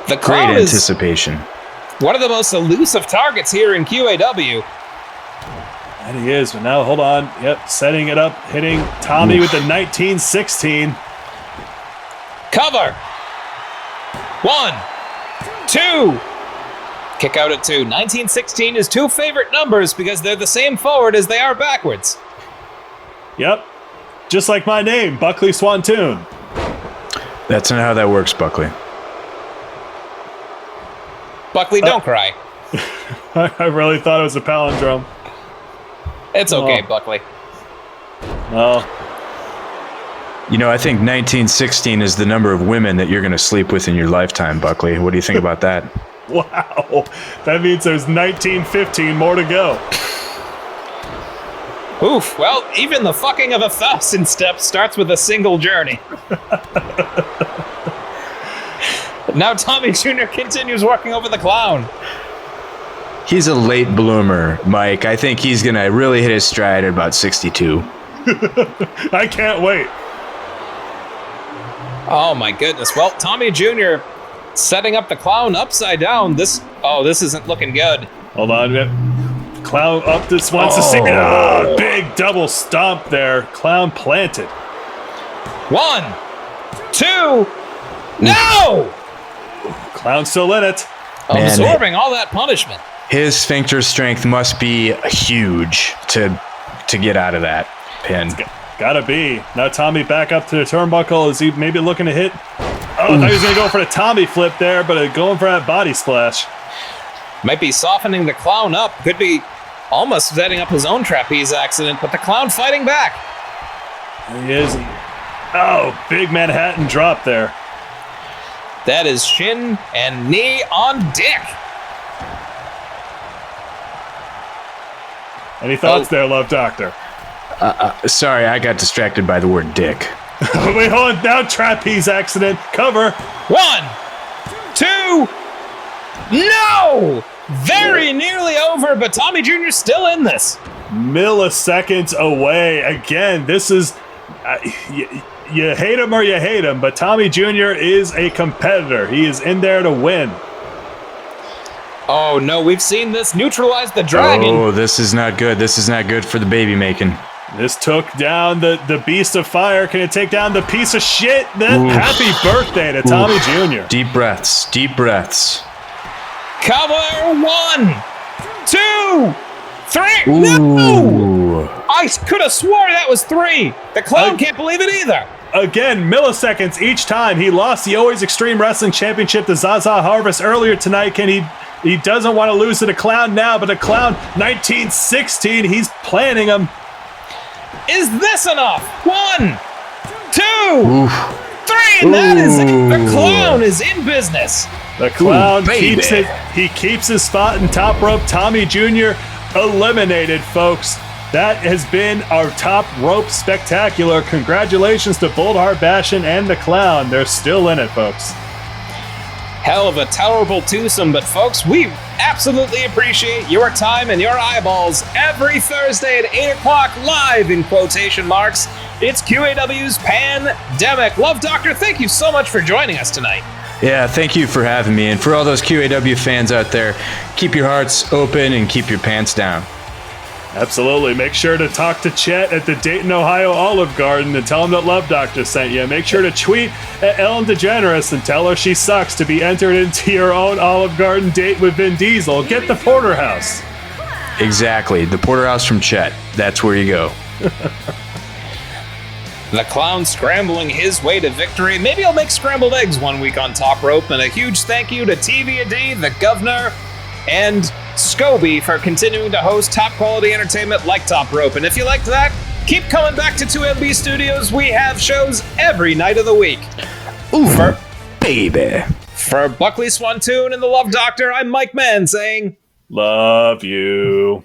The Clown Great anticipation. One of the most elusive targets here in QAW. And he is, but now hold on. Yep, setting it up, hitting Tommy with the 1916. Cover. 1, 2. Kick out at 2. 1916 is 2 favorite numbers because they're the same forward as they are backwards. Yep. Just like my name, Buckley Swantoon. That's not how that works, Buckley. Buckley, don't cry. I really thought it was a palindrome. It's okay, Buckley. Well, I think 1916 is the number of women that you're going to sleep with in your lifetime, Buckley. What do you think about that? Wow. That means there's 1915 more to go. Oof. Well, even the fucking of 1,000 steps starts with a single journey. Now Tommy Jr. continues working over the clown. He's a late bloomer, Mike. I think he's going to really hit his stride at about 62. I can't wait. Oh my goodness. Well, Tommy Jr. setting up the clown upside down. This isn't looking good. Hold on. Clown up this wants to see it. Big double stomp there. Clown planted. 1, 2. No! Clown still in it. Absorbing all that punishment. His sphincter strength must be huge to get out of that pin. Gotta be. Now Tommy back up to the turnbuckle. Is he maybe looking to hit? I thought he was going to go for the Tommy flip there, but going for that body splash. Might be softening the clown up. Could be almost setting up his own trapeze accident, but the clown fighting back. He is. Big Manhattan drop there. That is shin and knee on Dick. Any thoughts there, Love Doctor? Sorry, I got distracted by the word dick. Wait, hold on. Now trapeze accident. Cover. 1, 2. No! Very nearly over, but Tommy Jr. still in this. Milliseconds away. Again, this is... you hate him or you hate him, but Tommy Jr. is a competitor. He is in there to win. Oh, no, we've seen this neutralize the dragon. Oh, this is not good. This is not good for the baby making. This took down the beast of fire. Can it take down the piece of shit? Happy birthday to Tommy Jr. Deep breaths. Deep breaths. Cover. 1, 2, 3. Ooh. No! I could have swore that was 3. The clown can't believe it either. Again, milliseconds each time. He lost the Always Extreme Wrestling Championship to Zaza Harvest earlier tonight. He doesn't want to lose to the clown now, but the clown 1916, he's planning him. Is this enough? 1, 2, 3, and that is it. The clown is in business. The clown keeps his spot in top rope. Tommy Jr. eliminated, folks. That has been our top rope spectacular. Congratulations to Boldheart Bastion and the clown. They're still in it, folks. Hell of a terrible twosome, but folks, we absolutely appreciate your time and your eyeballs every Thursday at 8 o'clock live in quotation marks. It's QAW's Pandemic. Love Doctor, thank you so much for joining us tonight. Yeah, thank you for having me. And for all those QAW fans out there, keep your hearts open and keep your pants down. Absolutely. Make sure to talk to Chet at the Dayton, Ohio Olive Garden and tell him that Love Doctor sent you. Make sure to tweet at Ellen DeGeneres and tell her she sucks to be entered into your own Olive Garden date with Vin Diesel. Get the Porterhouse. Exactly. The Porterhouse from Chet. That's where you go. The clown scrambling his way to victory. Maybe I'll make scrambled eggs one week on Top Rope. And a huge thank you to TVA, the Governor, and Scobie for continuing to host top quality entertainment like Top Rope. And if you liked that, keep coming back to 2MB Studios. We have shows every night of the week. Ooh, baby. For Buckley Swantoon and the Love Doctor, I'm Mike Mann saying, love you.